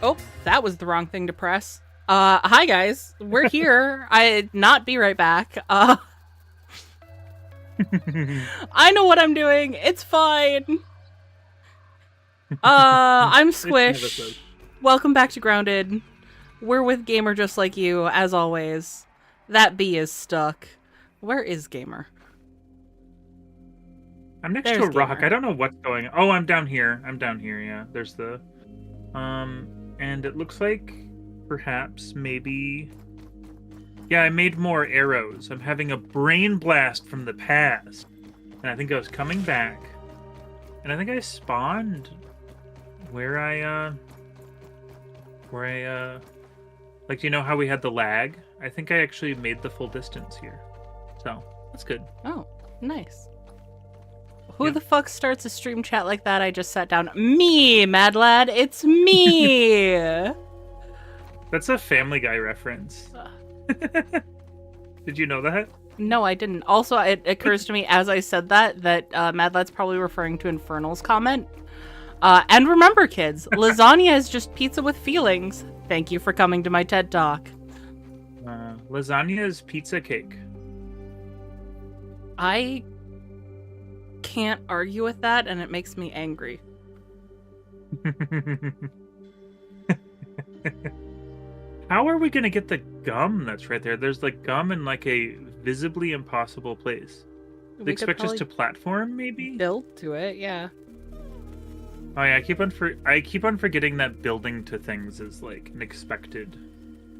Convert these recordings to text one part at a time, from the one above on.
Oh, that was the wrong thing to press. Hi guys. We're here. I'd not be right back. I know what I'm doing. It's fine. I'm Squish. Welcome back to Grounded. We're with Gamer Just Like You, as always. That bee is stuck. Where is Gamer? I'm next to a rock. I don't know what's going on. Oh, I'm down here. Yeah. There's the... And it looks like perhaps, maybe... Yeah, I made more arrows. I'm having a brain blast from the past. And I think I was coming back. And I think I spawned where I... Like, you know how we had the lag? I think I actually made the full distance here. So, that's good. Oh, nice. Who the fuck starts a stream chat like that? I just sat down. Me, mad lad. It's me. That's a Family Guy reference. Did you know that? No, I didn't. Also, it occurs to me as I said that Mad Lad's probably referring to Infernal's comment. And remember, kids, lasagna is just pizza with feelings. Thank you for coming to my TED Talk. Lasagna is pizza cake. I can't argue with that, and it makes me angry. How are we gonna get the gum that's right there? There's like gum in like a visibly impossible place. They expect us to platform, maybe? Build to it, yeah. Oh yeah, I keep on forgetting that building to things is like an expected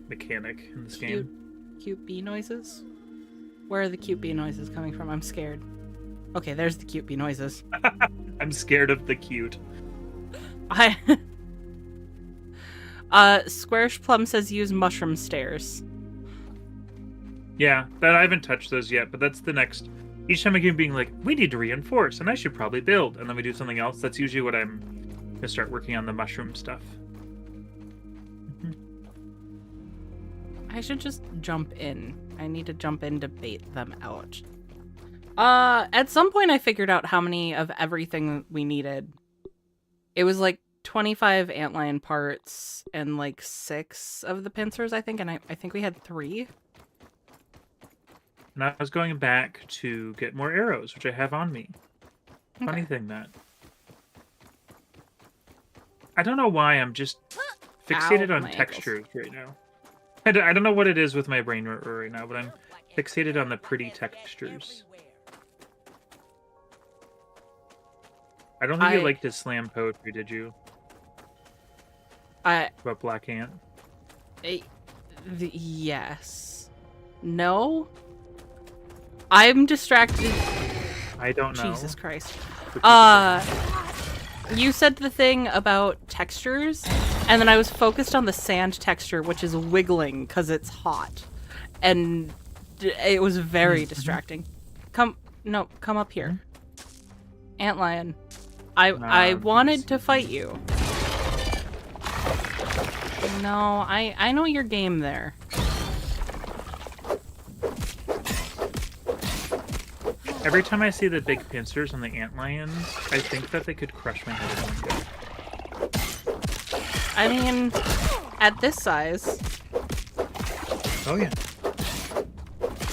mechanic in this game. Cute bee noises? Where are the cute bee noises coming from? I'm scared. Okay, there's the cute bee noises. I'm scared of the cute. Squarish Plum says use mushroom stairs. Yeah, I haven't touched those yet, but that's the next. Each time I keep being like, we need to reinforce, and I should probably build, and then we do something else. That's usually what I'm gonna start working on, the mushroom stuff. I should just jump in. I need to jump in to bait them out. At some point I figured out how many of everything we needed. It was like 25 antlion parts and like 6 of the pincers, I think, and I think we had 3. And I was going back to get more arrows, which I have on me. Okay. Funny thing that. I don't know why I'm just fixated on textures right now. I don't know what it is with my brain right now, but I'm fixated on the pretty textures. I don't think you liked his slam poetry, did you? About Black Ant? Yes. No? I'm distracted. I don't know. Jesus Christ. You said the thing about textures, and then I was focused on the sand texture, which is wiggling because it's hot. And it was very distracting. Come up here. Antlion. I wanted to fight you. No, I know your game there. Every time I see the big pincers on the Antlions, I think that they could crush my head in one go. I mean, at this size. Oh yeah.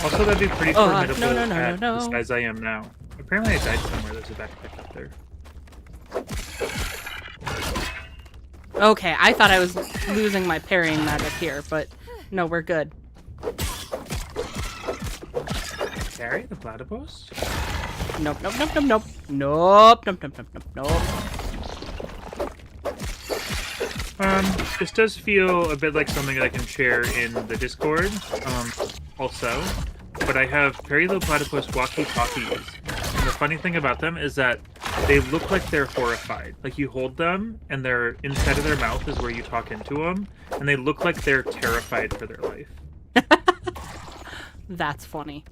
Also, that'd be pretty formidable no. the size I am now. Apparently I died somewhere. There's a backpack up there. Okay, I thought I was losing my parrying magic here, but no, we're good. Carry the platypus? Nope. This does feel a bit like something that I can share in the Discord, also. But I have Perry the Platypus walkie-talkies. And the funny thing about them is that they look like they're horrified. Like, you hold them, and they're inside of their mouth is where you talk into them, and they look like they're terrified for their life. That's funny.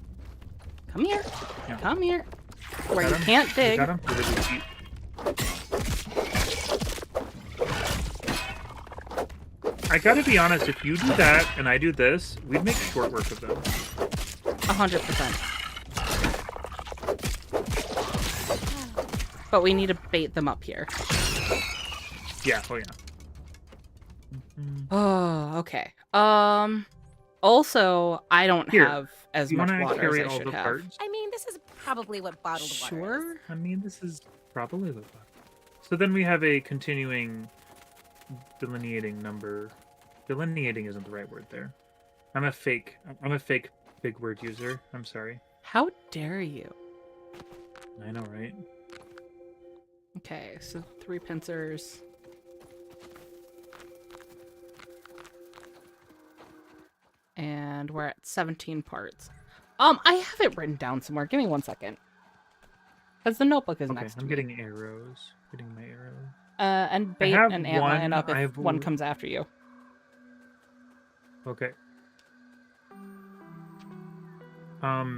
Come here. Yeah. Come here. Where you can't dig. Got him. I gotta be honest, if you do that and I do this, we'd make short work of them. 100%. But we need to bait them up here. Yeah, oh yeah. Oh, okay. Also, I don't Here, have as You much want to water carry as I all should the have. parts? I mean, this is probably what bottled water is. Sure. I mean, this is probably the fuck. So then we have a continuing delineating number. Delineating isn't the right word there. I'm a fake big word user. I'm sorry. How dare you? I know, right? Okay, so 3 pincers. And we're at 17 parts. I have it written down somewhere. Give me 1 second. Because the notebook is Okay, next to I'm me. getting arrows. Getting my arrows. And bait have an antlion one- up I if have one one- comes after you. Okay. I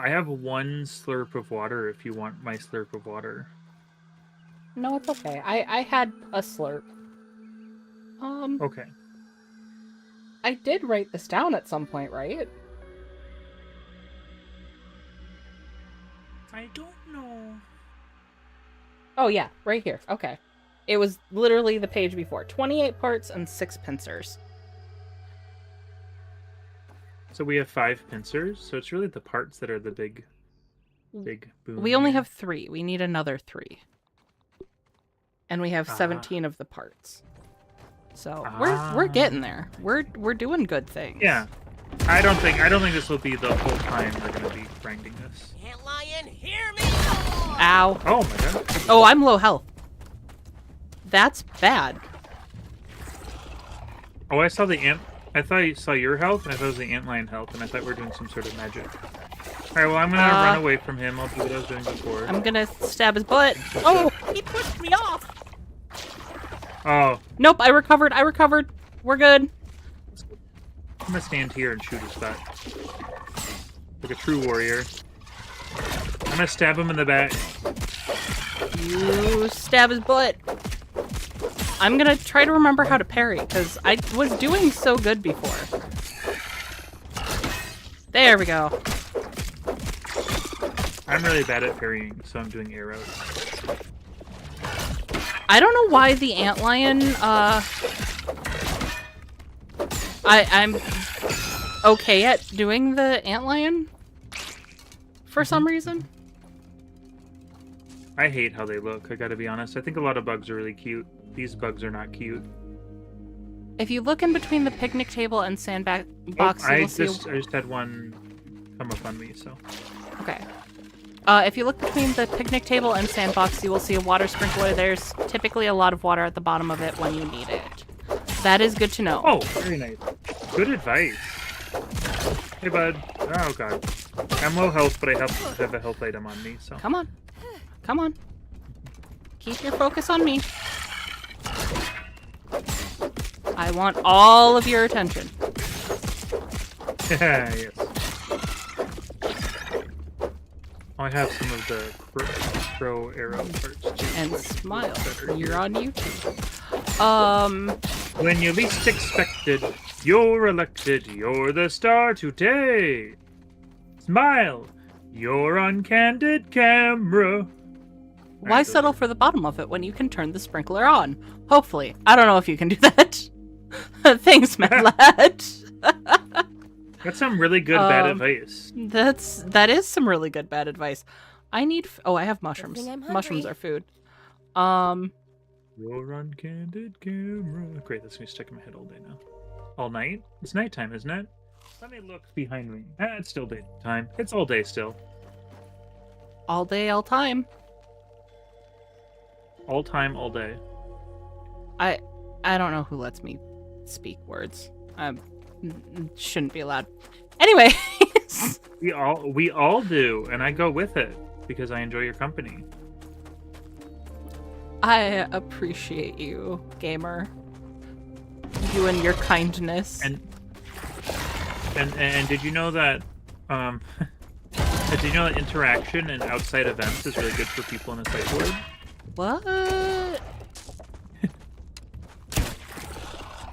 have 1 slurp of water if you want my slurp of water. No, it's okay. I had a slurp. Okay. I did write this down at some point, right? I don't know. Oh, yeah, right here. Okay. It was literally the page before. 28 parts and 6 pincers. So we have 5 pincers, so it's really the parts that are the big boom. We only here. have 3. We need another 3. And we have 17 of the parts. So we're getting there. We're doing good things. Yeah. I don't think this will be the whole time we're gonna be grinding this. Antlion, hear me! Ow. Oh my god. Oh, I'm low health. That's bad. Oh, I saw the ant. I thought I saw your health, and I thought it was the antlion health, and I thought we were doing some sort of magic. Alright, well, I'm gonna run away from him. I'll do what I was doing before. I'm gonna stab his butt. Oh! He pushed me off! Oh, Nope, I recovered. We're good. I'm gonna stand here and shoot his butt. Like a true warrior. I'm gonna stab him in the back. You stab his butt. I'm gonna try to remember how to parry, because I was doing so good before. There we go. I'm really bad at parrying, so I'm doing arrows. I don't know why the antlion, I'm okay at doing the antlion for some reason. I hate how they look, I gotta be honest. I think a lot of bugs are really cute. These bugs are not cute. If you look in between the picnic table and sandbox, I you will see. just had one come up on me, so. Okay. If you look between the picnic table and sandbox, you will see a water sprinkler. There's typically a lot of water at the bottom of it when you need it. That is good to know. Oh, very nice. Good advice. Hey, bud. Oh, God. I'm low health, but I have a health item on me, so. Come on. Come on. Keep your focus on me. I want all of your attention. Yes. Oh, I have some of the crow arrow parts, too. And smile. Better. You're on YouTube. When you least expected, you're elected. You're the star today. Smile. You're on candid camera. Why settle for the bottom of it when you can turn the sprinkler on? Hopefully. I don't know if you can do that. Thanks, my lad. That's some really good bad advice. That is some really good bad advice. I need. Oh, I have mushrooms. Good thing I'm hungry. Mushrooms are food. You're on candid camera. Great, that's gonna be stuck in my head all day now. All night? It's nighttime, isn't it? Let me look behind me. It's still daytime. It's all day still. All day, all time. All time, all day. I don't know who lets me speak words. Shouldn't be allowed. Anyway. We all do, and I go with it because I enjoy your company. I appreciate you, gamer. You and your kindness. And did you know that did you know that interaction and outside events is really good for people in a psych ward? What?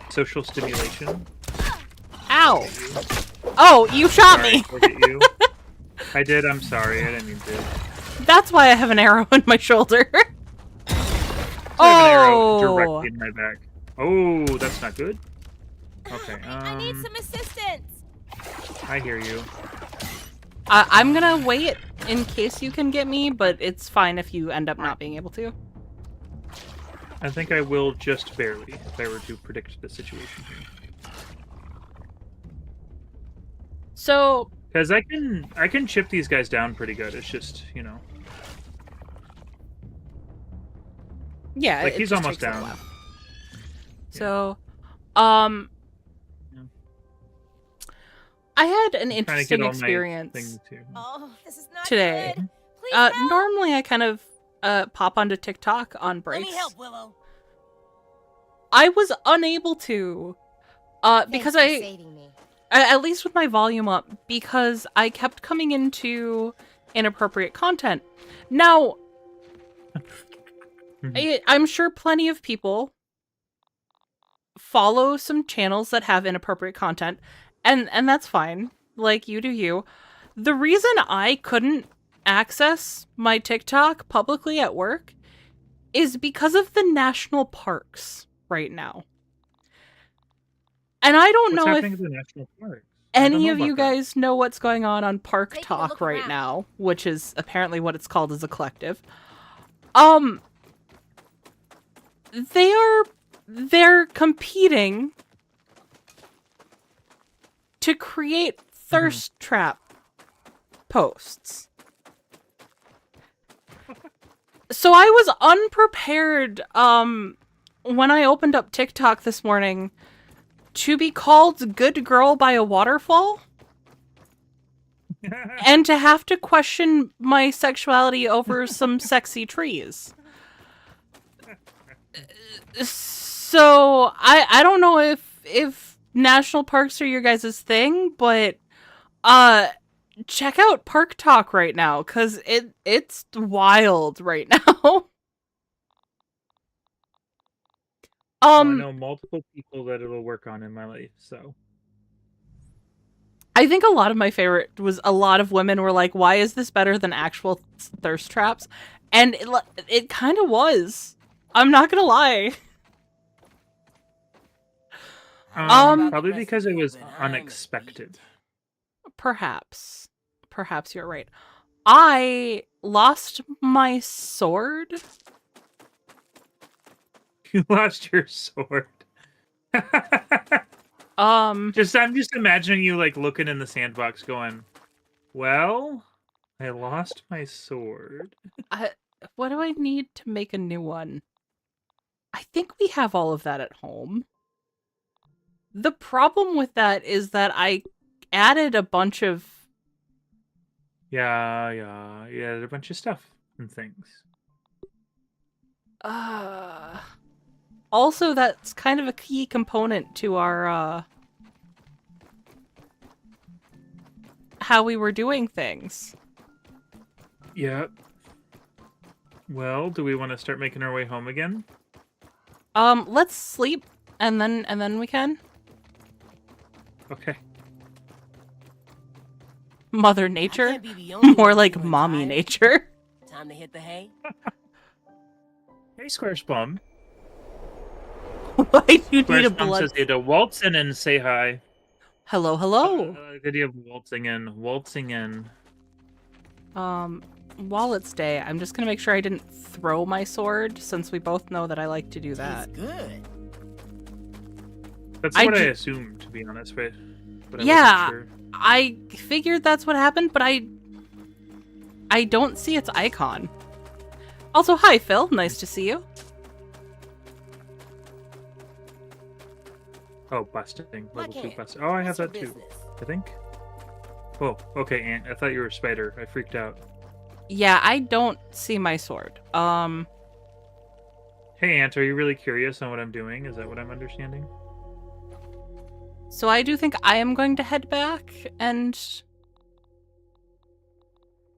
Social stimulation. Ow! Oh, you shot Sorry, me! look at you. I did, I'm sorry, I didn't mean to. That's why I have an arrow in my shoulder. I have an arrow directly in my back. Oh, that's not good. Okay. I need some assistance. I hear you. I'm gonna wait in case you can get me, but it's fine if you end up not being able to. I think I will just barely, if I were to predict the situation here. So, Because I can chip these guys down pretty good. It's just, you know. yeah, Like, it he's just almost takes a down. while. Yeah. So, Yeah. I had an I'm trying to interesting get all my experience things here. Oh, this is not today. good. Please help. Normally I kind of pop onto TikTok on Let breaks. me help, Willow. I was unable to because Thanks for saving me. at least with my volume up, because I kept coming into inappropriate content. Now, I'm sure plenty of people follow some channels that have inappropriate content, and that's fine. Like, you do you. The reason I couldn't access my TikTok publicly at work is because of the national parks right now. And I don't What's know happening if at the national parks? I don't any know of you about that. guys know what's going on Park Taking a Talk look right around. now, which is apparently what it's called as a collective. They're competing to create thirst trap posts. So I was unprepared when I opened up TikTok this morning to be called good girl by a waterfall and to have to question my sexuality over some sexy trees. So I don't know if national parks are your guys' thing, but check out Park Talk right now, cause it's wild right now. Well, I know multiple people that it'll work on in my life, so. I think a lot of my favorite was a lot of women were like, "Why is this better than actual thirst traps?" And it kind of was. I'm not gonna lie. Probably because it was unexpected. Perhaps you're right. I lost my sword. You lost your sword. I'm just imagining you like looking in the sandbox going, well, I lost my sword. What do I need to make a new one? I think we have all of that at home. The problem with that is that I added a bunch of... Yeah, a bunch of stuff and things. Also, that's kind of a key component to our, how we were doing things. Yep. Well, do we want to start making our way home again? Let's sleep, and then we can. Okay. Mother Nature? I can't be the only More one like feeling mommy tired. nature. Time to hit the hay. Hey, Square's Bum. Why do you need Square's a Bum blood... says you to waltz in and say hi. Hello, hello. I like the idea of waltzing in. While it's day, I'm just gonna make sure I didn't throw my sword, since we both know that I like to do that. Tastes good. That's I what I ju- assumed, to be honest, but I Yeah. wasn't sure. I figured that's what happened, but I don't see its icon. Also, hi, Phil. Nice to see you. Oh, busting. Level 2 Backhand. busting. Oh, I have What's that your too, business? I think. Oh, okay, Ant. I thought you were a spider. I freaked out. Yeah, I don't see my sword. Hey, Ant, are you really curious on what I'm doing? Is that what I'm understanding? So I do think I am going to head back, and...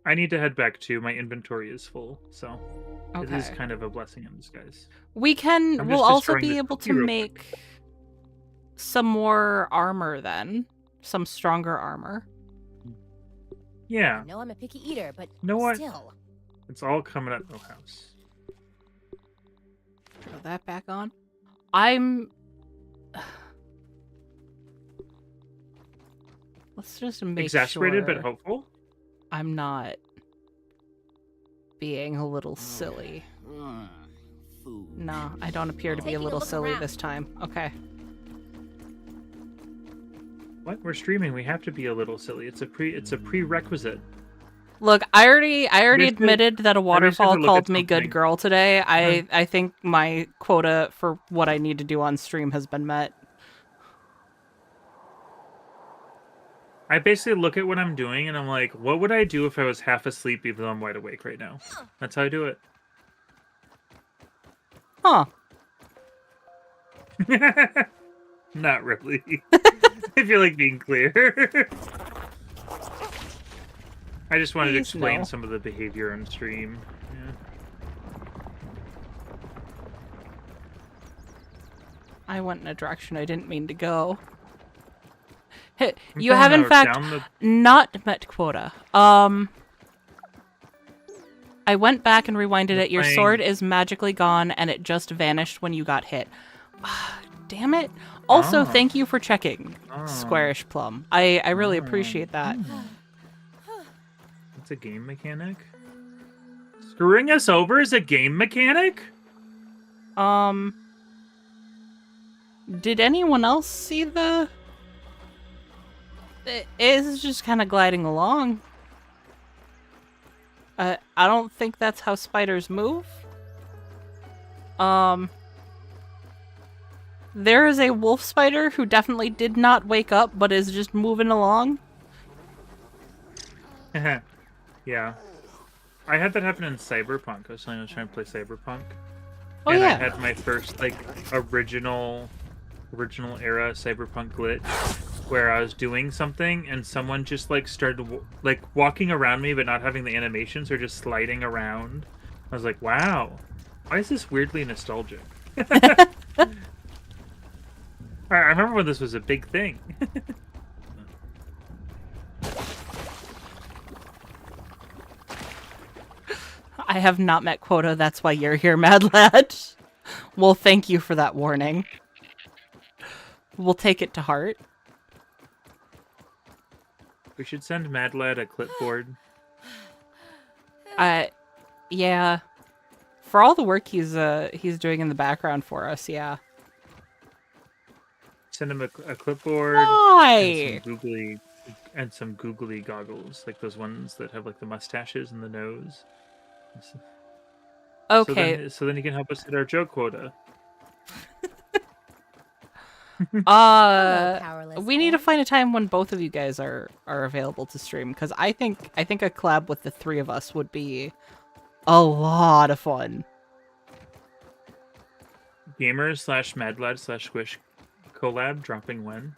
I need to head back too. My inventory is full, so it is Okay. kind of a blessing in disguise. We'll just also destroying be this able cookie to real make some more armor then. Some stronger armor. Yeah, I know I'm a picky eater, but You know what? still. it's all coming at no house. Throw that back on. I'm... Let's just make Exasperated sure but hopeful? I'm not being a little silly. Food. No, I don't appear to be a Taking a little look silly around. this time. Okay. What? We're streaming. We have to be a little silly. It's a prerequisite. Look, I already Basically- admitted that a I basically waterfall have to look called at me good something. girl today. I think my quota for what I need to do on stream has been met. I basically look at what I'm doing and I'm like, what would I do if I was half asleep even though I'm wide awake right now? That's how I do it. Huh. Not really. I feel like being clear. I just wanted to Please, explain no. some of the behavior on stream. Yeah. I went in a direction I didn't mean to go. Hey, I'm you trying have in to fact down the- not met quota. I went back and rewinded it. Your playing- sword is magically gone and it just vanished when you got hit. Damn it. Also, Oh. thank you for checking, Oh. Squarish Plum. I really Oh. appreciate that. That's a game mechanic? Screwing us over is a game mechanic? Did anyone else see the... It is just kind of gliding along. I don't think that's how spiders move. There is a wolf spider who definitely did not wake up, but is just moving along. Yeah. I had that happen in Cyberpunk. I was trying to play Cyberpunk. Oh, and yeah. I had my first, like, original era Cyberpunk glitch where I was doing something and someone just, like, started, walking around me but not having the animations or just sliding around. I was like, wow, why is this weirdly nostalgic? I remember when this was a big thing. I have not met quota, that's why you're here, Mad Lad. Well, thank you for that warning. We'll take it to heart. We should send Mad Lad a clipboard. Yeah. For all the work he's doing in the background for us, yeah. Send him a clipboard. Why? And some googly goggles, like those ones that have like the mustaches and the nose. Okay. So then he can help us hit our joke quota. We need to find a time when both of you guys are available to stream, because I think a collab with the three of us would be a lot of fun. Gamers/madlad/squish collab dropping when?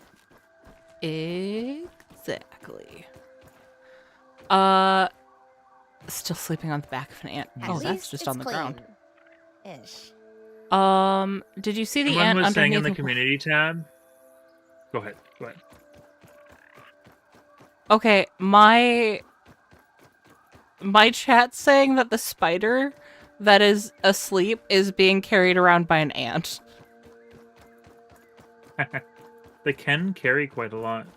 Exactly. Still sleeping on the back of an ant. Oh, that's just on the ground. Ish. Did you see the Someone ant was saying underneath in the community tab. Go ahead. Okay, my chat saying that the spider that is asleep is being carried around by an ant. They can carry quite a lot.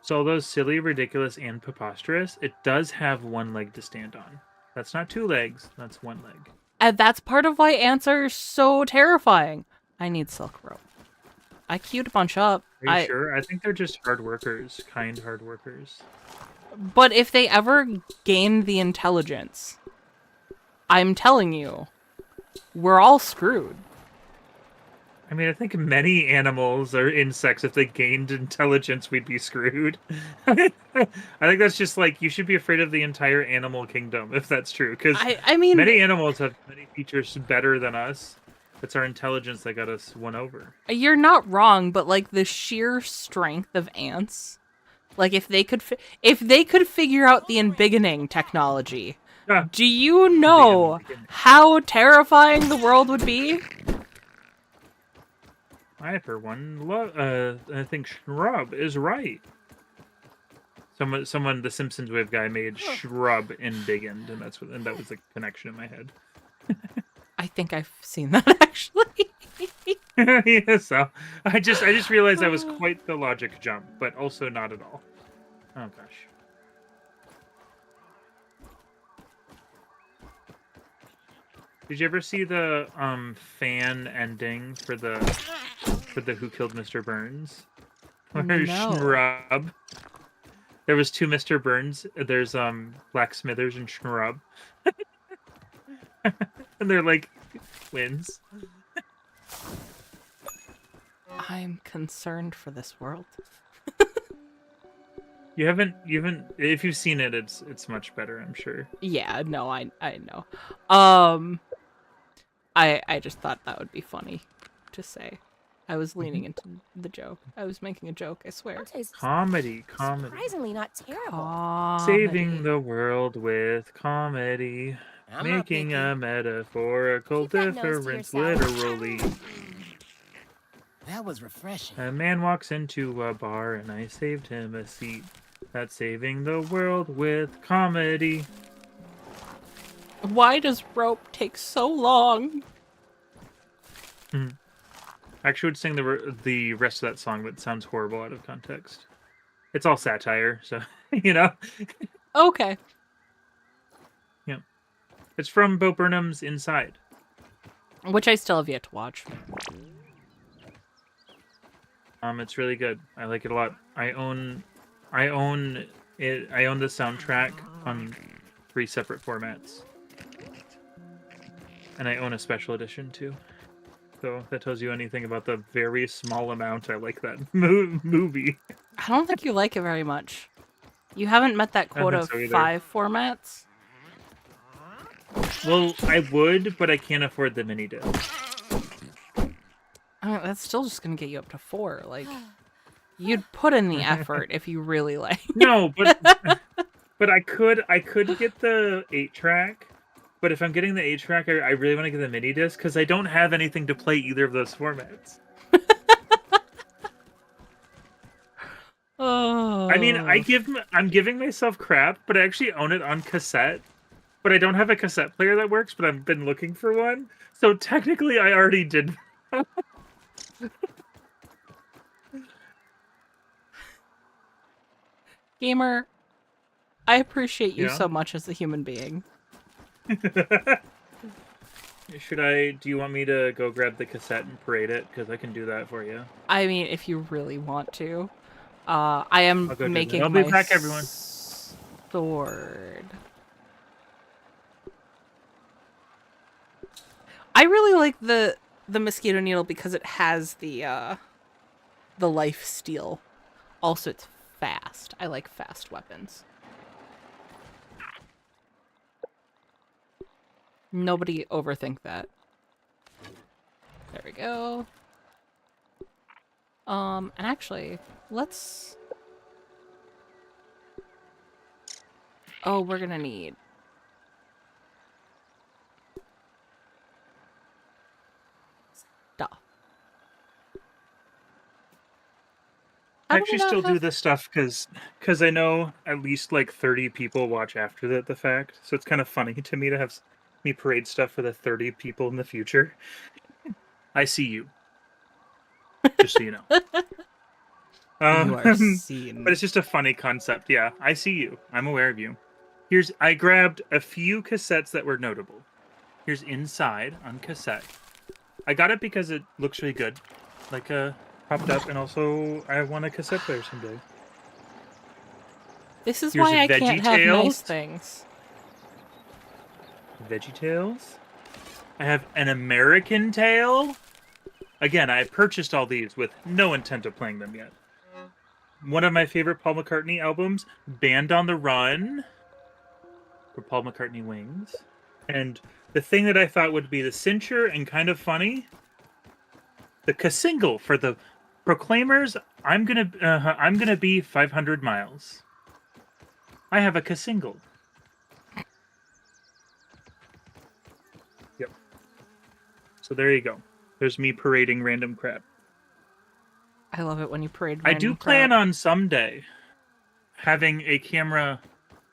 So although silly, ridiculous, and preposterous, it does have one leg to stand on. That's not two legs, that's one leg. And that's part of why ants are so terrifying. I need silk rope. I queued a bunch up. Are you sure? I think they're just hard workers, kind hard workers. But if they ever gain the intelligence, I'm telling you, we're all screwed. I mean, I think many animals or insects, if they gained intelligence, we'd be screwed. I think that's just like, you should be afraid of the entire animal kingdom, if that's true. Because I mean, many animals have many features better than us. It's our intelligence that got us won over. You're not wrong, but like the sheer strength of ants, like if they could figure out the embiggening technology, do you know how terrifying the world would be? I, for one, I think Shrub is right. Someone, the Simpsons wave guy made Shrub embiggened, and that was the connection in my head. I think I've seen that actually. Yeah, so I just realized that was quite the logic jump, but also not at all. Oh gosh. Did you ever see the fan ending for the Who Killed Mr. Burns? Where No. Shrub. There was two Mr. Burns. There's Black Smithers and Shrub. And they're like twins. I'm concerned for this world. You haven't if you've seen it, it's much better, I'm sure. Yeah, no, I know. I just thought that would be funny to say. I was leaning into the joke. I was making a joke, I swear. Comedy. Surprisingly not terrible. Saving the world with comedy. I'm not Making picky. a metaphorical Keep that nose to difference, yourself. literally. That was refreshing. A man walks into a bar and I saved him a seat. That's saving the world with comedy. Why does rope take so long? I actually would sing the rest of that song, but it sounds horrible out of context. It's all satire, so, you know. Okay. Yeah. It's from Bo Burnham's Inside. Which I still have yet to watch. It's really good. I like it a lot. I own it. I own the soundtrack on 3 separate formats, and I own a special edition too. So if that tells you anything about the very small amount I like that movie. I don't think you like it very much. You haven't met that quota of so either. 5 formats. Well, I would, but I can't afford the mini disc. I mean, that's still just gonna get you up to 4. Like, you'd put in the effort if you really like. No, but I could get the 8-track. But if I'm getting the 8-track, I really want to get the mini disc because I don't have anything to play either of those formats. Oh. I mean, I'm giving myself crap, but I actually own it on cassette. But I don't have a cassette player that works, but I've been looking for one. So technically, I already did. Gamer, I appreciate you Yeah? so much as a human being. Do you want me to go grab the cassette and parade it? Because I can do that for you. I mean, if you really want to. I am I'll go do making that. I'll be my back, everyone. sword. I really like the mosquito needle because it has the life steal. Also, it's fast. I like fast weapons. Nobody overthink that. There we go. And actually, let's... Oh, we're gonna need... stuff. I actually still do this stuff because I know at least like 30 people watch after the fact. So it's kind of funny to me to have me parade stuff for the 30 people in the future. I see you. Just so you know. You are seen. But it's just a funny concept. Yeah, I see you. I'm aware of you. I grabbed a few cassettes that were notable. Here's Inside on cassette. I got it because it looks really good. Like popped up, and also I want a cassette player someday. This is Here's why I can't have VeggieTales. nice things. VeggieTales. I have an American Tale. Again, I purchased all these with no intent of playing them yet. One of my favorite Paul McCartney albums, Band on the Run, for Paul McCartney Wings. And the thing that I thought would be the cincher and kind of funny, the single for the Proclaimers, I'm gonna be 500 miles. I have a single. Yep. So there you go. There's me parading random crap. I love it when you parade I do plan on someday having a camera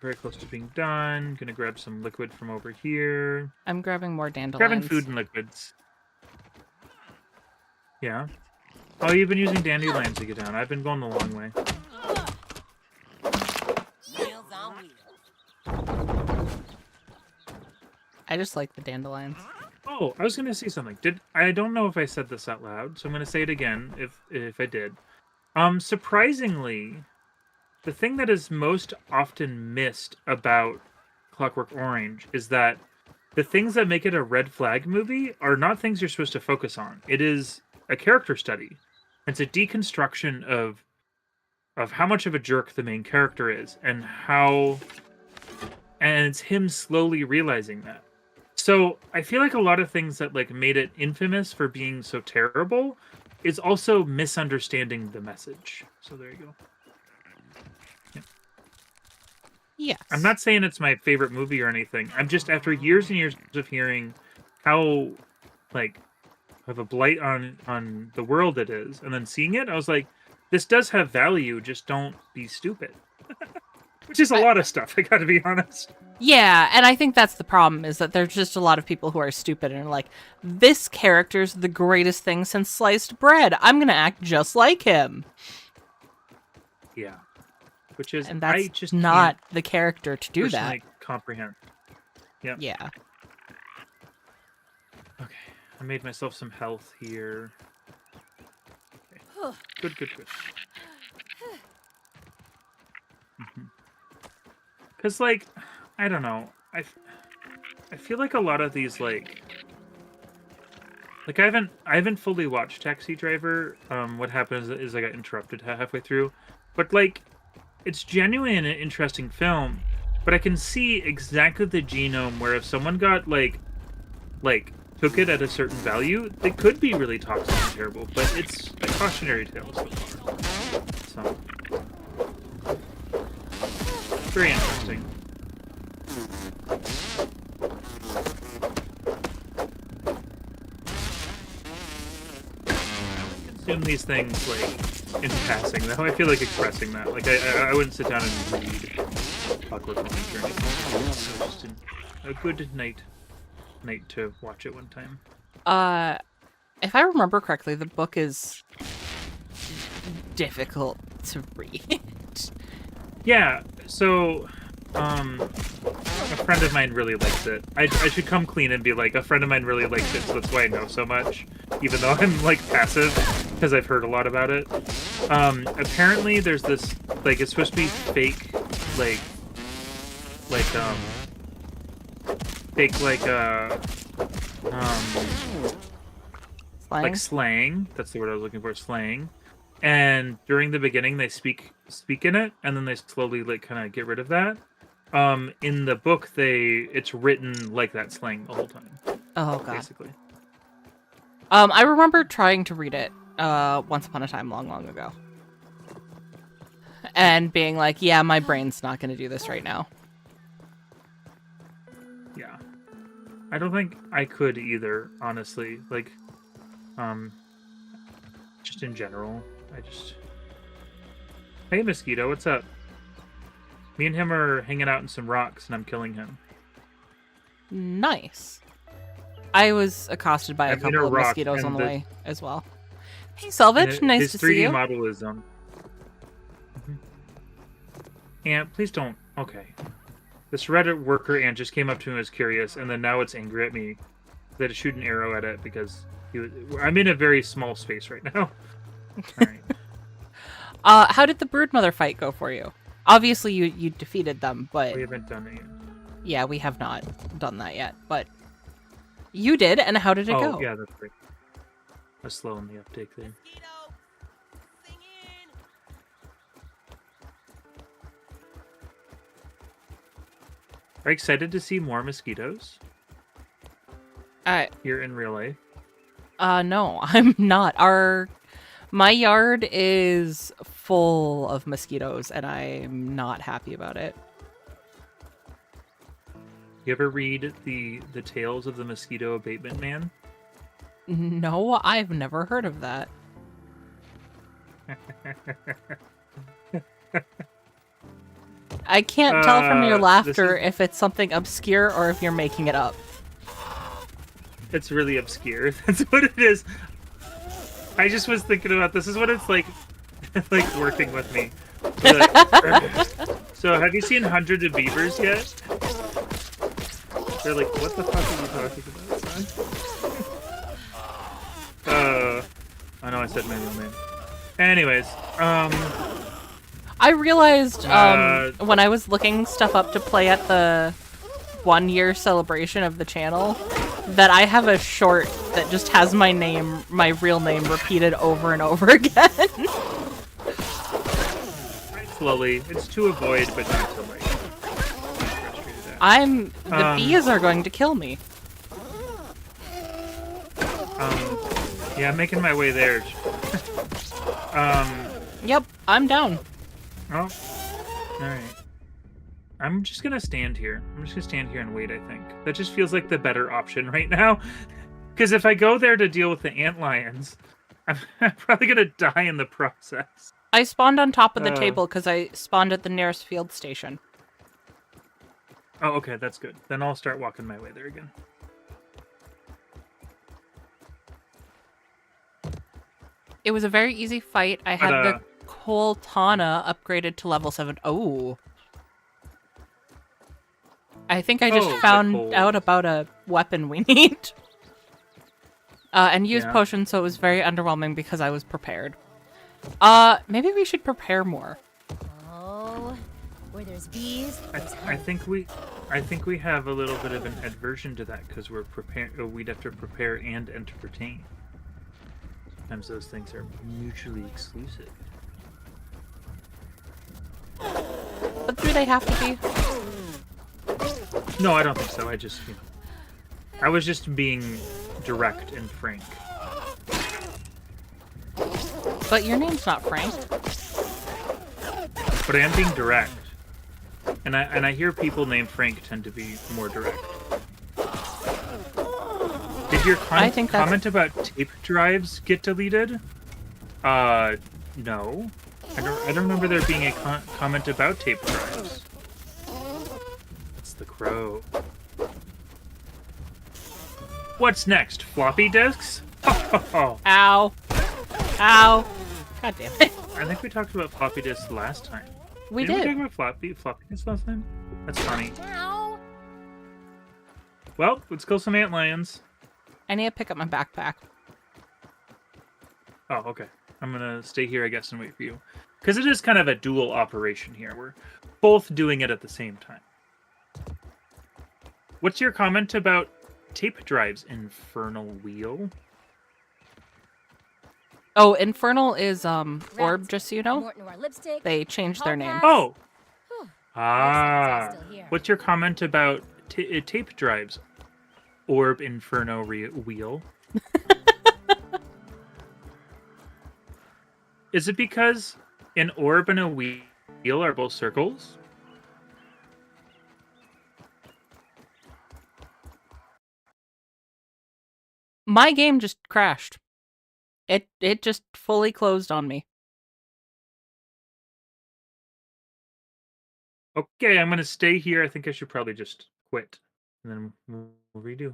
very close to being done. Gonna grab some liquid from over here. I'm grabbing more dandelions. Grabbing food and liquids. Yeah. Oh, you've been using dandelions to get down. I've been going the long way. Meals on wheels. I just like the dandelions. Oh, I was gonna say something. I don't know if I said this out loud, so I'm gonna say it again if I did. Surprisingly, the thing that is most often missed about Clockwork Orange is that the things that make it a red flag movie are not things you're supposed to focus on. It is a character study. It's a deconstruction of how much of a jerk the main character is and it's him slowly realizing that. So I feel like a lot of things that like made it infamous for being so terrible is also misunderstanding the message. So there you go. Yeah. Yes. I'm not saying it's my favorite movie or anything. I'm just, after years and years of hearing how like of a blight on the world it is, and then seeing it, I was like, this does have value, just don't be stupid. Which is a lot of stuff, I gotta be honest. Yeah, and I think that's the problem, is that there's just a lot of people who are stupid and are like, this character's the greatest thing since sliced bread. I'm gonna act just like him. Yeah. Which is, And that's I just not the character to do that. personally comprehend. Yep. Yeah. Okay, I made myself some health here. Okay. Good, good, good. Because, like, I don't know. I feel like a lot of these, like I haven't fully watched Taxi Driver. What happens is I got interrupted halfway through. But, like, it's genuinely an interesting film. But I can see exactly the genome where if someone got, like, took it at a certain value, it could be really toxic and terrible. But it's a cautionary tale so far. So, very interesting. Consume these things like in passing, though. I feel like expressing that. Like I wouldn't sit down and read Clockwork Orange or anything. It's just a good night to watch it one time. If I remember correctly, the book is difficult to read. Yeah, so a friend of mine really likes it. I should come clean and be like, a friend of mine really likes it, so that's why I know so much, even though I'm like passive, because I've heard a lot about it. Apparently there's this, like, it's supposed to be fake, Slang? like slang. That's the word I was looking for, slang. And during the beginning, they speak in it, and then they slowly like kind of get rid of that. In the book, it's written like that slang the whole time. Oh god. Basically. I remember trying to read it once upon a time, long ago, and being like, "Yeah, my brain's not going to do this right now." Yeah, I don't think I could either, honestly. Like, just in general. Hey, Mosquito, what's up? Me and him are hanging out in some rocks, and I'm killing him. Nice. I was accosted by a I've hit couple of rock, mosquitoes and on the the- way as well. Hey, Selvage, nice His to 3D see you. model is Ant, please don't. Okay. This Reddit worker ant just came up to me and was curious, and then now it's angry at me. They had to shoot an arrow at it because I'm in a very small space right now. Alright. How did the broodmother fight go for you? Obviously, you defeated them, but We haven't done it yet. yeah, we have not done that yet. But you did, and how did it go? Oh, yeah, that's great. I was slow in the uptake there. Mosquito, singing. Are you excited to see more mosquitoes here in real life? No, I'm not. My yard is full of mosquitoes, and I'm not happy about it. You ever read the Tales of the Mosquito Abatement Man? No, I've never heard of that. I can't tell from your laughter is... if it's something obscure or if you're making it up. It's really obscure. That's what it is. I just was thinking about this is what it's like, like working with me. So, have you seen Hundreds of Beavers yet? They're like, what the fuck are you talking about, son? I know I said my real name. Anyways, I realized when I was looking stuff up to play at the 1-year celebration of the channel that I have a short that just has my name, my real name, repeated over and over again. Slowly, it's to avoid, but not to like. The bees are going to kill me. Yeah, I'm making my way there. Yep, I'm down. Oh, alright. I'm just gonna stand here. I'm just gonna stand here and wait, I think. That just feels like the better option right now. Because if I go there to deal with the Antlions, I'm probably gonna die in the process. I spawned on top of the table because I spawned at the nearest field station. Oh, okay, that's good. Then I'll start walking my way there again. It was a very easy fight. I had the Coltana upgraded to level 7. Oh. I think I just found out about a weapon we need. And used potions, so it was very underwhelming because I was prepared. Maybe we should prepare more. Oh, where there's bees. I think we have a little bit of an aversion to that because we're we'd have to prepare and entertain. Sometimes those things are mutually exclusive. But do they have to be? No, I don't think so. I just, I was just being direct and frank. But your name's not Frank. But I am being direct. And I hear people named Frank tend to be more direct. Did your comment about tape drives get deleted? No. I don't remember there being a comment about tape drives. It's the crow. What's next? Floppy disks? Oh. Ow. Ow. God damn it. I think we talked about floppy disks last time. We Didn't did. we talk about floppy disks last time? That's funny. Ow. Well, let's kill some Antlions. I need to pick up my backpack. Oh, okay. I'm gonna stay here, I guess, and wait for you. Because it is kind of a dual operation here. We're both doing it at the same time. What's your comment about tape drives, Infernal Wheel? Oh, Infernal is, Orb, just so you know. Lipstick, they changed their name. Oh! Ah. What's your comment about tape drives? Orb, Inferno, Wheel? Is it because an orb and a wheel are both circles? My game just crashed. It just fully closed on me. Okay, I'm gonna stay here. I think I should probably just quit. And then we'll redo.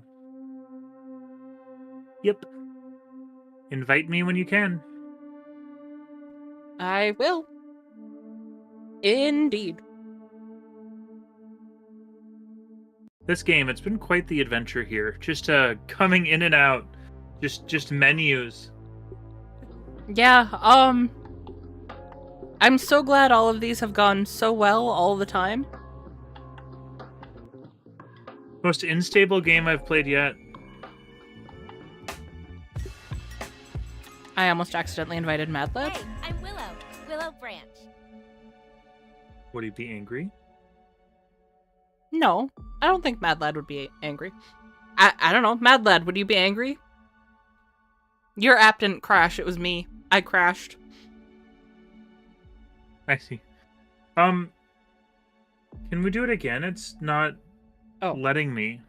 Yep. Invite me when you can. I will. Indeed. This game, it's been quite the adventure here. Just coming in and out. Just menus. Yeah, I'm so glad all of these have gone so well all the time. Most unstable game I've played yet. I almost accidentally invited Mad Lad. Hey, I'm Willow. Willow Branch. Would he be angry? No, I don't think Mad Lad would be angry. I don't know. Mad Lad, would you be angry? Your app didn't crash. It was me. I crashed. I see. Can we do it again? It's not letting me.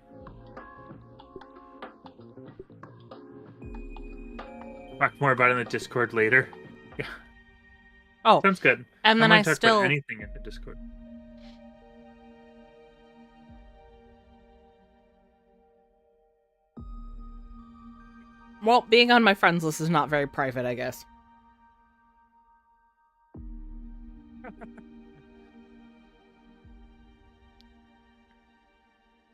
Talk more about it in the Discord later. Yeah. Oh. Sounds good. And then I talk still about anything in the Discord. Well, being on my friends list is not very private, I guess.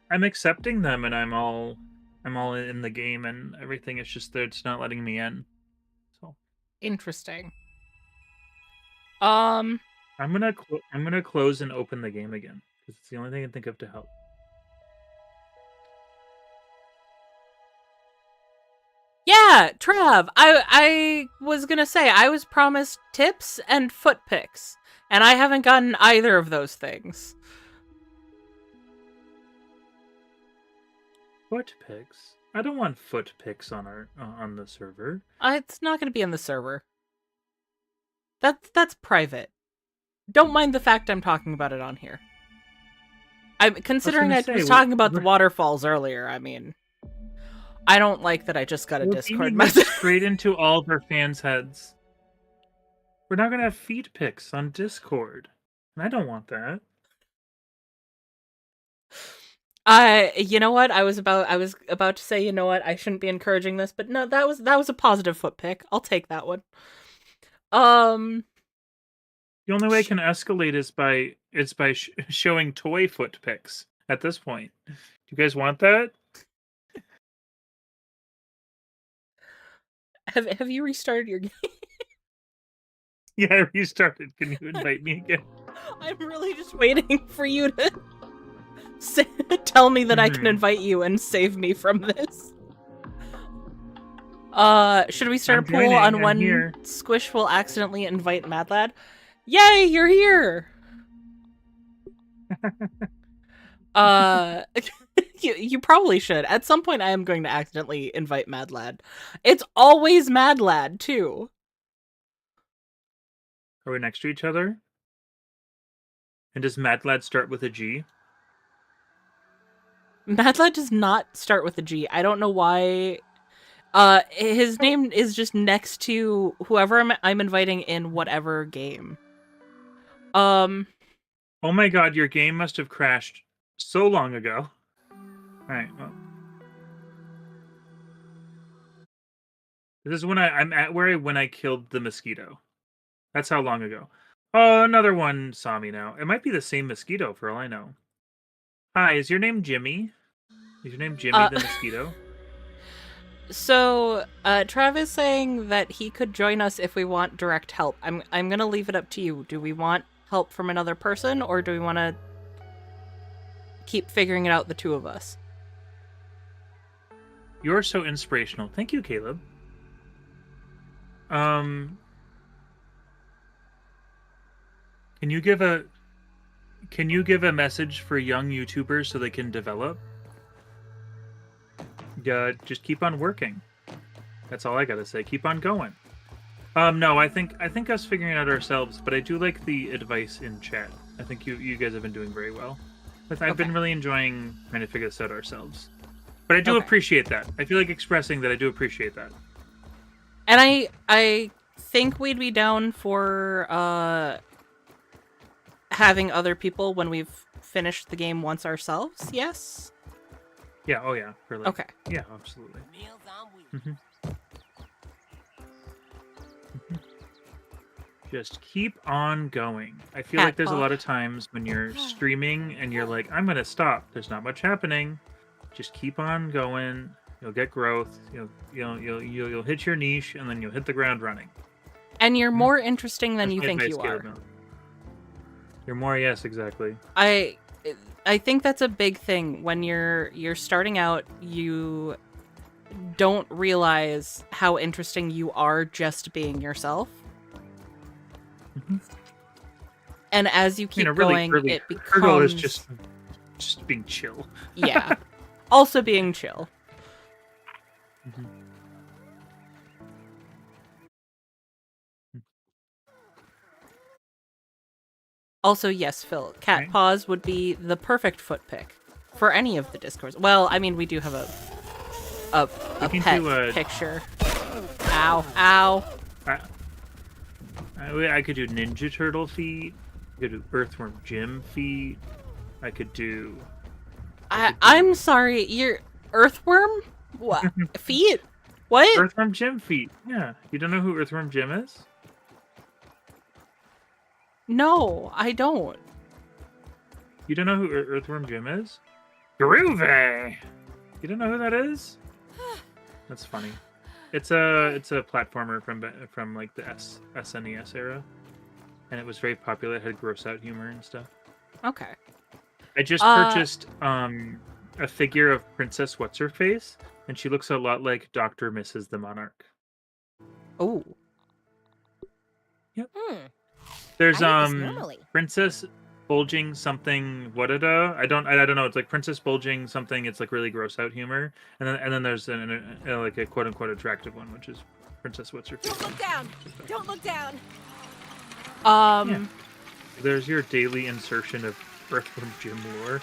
I'm accepting them, and I'm all in the game, and everything. It's just that it's not letting me in. So Interesting. I'm gonna close and open the game again because it's the only thing I can think of to help. Yeah, Trav, I was gonna say, I was promised tips and foot pics, and I haven't gotten either of those things. Foot pics? I don't want foot pics on our on the server. It's not gonna be on the server. That's private. Don't mind the fact I'm talking about it on here. I'm considering I was talking about the waterfalls earlier. I mean, I don't like that I just got a Discord message straight into all of our fans' heads. We're not gonna have feet pics on Discord, and I don't want that. You know what? I was about to say, you know what? I shouldn't be encouraging this, but no, that was a positive foot pic. I'll take that one. The only way I can escalate is by showing toy foot pics at this point. Do you guys want that? Have you restarted your game? Yeah, I restarted. Can you invite me again? I'm really just waiting for you to tell me that I can invite you and save me from this. Should we start a poll on when Squish will accidentally invite Mad Lad? Yay, you're here! You probably should. At some point I am going to accidentally invite Mad Lad. It's always Mad Lad, too. Are we next to each other? And does Mad Lad start with a G? Mad Lad does not start with a G. I don't know why. His name is just next to whoever I'm inviting in whatever game. Oh my god, your game must have crashed so long ago. Alright, well. This is when I'm at when I killed the mosquito. That's how long ago. Oh, another one saw me now. It might be the same mosquito for all I know. Hi, is your name Jimmy? Is your name Jimmy the mosquito? So, Travis saying that he could join us if we want direct help. I'm gonna leave it up to you. Do we want help from another person, or do we want to keep figuring it out, the two of us? You're so inspirational. Thank you, Caleb. Can you give a message for young YouTubers so they can develop? Yeah, just keep on working. That's all I gotta say. Keep on going. No, I think us figuring it out ourselves, but I do like the advice in chat. I think you guys have been doing very well. I've been really enjoying trying to figure this out ourselves. But I do appreciate that. I feel like expressing that I do appreciate that. And I think we'd be down for having other people when we've finished the game once ourselves, yes? Yeah, oh yeah. For like, okay. Yeah, absolutely. Meals on wheels. Mm-hmm. Just keep on going. I feel like there's a lot of times when you're streaming and you're like, I'm gonna stop. There's not much happening. Just keep on going. You'll get growth. You'll hit your niche, and then you'll hit the ground running. And you're more interesting than you think you are. You're more, yes, exactly. I think that's a big thing. When you're starting out, you don't realize how interesting you are just being yourself. Mm-hmm. And as you keep going, it becomes... Her goal is just being chill. Yeah. Also being chill. Mm-hmm. Also, yes, Phil, cat paws would be the perfect foot pick for any of the Discords. Well, I mean, we do have a pet picture. Ow, ow. I could do Ninja Turtle feet. I could do Earthworm Jim feet. I could do... I'm sorry, you're... Earthworm? What? Feet? What? Earthworm Jim feet. Yeah. You don't know who Earthworm Jim is? No, I don't. You don't know who Earthworm Jim is? Groovy! You don't know who that is? That's funny. It's a platformer from like the SNES era. And it was very popular. It had gross out humor and stuff. Okay. I just purchased a figure of Princess What's-Her-Face, and she looks a lot like Dr. Mrs. the Monarch. Oh. Yep. Hmm. There's I eat this normally. Princess Bulging something I don't know. It's like Princess Bulging something. It's like really gross out humor, and then there's like a quote unquote attractive one, which is Princess What's-Her-Face. Don't look down. Don't look down. Yeah. There's your daily insertion of Earthworm Jim lore.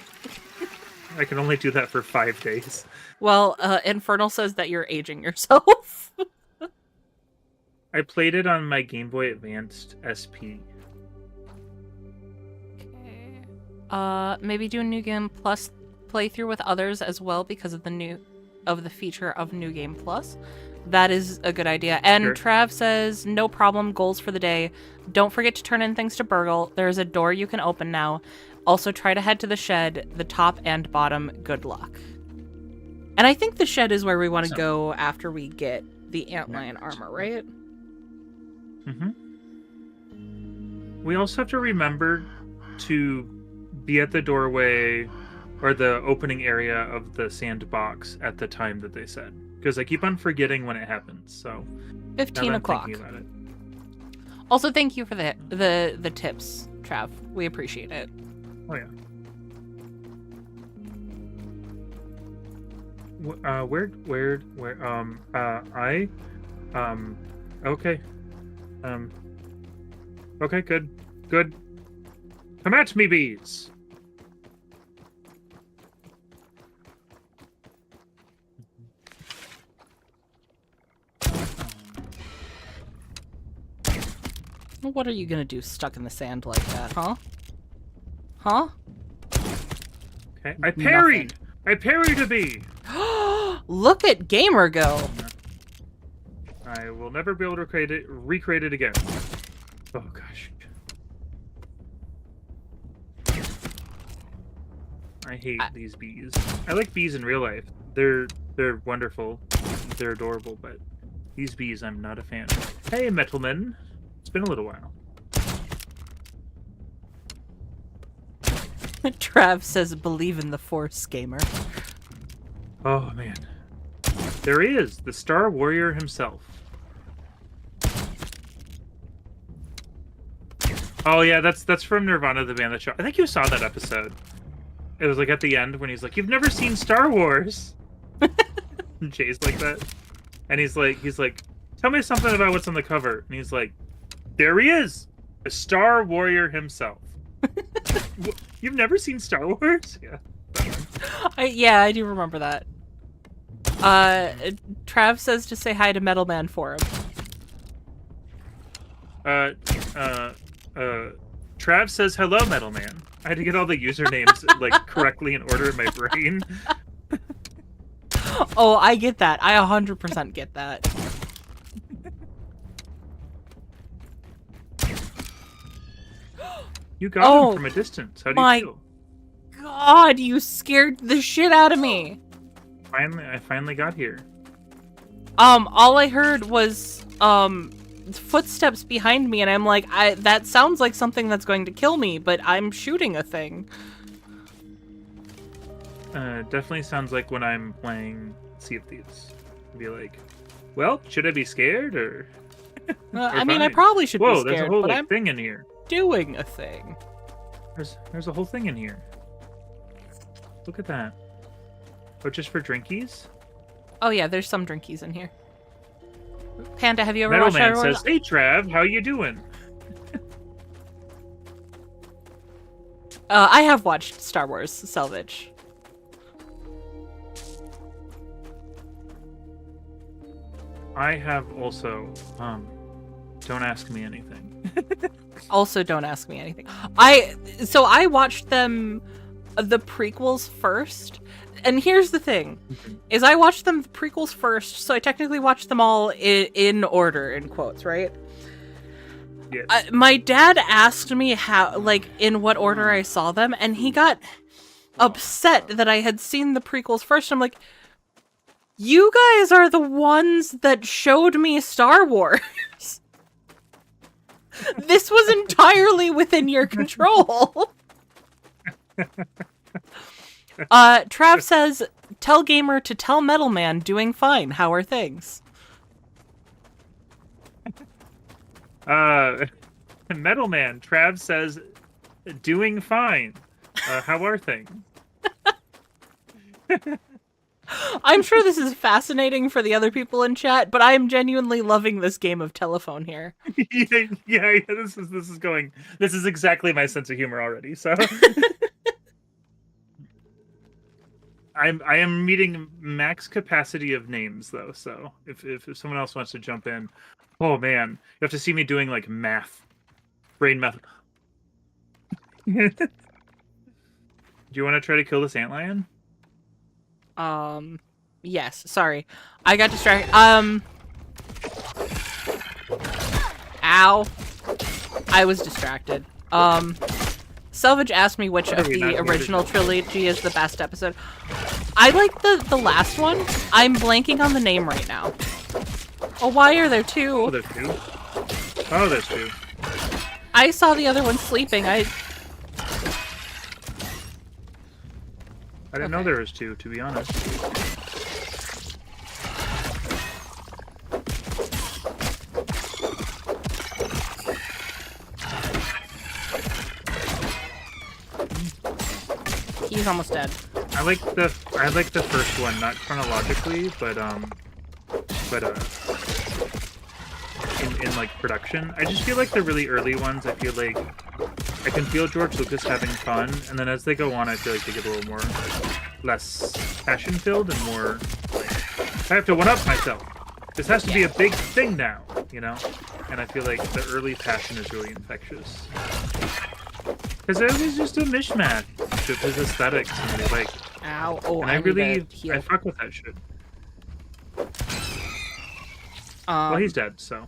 I can only do that for 5 days. Well, Infernal says that you're aging yourself. I played it on my Game Boy Advanced SP. Okay. Maybe do a New Game Plus playthrough with others as well because of the feature of New Game Plus. That is a good idea. And Sure. Trav says, no problem, goals for the day. Don't forget to turn in things to Burgle. There's a door you can open now. Also, try to head to the shed, the top and bottom. Good luck. And I think the shed is where we want to go after we get the antlion armor, right? Mm-hmm. We also have to remember to be at the doorway or the opening area of the sandbox at the time that they said. Because I keep on forgetting when it happens, so... 15 o'clock. Thinking about it. Also, thank you for the tips, Trav. We appreciate it. Oh, yeah. Okay. Okay, good. Come at me, bees! What are you gonna do stuck in the sand like that, huh? Huh? Okay, I parried! I parried a bee! Look at Gamer go! I will never be able to recreate it again. Oh gosh. I hate these bees. I like bees in real life. They're wonderful. They're adorable, but these bees I'm not a fan of. Hey, Metalman. It's been a little while. Trav says, believe in the Force, Gamer. Oh man. There he is, the Star Warrior himself. Oh yeah, that's from Nirvana the band that show. I think you saw that episode. It was like at the end when he's like, "You've never seen Star Wars." And Jay's like that. And he's like, "Tell me something about what's on the cover." And he's like, "There he is, the Star Warrior himself." You've never seen Star Wars? Yeah. Yeah, I do remember that. Trav says to say hi to Metalman for him. Trav says hello, Metalman. I had to get all the usernames like correctly in order in my brain. Oh, I get that. I 100% get that. You got him from a distance. How do you feel? God, you scared the shit out of me. I finally got here. All I heard was footsteps behind me, and I'm like, that sounds like something that's going to kill me, but I'm shooting a thing. Definitely sounds like when I'm playing Sea of Thieves. I'd be like, well, should I be scared or? I mean, I probably should be scared. Whoa, there's a whole but I'm thing in here. Doing a thing. There's a whole thing in here. Look at that. Oh, just for drinkies? Oh yeah, there's some drinkies in here. Panda, have you ever watched Star Metalman Wars? says, "Hey Trav, how you doing?" I have watched Star Wars Salvage. I have also. Don't ask me anything. Also, don't ask me anything. I watched them the prequels first. And here's the thing, is I watched them the prequels first, so I technically watched them all in order, in quotes, right? Yes. My dad asked me how, like, in what order I saw them, and he got upset that I had seen the prequels first. I'm like, you guys are the ones that showed me Star Wars. This was entirely within your control. Trav says, tell Gamer to tell Metal Man doing fine. How are things? Metal Man, Trav says, doing fine. How are things? I'm sure this is fascinating for the other people in chat, but I am genuinely loving this game of telephone here. yeah, this is exactly my sense of humor already, so. I am meeting max capacity of names though, so if someone else wants to jump in, oh man, you have to see me doing like brain math. Do you want to try to kill this antlion? Yes, sorry. I got distracted. Ow. I was distracted. Selvage asked me which of the original trilogy is the best episode. I like the last one. I'm blanking on the name right now. Oh, why are there two? Oh, there's two. Oh, there's two. I saw the other one sleeping. I didn't know there was two, to be honest. He's almost dead. I like the first one, not chronologically, but in like production. I just feel like the really early ones, I feel like I can feel George Lucas having fun, and then as they go on, I feel like they get a little more less passion filled and more like, I have to one up myself. This has to be a big thing now, you know? And I feel like the early passion is really infectious. Because it was just a mishmash of his aesthetics and what he liked. Ow. Oh, and I fuck with that shit. Well, he's dead, so.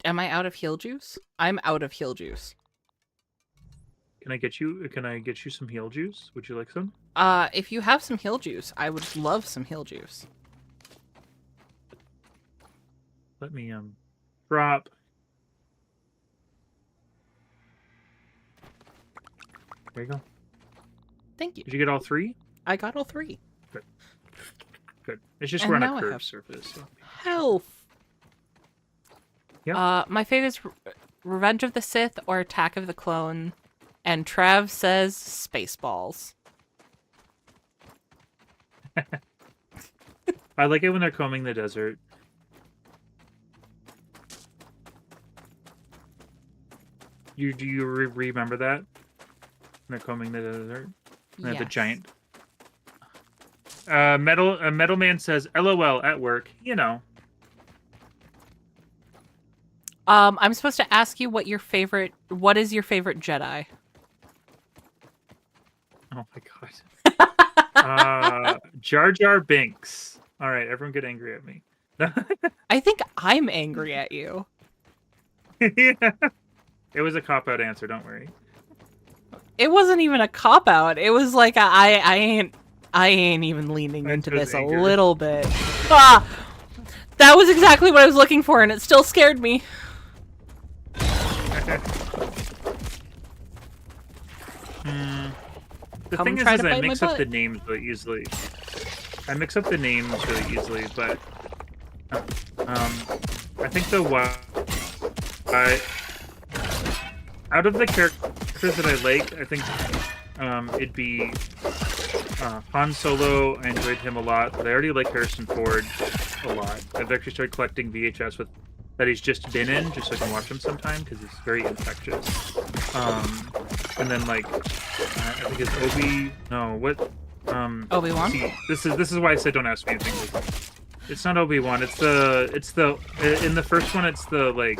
Am I out of heal juice? I'm out of heal juice. Can I get you some heal juice? Would you like some? If you have some heal juice, I would love some heal juice. Let me drop. There you go. Thank you. Did you get all three? I got all three. Good. Good. It's just And we're on now a I curved have surface. So. Health. Yeah. My favorite is Revenge of the Sith or Attack of the Clone. And Trav says Spaceballs. I like it when they're combing the desert. Do you remember that? When they're combing the desert? And they have the giant. Metal Man says, LOL at work. You know. I'm supposed to ask you what is your favorite Jedi? Oh my god. Jar Jar Binks. All right, everyone get angry at me. I think I'm angry at you. Yeah. It was a cop-out answer, don't worry. It wasn't even a cop-out. It was like I ain't even leaning into this anger. a little bit. Ah! That was exactly what I was looking for, and it still scared me. The thing is I mix up the names really easily. I think out of the characters that I like, I think it'd be Han Solo. I enjoyed him a lot, but I already like Harrison Ford a lot. I've actually started collecting VHS that he's just been in, just so I can watch him sometime, because he's very infectious. And then like, I think it's Obi-Wan? See, this is why I said don't ask me anything. It's not Obi-Wan. It's the in the first one. It's the like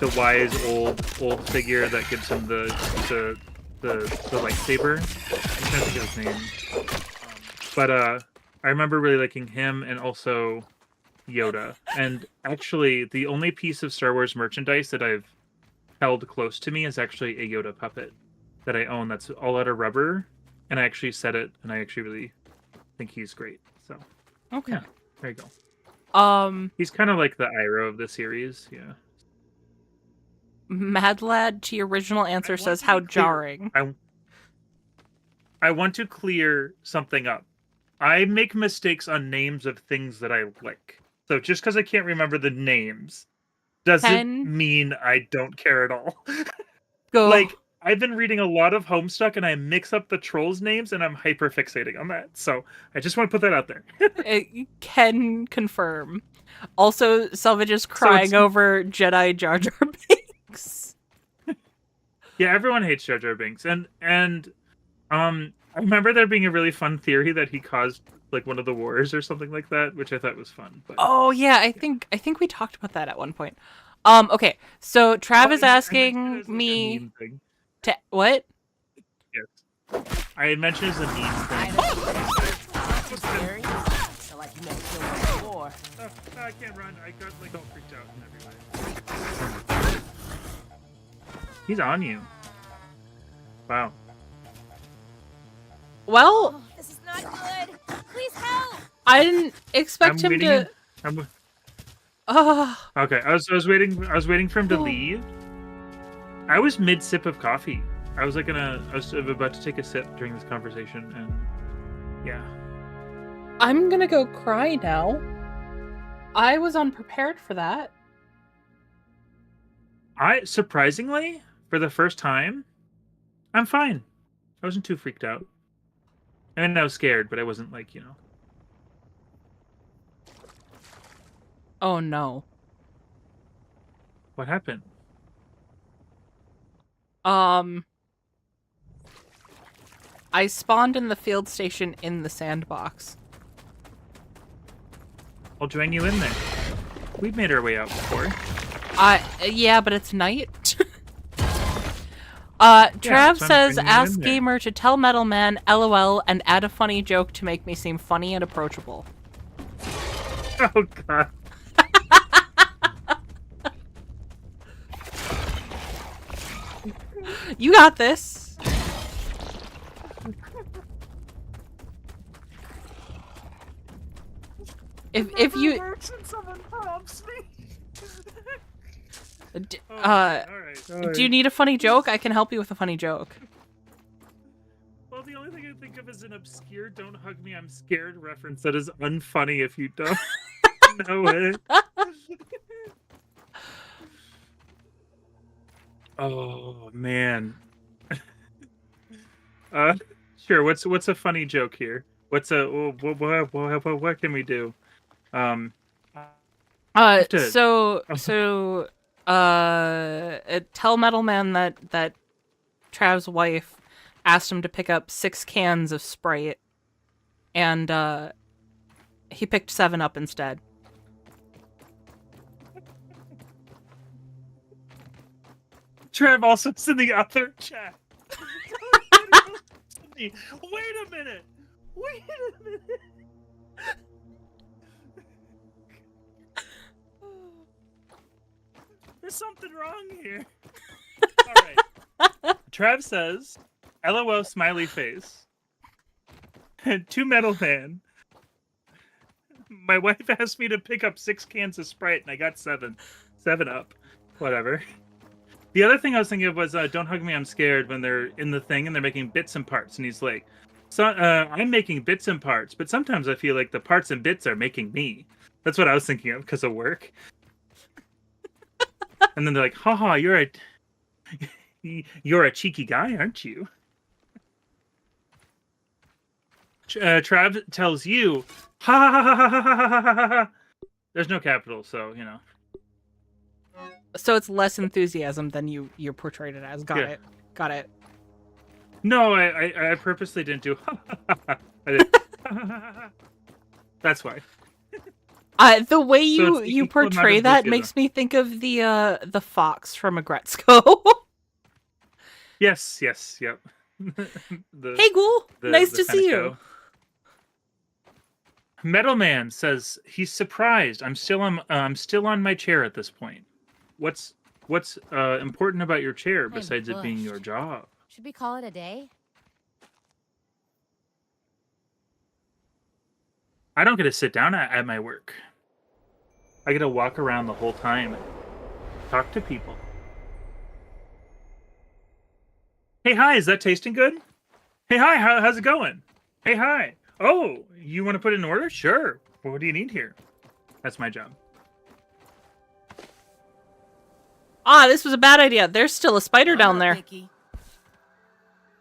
the wise old figure that gives him the lightsaber. I'm trying to think of his name. But I remember really liking him and also Yoda. And actually, the only piece of Star Wars merchandise that I've held close to me is actually a Yoda puppet that I own. That's all out of rubber, and I actually set it, and I actually really think he's great. So, Okay. yeah, there you go. He's kind of like the Iroh of the series. Yeah. Mad Lad to your original answer says how jarring. I want to clear something up. I make mistakes on names of things that I like. So just because I can't remember the names doesn't mean I don't care at all. Go. Like, I've been reading a lot of Homestuck and I mix up the trolls' names and I'm hyper fixating on that. So I just want to put that out there. It can confirm. Also, Selvage is crying over Jedi Jar Jar Binks. Yeah, everyone hates Jar Jar Binks. And I remember there being a really fun theory that he caused like one of the wars or something like that, which I thought was fun. But, oh yeah, I think we talked about that at one point. Okay, so Trav is asking me to what? Yes, I mentioned as a meme thing. I can't run. I got like all freaked out and everything. He's on you. Wow. Well, Oh, this is not good. Please help. I didn't expect him to. Okay, I was waiting for him to leave. I was mid sip of coffee. I was about to take a sip during this conversation, and yeah. I'm gonna go cry now. I was unprepared for that. I surprisingly, for the first time, I'm fine. I wasn't too freaked out. And I was scared, but I wasn't like, you know. Oh no. What happened? I spawned in the field station in the sandbox. I'll join you in there. We've made our way out before. Yeah, but it's night. Trav says, ask Gamer to tell Metal Man LOL and add a funny joke to make me seem funny and approachable. Oh, God. You got this. If you someone prompts me. Do you need a funny joke? I can help you with a funny joke. Well, the only thing I think of is an obscure "Don't hug me, I'm scared" reference that is unfunny if you don't know it. Oh man. Sure. What's a funny joke here? What can we do? Tell Metal Man that Trav's wife asked him to pick up 6 cans of Sprite, and he picked 7-Up instead. Trav also is in the other chat. Wait a minute. There's something wrong here. All right. Trav says, LOL smiley face. To Metal Man. My wife asked me to pick up 6 cans of Sprite and I got 7-Up. Whatever. The other thing I was thinking of was "Don't hug me, I'm scared" when they're in the thing and they're making bits and parts, and he's like, "So I'm making bits and parts, but sometimes I feel like the parts and bits are making me." That's what I was thinking of because of work. And then they're like, "Haha, you're a cheeky guy, aren't you?" Trav tells you, "Ha ha ha ha ha ha ha ha ha." There's no capital, so you know. So it's less enthusiasm than you portrayed it as. Got it. No, I purposely didn't do. I didn't. That's why. The way you portray that makes me think of the fox from Agretzko. Yes, yes, yep. Hey, Ghoul. Nice to see you. Metal Man says he's surprised. I'm still on my chair at this point. What's important about your chair besides it being your job? Should we call it a day? I don't get to sit down at my work. I get to walk around the whole time and talk to people. Hey, hi, is that tasting good? Hey, hi, how's it going? Hey, hi. Oh, you want to put it in order? Sure. Well, what do you need here? That's my job. Ah, this was a bad idea. There's still a spider down there.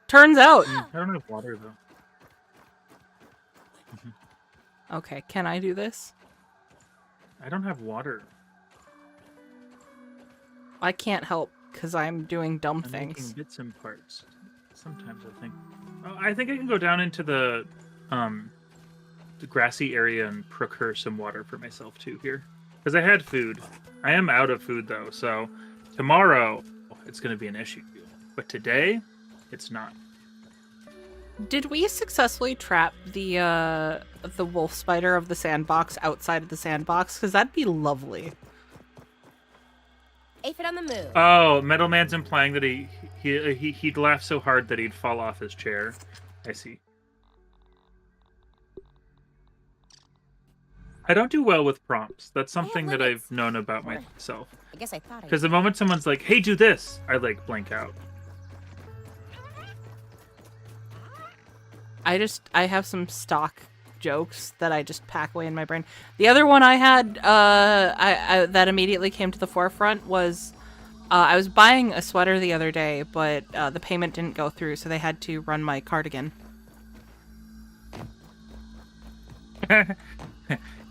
Turns out. I don't have water, though. Okay, can I do this? I don't have water. I can't help because I'm doing dumb I'm things. making bits and parts. Sometimes I think... Oh, I think I can go down into the grassy area and procure some water for myself, too, here. Because I had food. I am out of food, though, so tomorrow it's going to be an issue. But today, it's not. Did we successfully trap the wolf spider of the sandbox outside of the sandbox? Because that'd be lovely. Aphid on the move. Oh, Metal Man's implying that he'd laugh so hard that he'd fall off his chair. I see. I don't do well with prompts. That's something that I've known about myself. I guess I thought I Because the moment someone's like, "Hey, do this," I like blank out. I have some stock jokes that I just pack away in my brain. The other one I had that immediately came to the forefront was I was buying a sweater the other day, but the payment didn't go through, so they had to run my cardigan.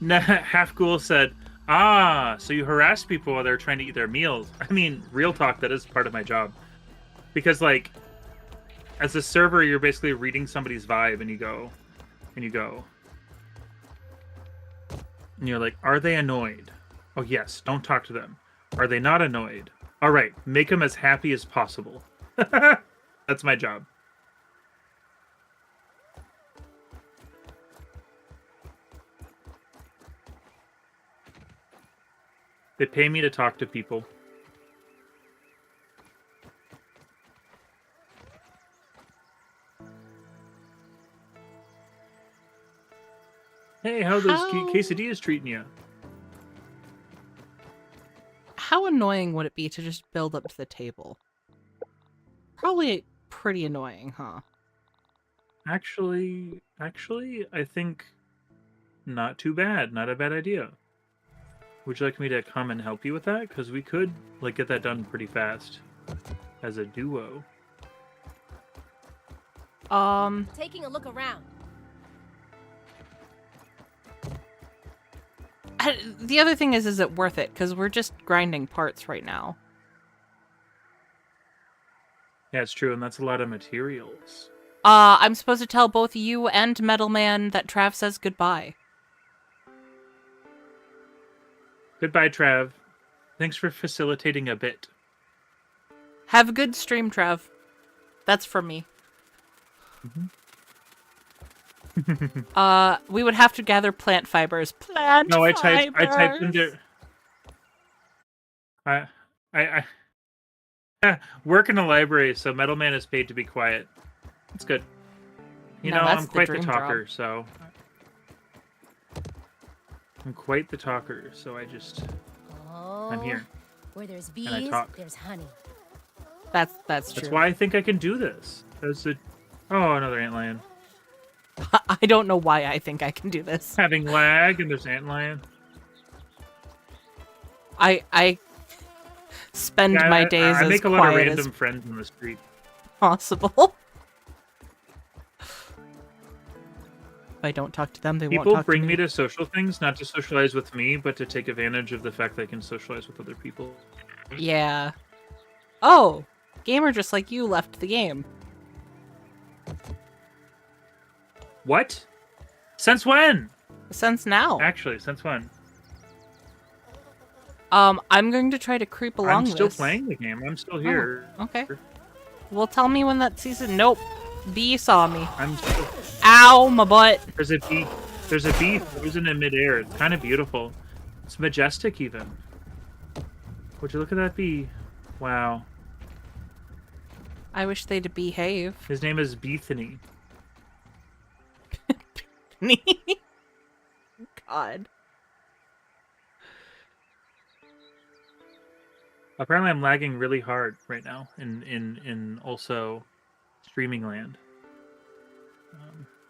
Half Ghoul said, "Ah, so you harass people while they're trying to eat their meals." I mean, real talk, that is part of my job. Because, like, as a server, you're basically reading somebody's vibe, and you go, and you're like, "Are they annoyed? Oh, yes, don't talk to them. Are they not annoyed? All right, make them as happy as possible." That's my job. They pay me to talk to people. Hey, how those quesadillas treating you? How annoying would it be to just build up to the table? Probably pretty annoying, huh? Actually, I think not too bad. Not a bad idea. Would you like me to come and help you with that? Because we could, like, get that done pretty fast as a duo. Taking a look around. The other thing is it worth it? Because we're just grinding parts right now. Yeah, it's true, and that's a lot of materials. I'm supposed to tell both you and Metal Man that Trav says goodbye. Goodbye, Trav. Thanks for facilitating a bit. Have a good stream, Trav. That's from me. Mm-hmm. We would have to gather plant fibers. I typed into... I work in a library, so Metal Man is paid to be quiet. It's good. You know, I'm quite the talker, so... I'm quite the talker, so I just... I'm here. Where there's And I bees, talk. there's honey. That's true. That's why I think I can do this. Oh, another antlion. I don't know why I think I can do this. Having lag, and there's antlion. I spend my days I as make a lot of quiet random as friends in the street. possible. If I don't talk to them, they won't talk to me. People bring me to social things, not to socialize with me, but to take advantage of the fact that I can socialize with other people. Yeah. Oh, Gamerjustlikeyou left the game. What? Since when? Since now. Actually, since when? I'm going to try to creep along I'm still this. playing the game. I'm still here. Oh, okay. Well, tell me when that season. Nope. Bee saw me. I'm so... Ow, my butt. There's a bee. There's a bee frozen in midair. It's kind of beautiful. It's majestic, even. Would you look at that bee? Wow. I wish they'd behave. His name is Bethany. God. Apparently, I'm lagging really hard right now in also streaming land.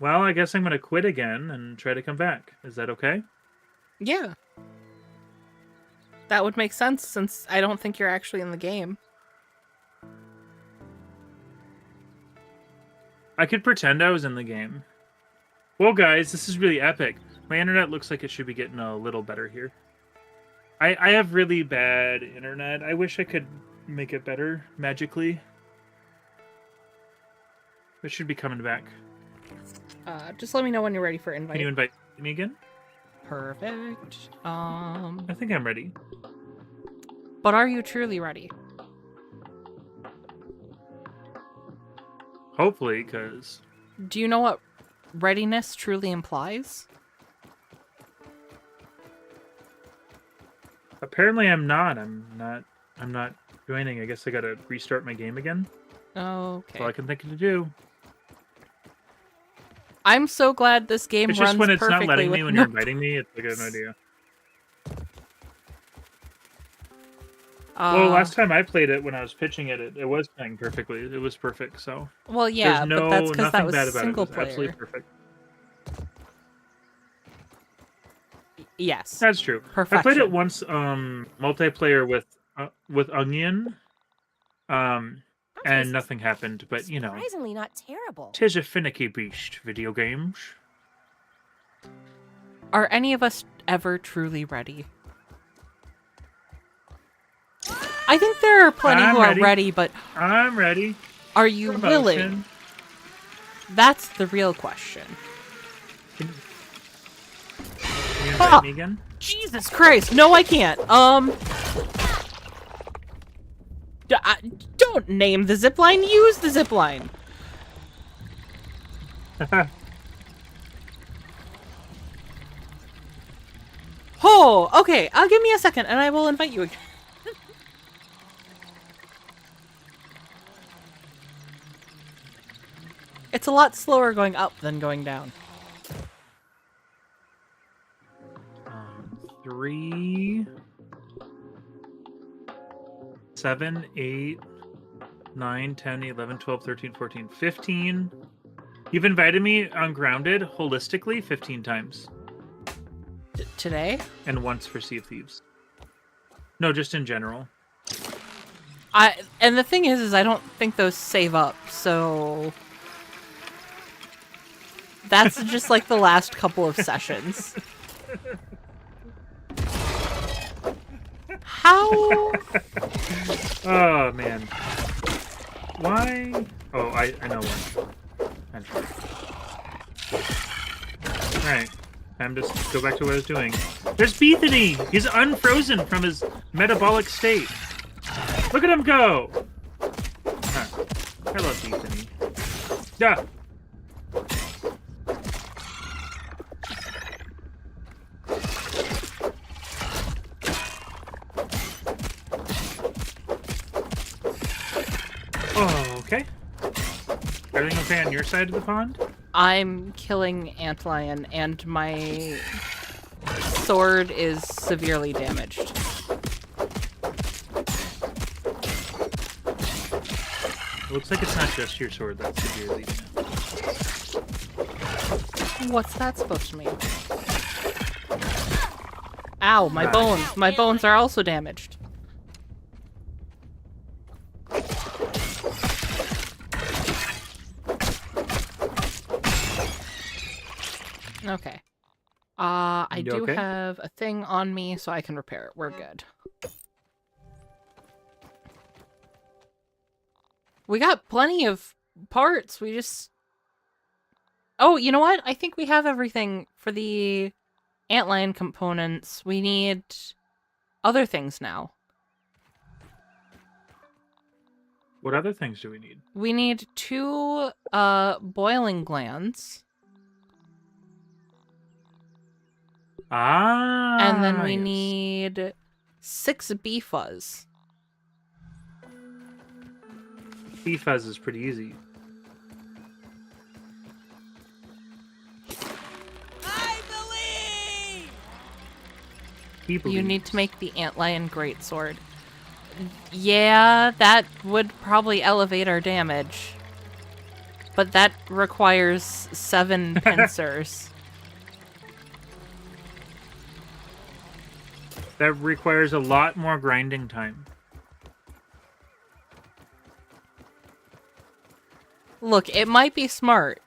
Well, I guess I'm gonna quit again and try to come back. Is that okay? Yeah. That would make sense since I don't think you're actually in the game. I could pretend I was in the game. Well, guys, this is really epic. My internet looks like it should be getting a little better here. I have really bad internet. I wish I could make it better magically. It should be coming back. Just let me know when you're ready for invite. Can you invite me again? Perfect. I think I'm ready. But are you truly ready? Hopefully, because... Do you know what readiness truly implies? Apparently I'm not. I'm not joining. I guess I gotta restart my game again. Okay. That's all I can think to do. I'm so glad this game It's runs just when it's perfectly not letting with me when you're inviting me, it's a good idea. Well, last time I played it, when I was pitching it, it was playing perfectly. It was perfect, so... Well, yeah, There's but that's because that nothing was bad about single it. It was player. absolutely perfect. Yes. That's true. Perfection. I played it once, multiplayer with Onion, and nothing happened, but, you know... Surprisingly not terrible. 'Tis a finicky beast, video games. Are any of us ever truly ready? I think there are plenty I'm who ready. are ready, but I'm ready. are you Promotion. willing? That's the real question. Can you invite me again? Jesus Christ! No, I can't. Don't name the zipline. Use the zipline. Oh, okay. Give me a second, and I will invite you again. It's a lot slower going up than going down. 3, 7, 8, 9, 10, 11, 12, 13, 14, 15. You've invited me on Grounded holistically 15 times. Today? And once for Sea of Thieves. No, just in general. And the thing is I don't think those save up, so... That's just like the last couple of sessions. How? Oh, man. Why? Oh, I know one. Alright. Time to go back to what I was doing. There's Bethany! He's unfrozen from his metabolic state. Look at him go! Huh. Hello, Bethany. Yeah. Oh, okay. Everything okay on your side of the pond? I'm killing Antlion, and my sword is severely damaged. Looks like it's not just your sword that's severely damaged. What's that supposed to mean? Ow, my Ah. bones. My bones are also damaged. Okay. I You do okay? have a thing on me, so I can repair it. We're good. We got plenty of parts. We just... Oh, you know what? I think we have everything for the antlion components. We need other things now. What other things do we need? We need 2 boiling glands. Ah. And then we yes. need 6 bee fuzz. Bee fuzz is pretty easy. I believe! He believes. You need to make the antlion greatsword. Yeah, that would probably elevate our damage. But that requires 7 pincers. That requires a lot more grinding time. Look, it might be smart,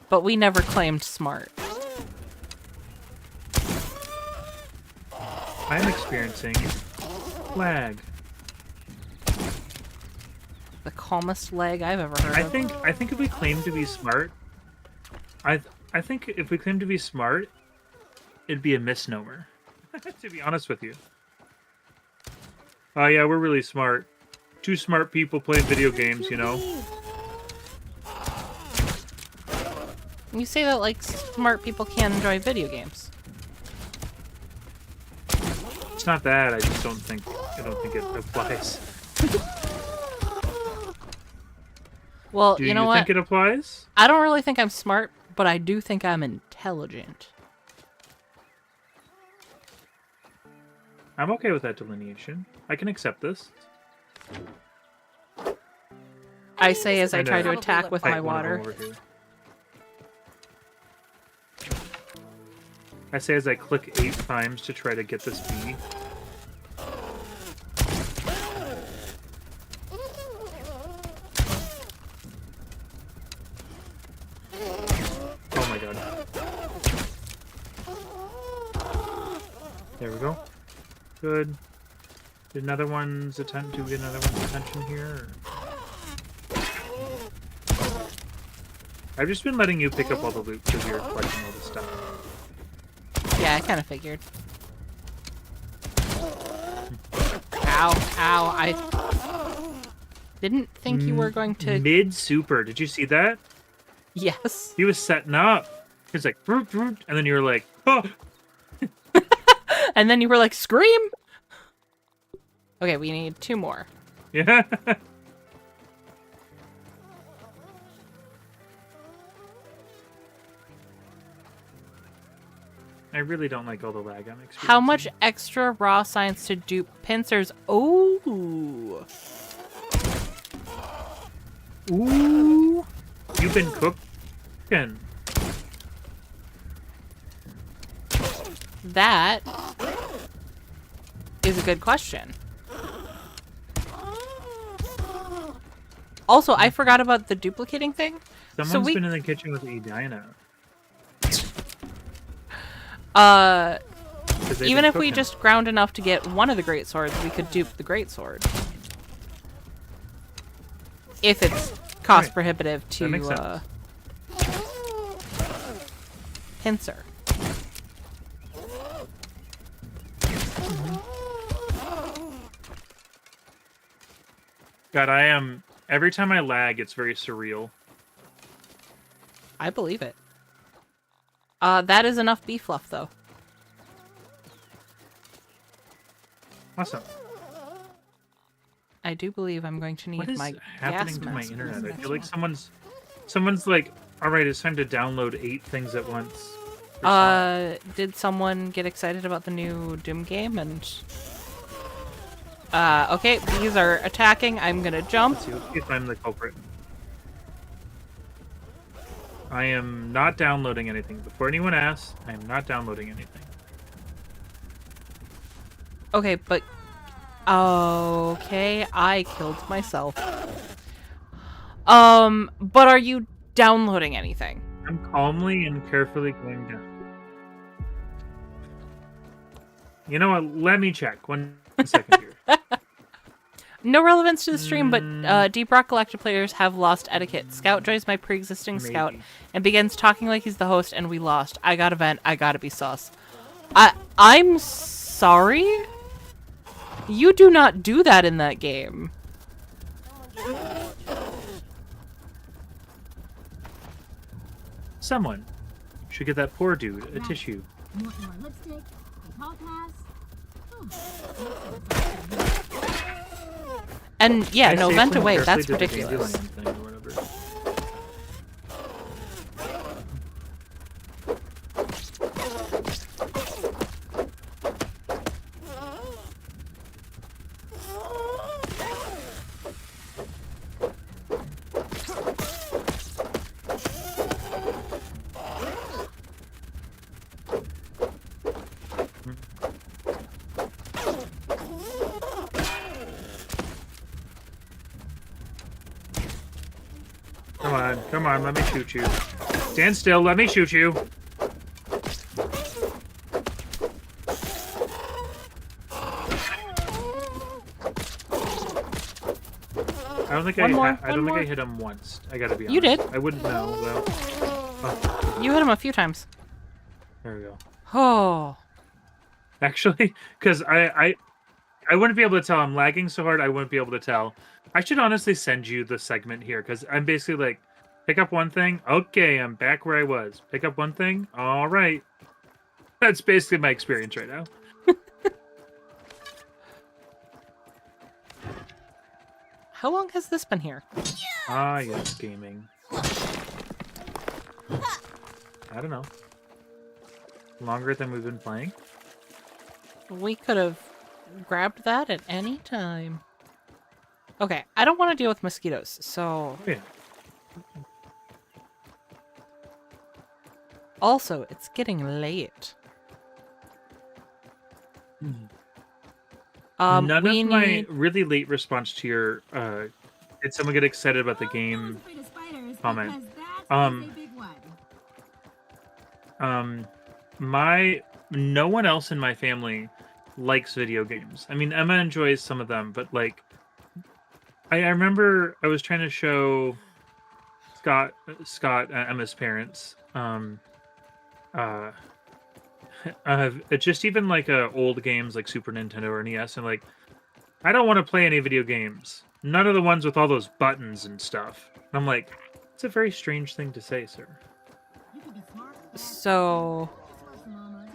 but we never claimed smart. I'm experiencing lag. The calmest leg I've ever heard I of. think if we claim to be smart, I think if we claim to be smart, it'd be a misnomer. To be honest with you. Oh yeah, we're really smart. 2 smart people playing video games, you know. You say that like smart people can't enjoy video games. It's not that. I just don't think it applies. Well, Do you know what? think it applies? I don't really think I'm smart, but I do think I'm intelligent. I'm okay with that delineation. I can accept this. I say as I I try know. to attack with my Fight one of them water. over here. I say as I click 8 times to try to get this bee. Oh my god. There we go. Good. Did another one's attention? Do we get another one's attention here? Or... I've just been letting you pick up all the loot because you're collecting all the stuff. Yeah, I kind of figured. Ow, ow, I didn't think you were going to... Mid super. Did you see that? Yes. He was setting up. He was like, "Vroom, vroom," and then you were like, oh! And then you were like, scream! Okay, we need 2 more. Yeah. I really don't like all the lag I'm experiencing. How much extra raw science to dupe pincers? Oh. Ooh. You've been cooking. That is a good question. Also, I forgot about the duplicating thing. Someone's been in the kitchen with Edina. Even if we just ground enough to get one of the great swords, we could dupe the great sword. If it's cost prohibitive That makes to pincer. God, I am... Every time I lag, it's very surreal. I believe it. That is enough bee fluff, though. Awesome. I do believe I'm going to need What is my happening gas to my mask. internet? I feel like someone's like, all right, it's time to download 8 things at once. Did someone get excited about the new Doom game? And okay, these are attacking. I'm gonna jump. Let's see if I'm the culprit. I am not downloading anything. Before anyone asks, I am not downloading anything. Okay, but okay, I killed myself. But are you downloading anything? I'm calmly and carefully going down. You know what? Let me check. One second here. No relevance to the stream, but Deep Rock Galactic players have lost etiquette. Scout joins my pre-existing scout and begins talking like he's the host, and we lost. I gotta vent. I gotta be sus. I'm sorry? You do not do that in that game. Someone should get that poor dude a tissue. More lipstick. A tall pass. And yeah, I no, safely vent and away. carefully That's did the ridiculous. dandelion thing or whatever. Come on, let me shoot you. Stand still, let me shoot you. I don't think I hit him once. I gotta be honest. You did. I wouldn't know though. Oh, You hit him a few times. there we go. Oh. Actually, because I wouldn't be able to tell. I'm lagging so hard, I wouldn't be able to tell. I should honestly send you the segment here, because I'm basically like, pick up one thing. Okay, I'm back where I was. Pick up one thing. All right. That's basically my experience right now. How long has this been here? Ah, yes, gaming. I don't know. Longer than we've been playing? We could have grabbed that at any time. Okay, I don't want to deal with mosquitoes, so... Yeah. Also, it's getting late. None of we my need... really late response to your, did someone get excited about the game comment? No one else in my family likes video games. I mean, Emma enjoys some of them, but like, I remember I was trying to show Scott, Emma's parents, just even like old games like Super Nintendo or NES, and like, I don't want to play any video games. None of the ones with all those buttons and stuff. And I'm like, it's a very strange thing to say, sir. So...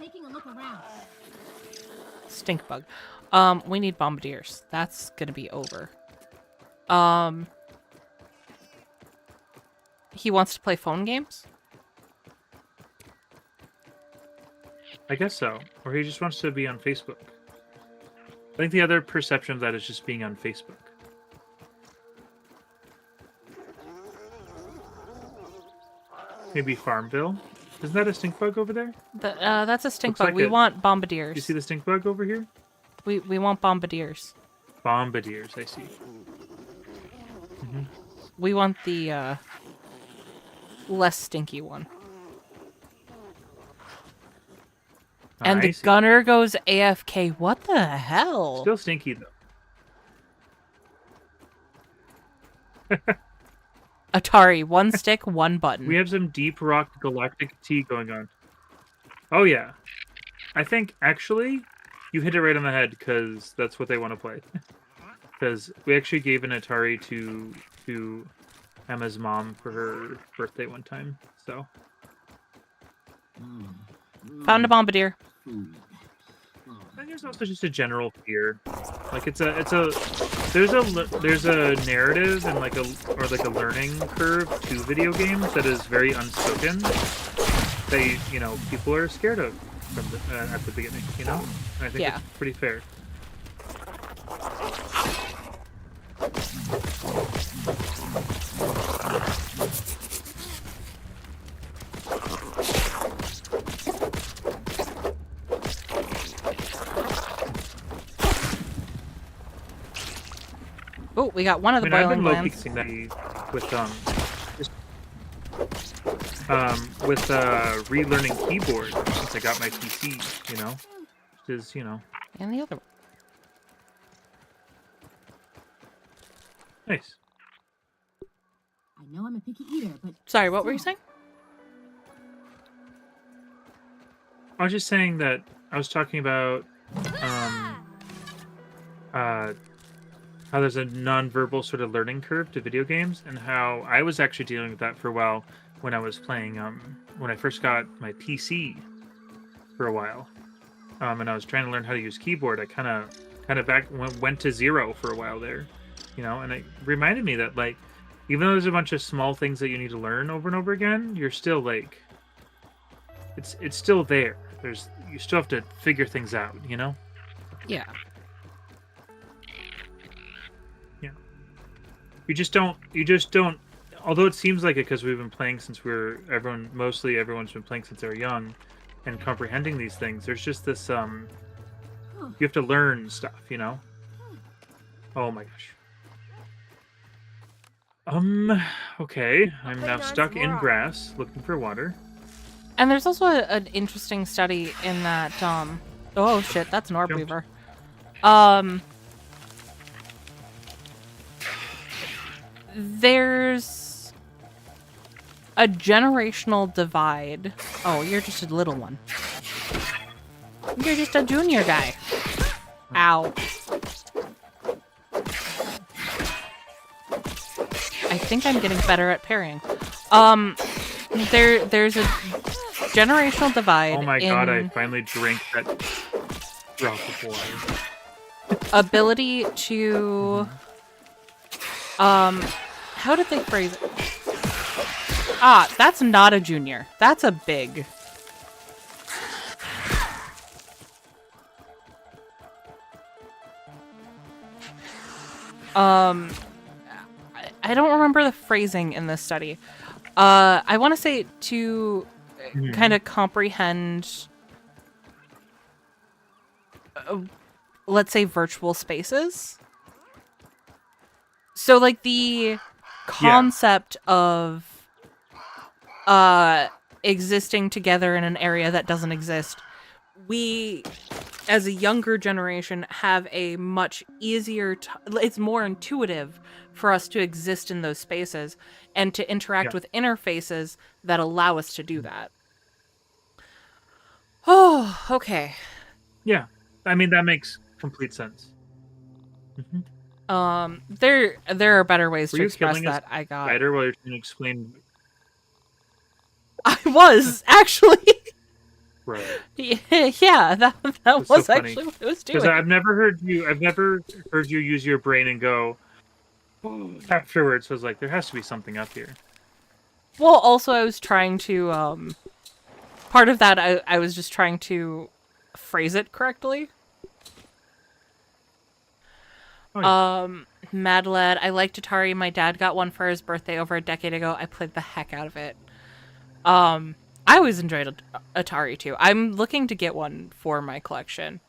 Taking a look around. Stink bug. We need bombardiers. That's gonna be over. He wants to play phone games? I guess so. Or he just wants to be on Facebook. I think the other perception of that is just being on Facebook. Maybe Farmville? Isn't that a stink bug over there? That's a stink Looks bug. like We it. want bombardiers. You see the stink bug over here? We want bombardiers. Bombardiers, I see. We want the less stinky one. And I the see. gunner goes AFK. What the hell? Still stinky, though. Atari, one stick, one button. We have some deep rock galactic tea going on. Oh, yeah. I think, actually, you hit it right on the head, because that's what they want to play. Because we actually gave an Atari to Emma's mom for her birthday one time, so... Found a bombardier. I think there's also just a general fear. Like there's a narrative and like a learning curve to video games that is very unspoken. They, people are scared of from at the beginning, And I think it's pretty fair. Oh, we got one of the I've boiling been glands. low-kicking that with relearning keyboard since I got my PC, which is, And the other one. nice. I know I'm a picky eater, but Sorry, what were you saying? I was just saying that I was talking about how there's a non-verbal sort of learning curve to video games, and how I was actually dealing with that for a while when I was playing when I first got my PC for a while, and I was trying to learn how to use keyboard. I kind of went to zero for a while there, and it reminded me that, like, even though there's a bunch of small things that you need to learn over and over again, you're still like, it's still there. You still have to figure things out, Yeah. Yeah. You just don't. Although it seems like it, because we've been playing since everyone's been playing since they were young, and comprehending these things. There's just this you have to learn stuff, Oh my gosh. Okay. I'm now stuck in grass, looking for water. And there's also an interesting study in that, oh shit, that's an orb weaver. There's a generational divide. Oh, you're just a little one. You're just a junior guy. Ow. I think I'm getting better at parrying. There's a generational divide. Oh my god, I finally drank that drop of water. Ability to how did they phrase it? Ah, that's not a junior. That's a big. I don't remember the phrasing in this study. I want to say to kind of comprehend, let's say, virtual spaces. So, like, the concept of existing together in an area that doesn't exist, we, as a younger generation, have a much easier... it's more intuitive for us to exist in those spaces and to interact with interfaces that allow us to do that. Oh, okay. Yeah. I mean, that makes complete sense. There are better ways to express that. I got spider while you're trying to explain. I was actually. Right. Yeah, that was so actually what I was doing. Because I've never heard you use your brain and go afterwards. Was like, there has to be something up here. Well, also I was trying to part of that I was just trying to phrase it correctly. Oh, yeah. Mad Lad, I liked Atari. My dad got one for his birthday over a decade ago. I played the heck out of it. I always enjoyed Atari too. I'm looking to get one for my collection.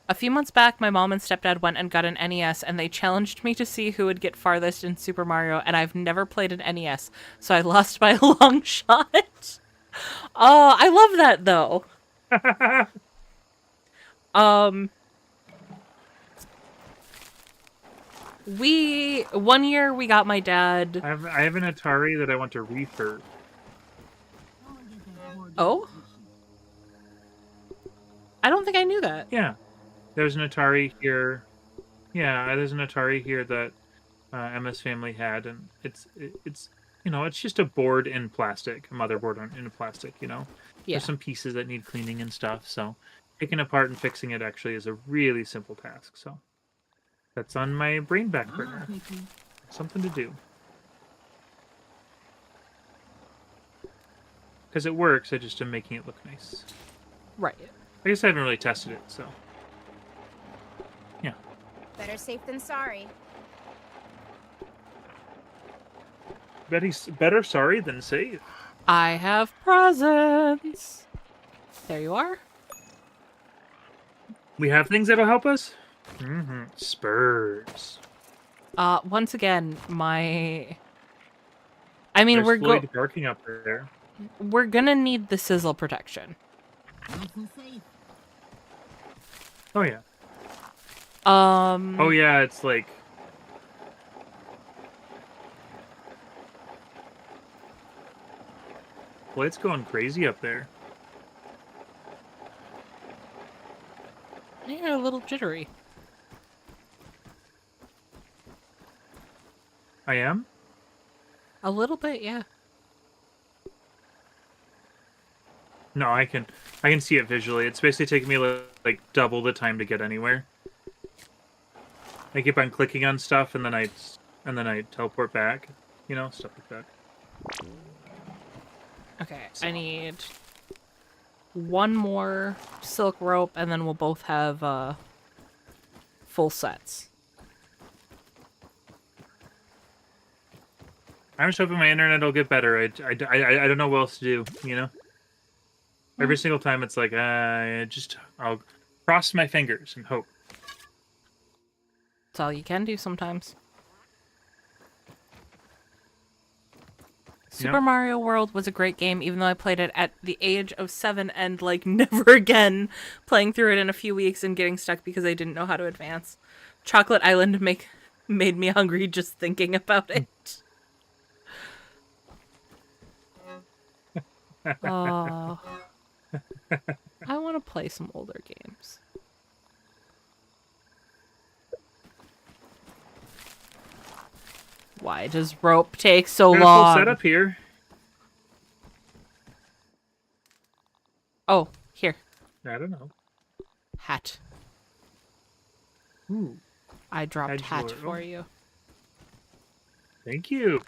A few months back, my mom and stepdad went and got an NES, and they challenged me to see who would get farthest in Super Mario, and I've never played an NES, so I lost by a long shot. Oh, I love that, though. One year we got my dad... I have an Atari that I want to refurb. Oh? I don't think I knew that. Yeah. There's an Atari here. Yeah, there's an Atari here that Emma's family had, and it's it's just a board in plastic, a motherboard in plastic, Yeah. There's some pieces that need cleaning and stuff, so taking it apart and fixing it actually is a really simple task, so that's on my brain back burner. Something to do. Because it works, I just am making it look nice. Right. I guess I haven't really tested it, so... Yeah. Better safe than sorry. Better sorry than safe. I have presents. There you are. We have things that'll help us? Mm-hmm. Spurs. Once again, I mean, There's Floyd barking up there. We're gonna need the sizzle protection. Oh yeah. Oh yeah, it's like... Floyd's going crazy up there. You're a little jittery. I am? A little bit, yeah. No, I can see it visually. It's basically taking me like double the time to get anywhere. I keep on clicking on stuff and then I teleport back, you know, stuff like that. Okay, I need one more silk rope, and then we'll both have full sets. I'm just hoping my internet will get better. I don't know what else to do, you know? Every single time it's like, I'll cross my fingers and hope. That's all you can do sometimes. Super Mario World was a great game, even though I played it at the age of 7 and, like, never again playing through it in a few weeks and getting stuck because I didn't know how to advance. Chocolate Island made me hungry just thinking about it. Oh. I want to play some older games. Why does rope take so Got a long? full setup here. Oh, here. I don't know. Hat. Ooh, I dropped hat Edgelord. for you. thank you.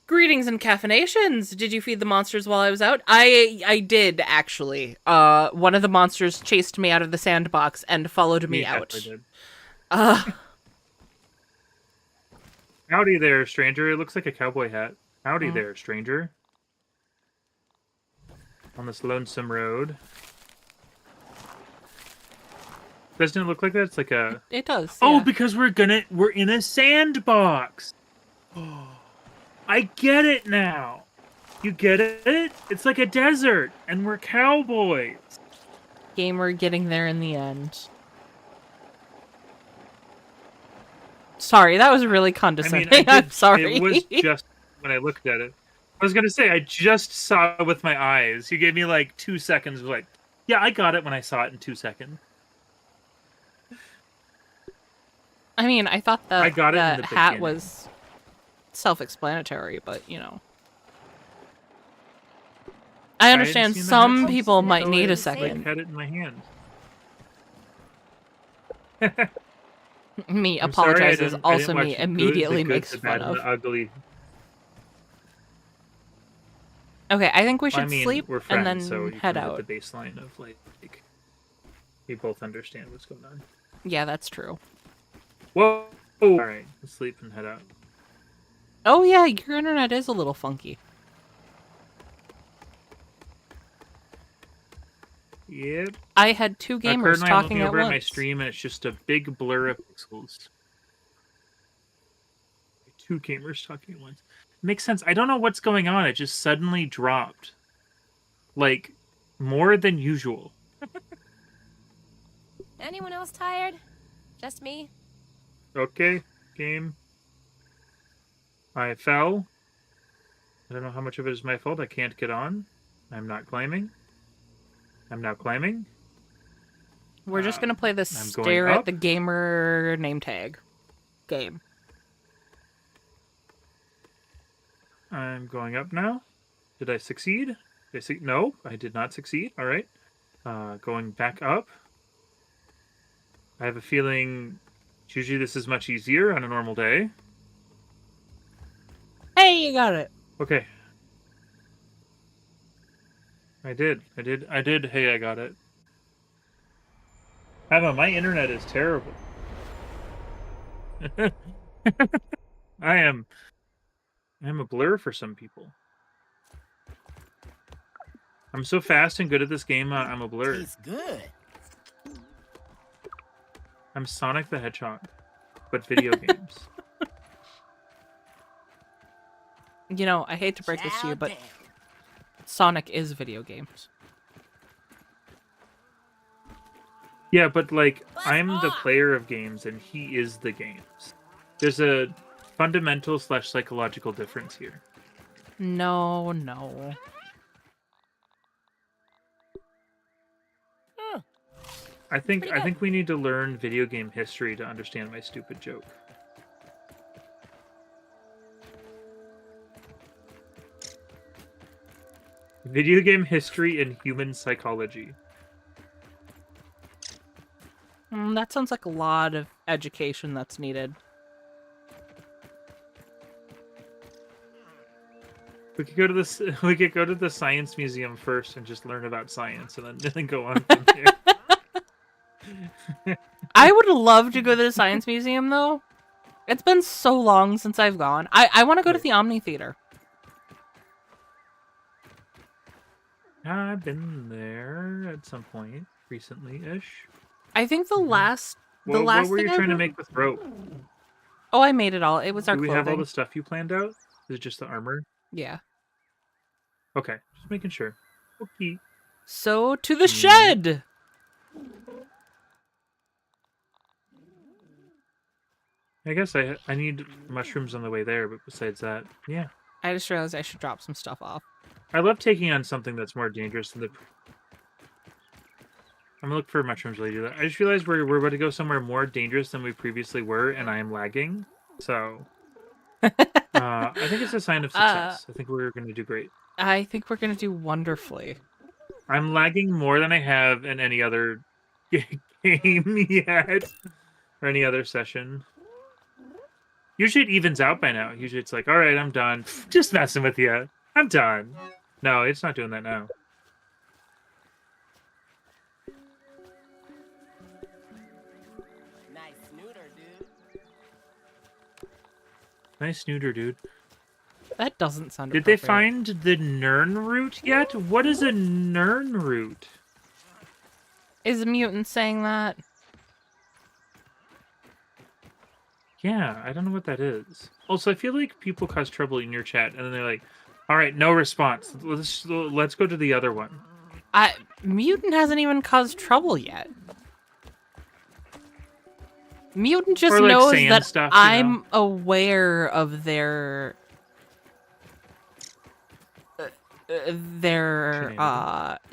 Greetings and caffeinations! Did you feed the monsters while I was out? I did, actually. One of the monsters chased me out of the sandbox and followed me out. Did. Howdy there, stranger. It looks like a cowboy hat. Howdy there, stranger. On this lonesome road. Doesn't it look like that? It's like a... It does, Oh, yeah. because we're in a sandbox! I get it now! You get it? It's like a desert, and we're cowboys! Gamer getting there in the end. Sorry, that was really condescending. I'm sorry. It was just when I looked at it. I was gonna say, I just saw it with my eyes. You gave me like 2 seconds of like, yeah, I got it when I saw it in 2 seconds. I mean, I thought I got it in the the hat beginning. was self-explanatory, but, you know. I understand seen the some hat people since might I need a like, second. had it in my hand. Me I'm sorry, apologizes, I also didn't me watch the immediately good, makes the fun bad, and of. the ugly. Okay, I think we should I mean, sleep we're friends, and then so you head can out. hit the baseline of like we both understand what's going on. Yeah, that's true. Whoa! All right, let's sleep and head out. Oh yeah, your internet is a little funky. Yep. I had two gamers Currently, I'm talking looking at over once. at my stream, and it's just a big blur of pixels. 2 gamers talking at once. Makes sense. I don't know what's going on. It just suddenly dropped, like more than usual. Anyone else tired? Just me? Okay, game. I fell. I don't know how much of it is my fault. I can't get on. I'm not claiming. I'm now claiming. We're just gonna play this I'm going stare at up. the gamer name tag game. I'm going up now. Did I succeed? No, I did not succeed. All right. Going back up. I have a feeling usually this is much easier on a normal day. Hey, you got it. Okay. I did. Hey, I got it. Emma, my internet is terrible. I'm a blur for some people. I'm so fast and good at this game, I'm a blur. Tastes good. I'm Sonic the Hedgehog, but video games. You know, I hate to break this to you, but Chow down. Sonic is video games. Yeah, but like, Buzz I'm the off. player of games and he is the games. There's a fundamental / psychological difference here. No. I think we need to learn video game history to understand my stupid joke. Video game history and human psychology. That sounds like a lot of education that's needed. We could go to this. We could go to the science museum first and just learn about science, and then go on from there. I would love to go to the science museum, though. It's been so long since I've gone. I want to go to the Omni Theater. I've been there at some point recently-ish. I think the last What were thing you I trying to went- make with rope? Oh, I made it all. It was our Do we clothing. have all the stuff you planned out? Is it just the armor? Yeah. Okay, just making sure. Okay. So to the shed. I guess I need mushrooms on the way there, but besides that, yeah. I just realized I should drop some stuff off. I love taking on something that's more dangerous than the... I'm gonna look for mushrooms while you do that. I just realized we're about to go somewhere more dangerous than we previously were, and I am lagging. So, I think it's a sign of success. I think we're gonna do great. I think we're gonna do wonderfully. I'm lagging more than I have in any other game yet, or any other session. Usually it evens out by now. Usually it's like, all right, I'm done. Just messing with you. I'm done. No, it's not doing that now. Nice snooter, dude. Nice snooter, dude. That doesn't sound Did they appropriate. find the Nern root yet? What is a Nern root? Is a mutant saying that? Yeah, I don't know what that is. Also, I feel like people cause trouble in your chat, and then they're like, all right, no response. Let's go to the other one. Mutant hasn't even caused trouble yet. Mutant just Or, like, knows saying that stuff, you I'm know? aware of their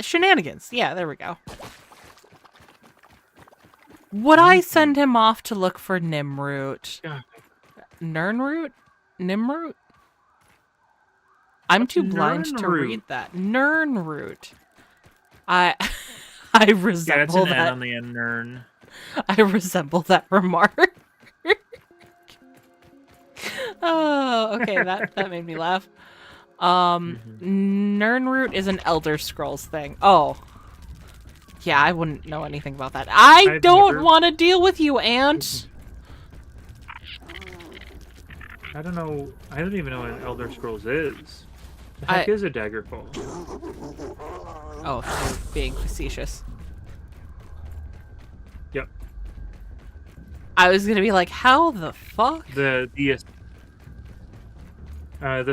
shenanigans. Yeah, there we go. Would I send him off to look for Nimroot? Yeah. Nernroot? Nimroot? I'm too blind to Nernroot? read that. Nernroot. I Yeah, it's resemble an N that. on the end, Nern. I resemble that remark. Oh, okay, that made me laugh. Nernroot is an Elder Scrolls thing. Oh. Yeah, I wouldn't know anything about that. I I've don't never- want to deal with you, Ant. I don't know. I don't even know what an Elder Scrolls is. The heck is a Daggerfall? Oh, you're being facetious. Yep. I was gonna be like, how the fuck? The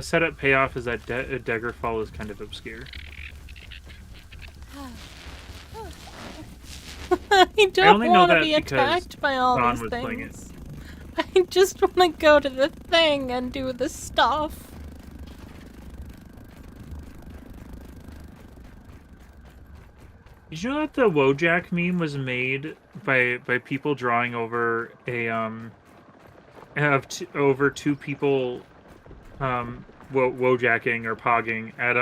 setup payoff is that Daggerfall is kind of obscure. I don't only know want to that be because attacked by all Dawn these was playing it. things. I just want to go to the thing and do the stuff. Did you know that the Wojak meme was made by people drawing over a over two people Wojacking or pogging at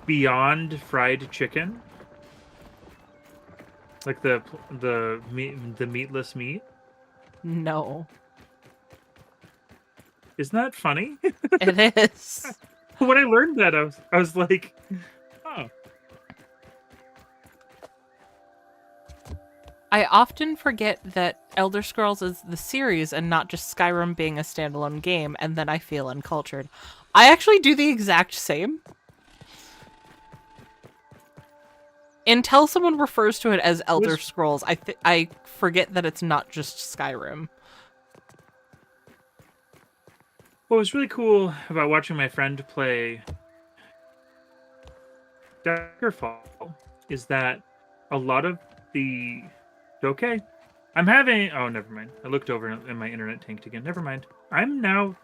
Beyond Fried Chicken? Like the meatless meat? No, Isn't that funny? it is. When I learned that, I was like, oh. I often forget that Elder Scrolls is the series and not just Skyrim being a standalone game, and then I feel uncultured. I actually do the exact same. Until someone refers to it as Elder Scrolls, I forget that it's not just Skyrim. What was really cool about watching my friend play Daggerfall is that a lot of the... Okay. I'm having... Oh, never mind. I looked over and my internet tanked again. Never mind. I'm now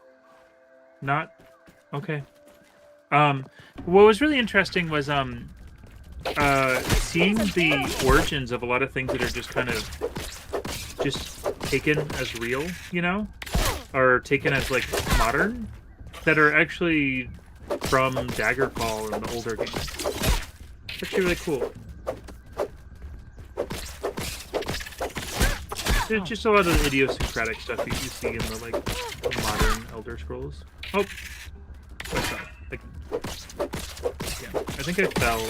not... Okay. What was really interesting was seeing the origins of a lot of things that are just kind of just taken as real, you know? Or taken as, like, modern, that are actually from Daggerfall and the older games. Actually really cool. There's just a lot of the idiosyncratic stuff you see in the, like, modern Elder Scrolls. Oh! I fell. Like, yeah, I think I fell.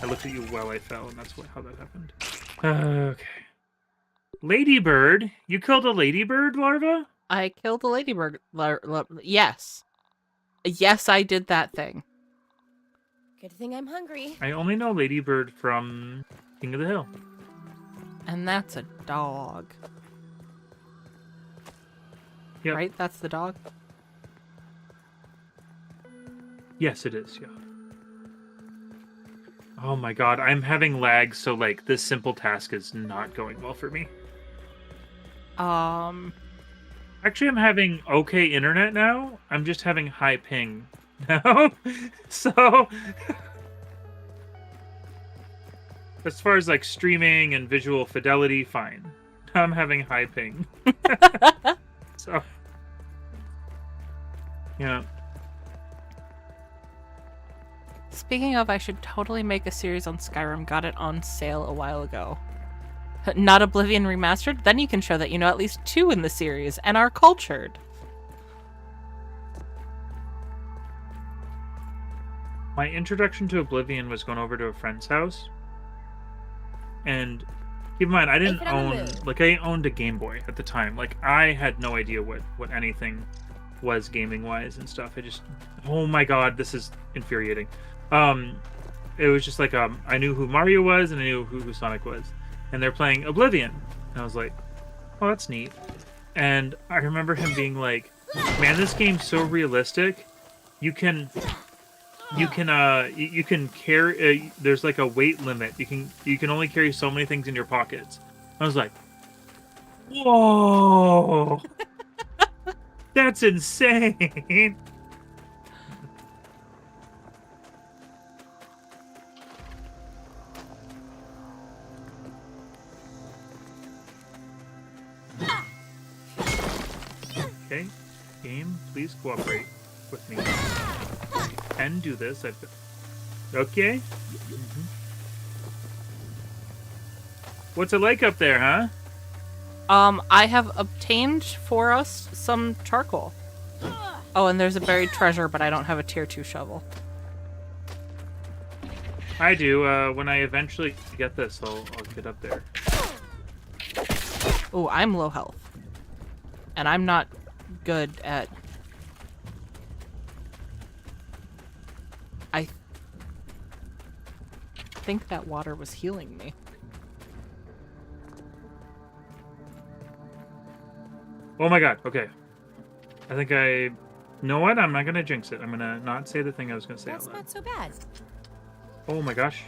I looked at you while I fell, and that's how that happened. Okay. Ladybird? You killed a ladybird larva? I killed a ladybird. Yes. Yes, I did that thing. Good thing I'm hungry. I only know ladybird from King of the Hill. And that's a dog. Yep. Right? That's the dog? Yes, it is, yeah. Oh my god, I'm having lag, so, like, this simple task is not going well for me. Actually, I'm having okay internet now. I'm just having high ping now. So, as far as, like, streaming and visual fidelity, fine. Now I'm having high ping. So, yeah. Speaking of, I should totally make a series on Skyrim. Got it on sale a while ago. Not Oblivion Remastered? Then you can show that you know at least 2 in the series and are cultured. My introduction to Oblivion was going over to a friend's house. And keep in mind, I didn't own... Like, I owned a Game Boy at the time. Like, I had no idea what anything was gaming-wise and stuff. I just... Oh my god, this is infuriating. It was just like, I knew who Mario was and I knew who Sonic was. And they're playing Oblivion. And I was like, oh, that's neat. And I remember him being like, man, this game's so realistic. You can carry, there's like a weight limit. You can only carry so many things in your pockets. I was like, whoa, that's insane. Okay, game, please cooperate with me. And do this. Okay. Mm-hmm. What's it like up there, huh? I have obtained for us some charcoal. Oh, and there's a buried treasure, but I don't have a tier 2 shovel. I do. When I eventually get this, I'll get up there. Oh, I'm low health. And I'm not good at... I think that water was healing me. Oh my god, okay. I think you know what? I'm not gonna jinx it. I'm gonna not say the thing I was gonna say That's out loud. not so bad. Oh my gosh.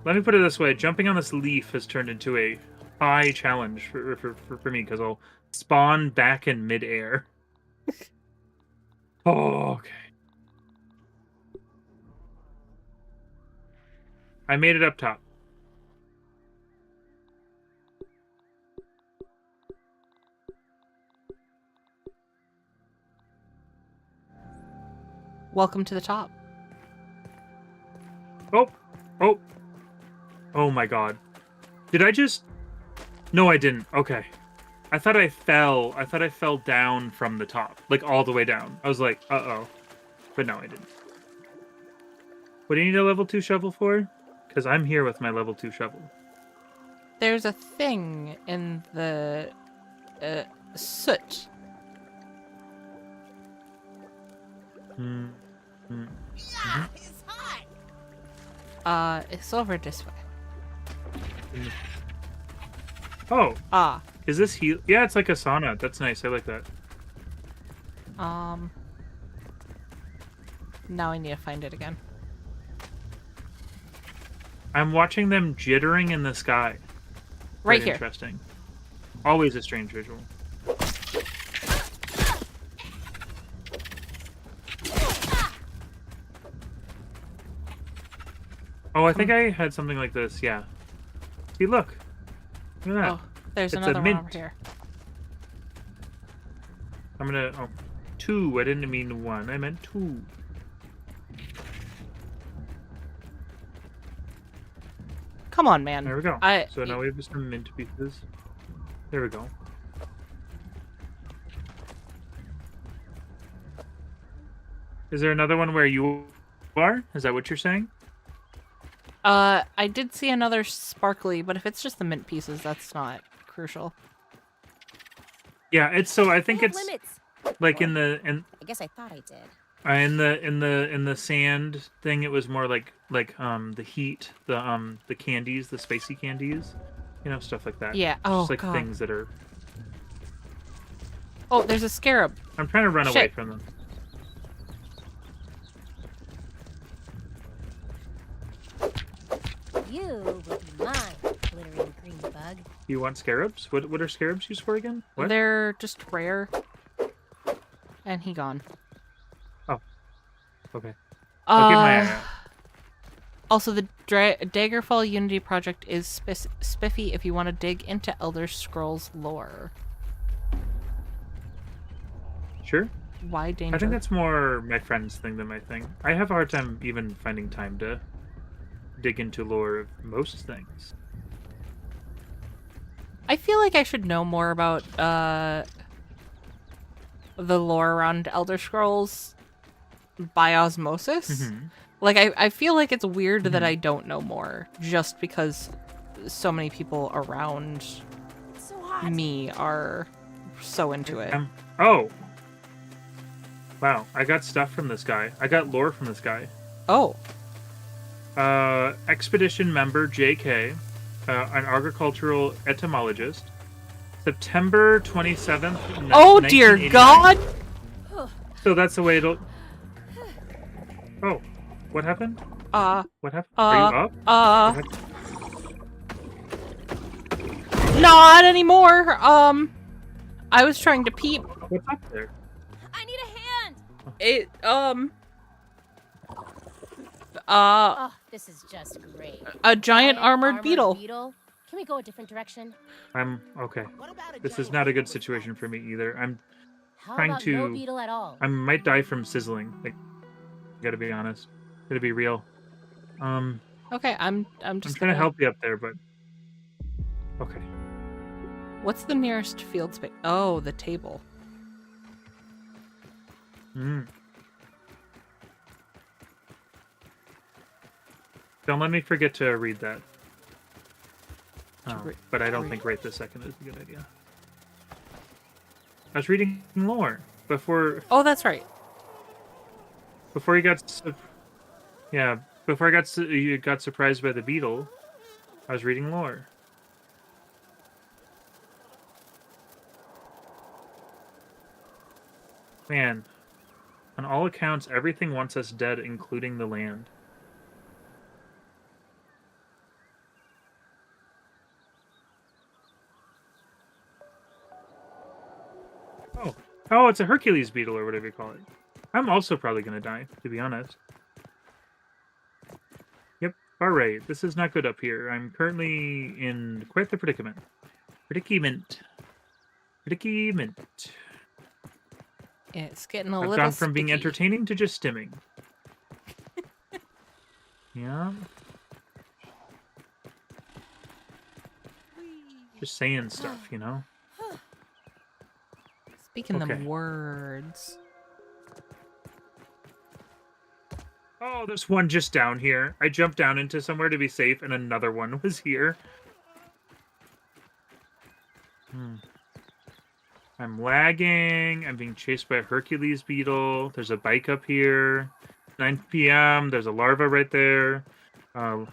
Let me put it this way. Jumping on this leaf has turned into a high challenge for me, because I'll spawn back in midair. Oh, okay. I made it up top. Welcome to the top. Oh, oh, oh my god. Did I just... No, I didn't. Okay. I thought I fell. I thought I fell down from the top. Like, all the way down. I was like, uh-oh. But no, I didn't. What do you need a level 2 shovel for? Because I'm here with my level 2 shovel. There's a thing in the soot. Yeah, it's hot. It's over this way. Oh, Ah. is this heal? Yeah, it's like a sauna. That's nice. I like that. Now I need to find it again. I'm watching them jittering in the sky. Right Quite here. Interesting. Always a strange visual. Oh, I think I had something like this. Yeah. See, look. Look at that. Oh, there's It's a another one over mint. here. I'm gonna... Oh, 2. I didn't mean 1. I meant 2. Come on, man. There we go. So now we have some mint pieces. There we go. Is there another one where you are? Is that what you're saying? I did see another sparkly, but if it's just the mint pieces, that's not crucial. Yeah, it's so I think it's limits. like in I guess I thought I did. in the sand thing. It was more like the heat, the candies, the spicy candies, you know, stuff like that. Yeah. Just like God. things that are. Oh, there's a scarab. I'm trying to run away from them. You will be mine, glittering green bug. You want scarabs? What are scarabs used for again? What? They're just rare. And he gone. Oh. Okay. I'll keep my eye out. Also, the Daggerfall Unity project is spiffy if you want to dig into Elder Scrolls lore. Sure. Why danger? I think that's more my friend's thing than my thing. I have a hard time even finding time to dig into lore of most things. I feel like I should know more about the lore around Elder Scrolls by osmosis. Mm-hmm. Like, I feel like it's weird that I don't know more just because so many people around So hot. me are so into it. Oh. Wow, I got stuff from this guy. I got lore from this guy. Oh. Expedition member JK, an agricultural etymologist. September 27th. Oh, dear God! So that's the way it'll. Oh, what happened? What happened? Are you up? Not anymore. I was trying to peep. What's up there? I need a hand. It, Oh, this is just great. a giant armored beetle. Can we go a different direction? I'm okay. This is not a good situation for me either. I'm How trying about to. no beetle at all? I might die from sizzling. Like, gotta be honest. Gotta be real. Okay, I'm I'm just trying to gonna... help you up there, but okay. What's the nearest field space? Oh, the table. Don't let me forget to read that. To But I don't think right this second is a good idea. I was reading lore before. Oh, that's right. Before you got. Yeah, before you got surprised by the beetle, I was reading lore. Man, on all accounts, everything wants us dead, including the land. Oh, it's a Hercules beetle or whatever you call it. I'm also probably gonna die, to be honest. Yep. Alright, this is not good up here. I'm currently in quite the predicament. Predicament. It's getting a I've little gone from being sticky. entertaining to just stimming. Yeah. Just saying stuff, you know? Speaking Okay. them words. Oh, there's one just down here. I jumped down into somewhere to be safe, and another one was here. I'm lagging. I'm being chased by a Hercules beetle. There's a bike up here. 9 p.m. There's a larva right there. I'm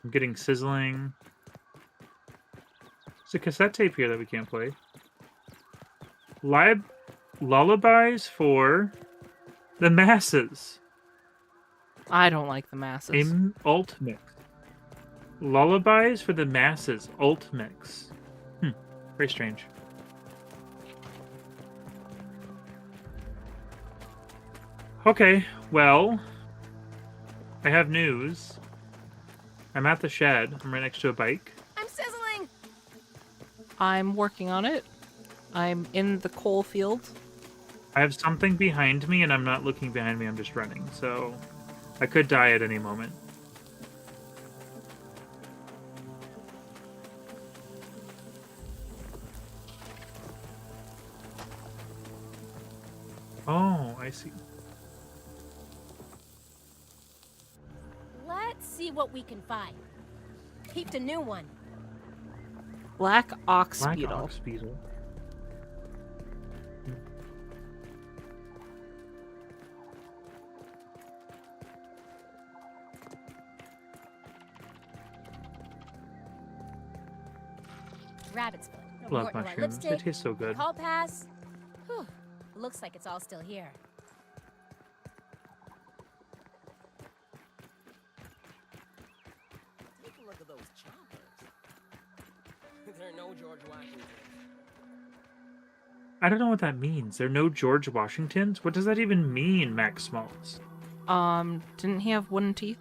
getting sizzling. There's a cassette tape here that we can't play. Lullabies for the masses. I don't like the masses. Alt mix. Lullabies for the masses. Alt mix. Very strange. Okay, well, I have news. I'm at the shed. I'm right next to a bike. I'm sizzling. I'm working on it. I'm in the coal field. I have something behind me, and I'm not looking behind me. I'm just running, so I could die at any moment. Oh, I see. Let's see what we can find. Peeped a new one. Black ox Black beetle. ox beetle. Rabbit's foot. No Love Mort, no white mushrooms. They lipstick. taste so good. Call pass. Whew. Looks like it's all still here. Take a look at those choppers. There are no George Washington. I don't know what that means. There are no George Washingtons? What does that even mean, Max Smalls? Didn't he have wooden teeth?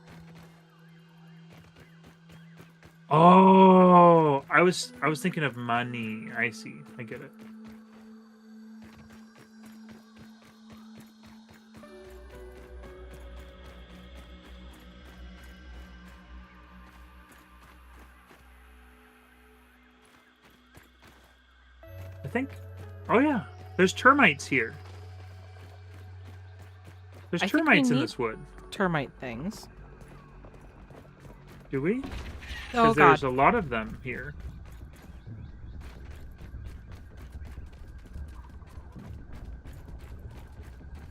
Oh, I was thinking of money. I see. I get it. I think. Oh yeah, there's termites here. There's I think we termites in need this wood. Termite things. Do we? Oh Because there's god. a lot of them here.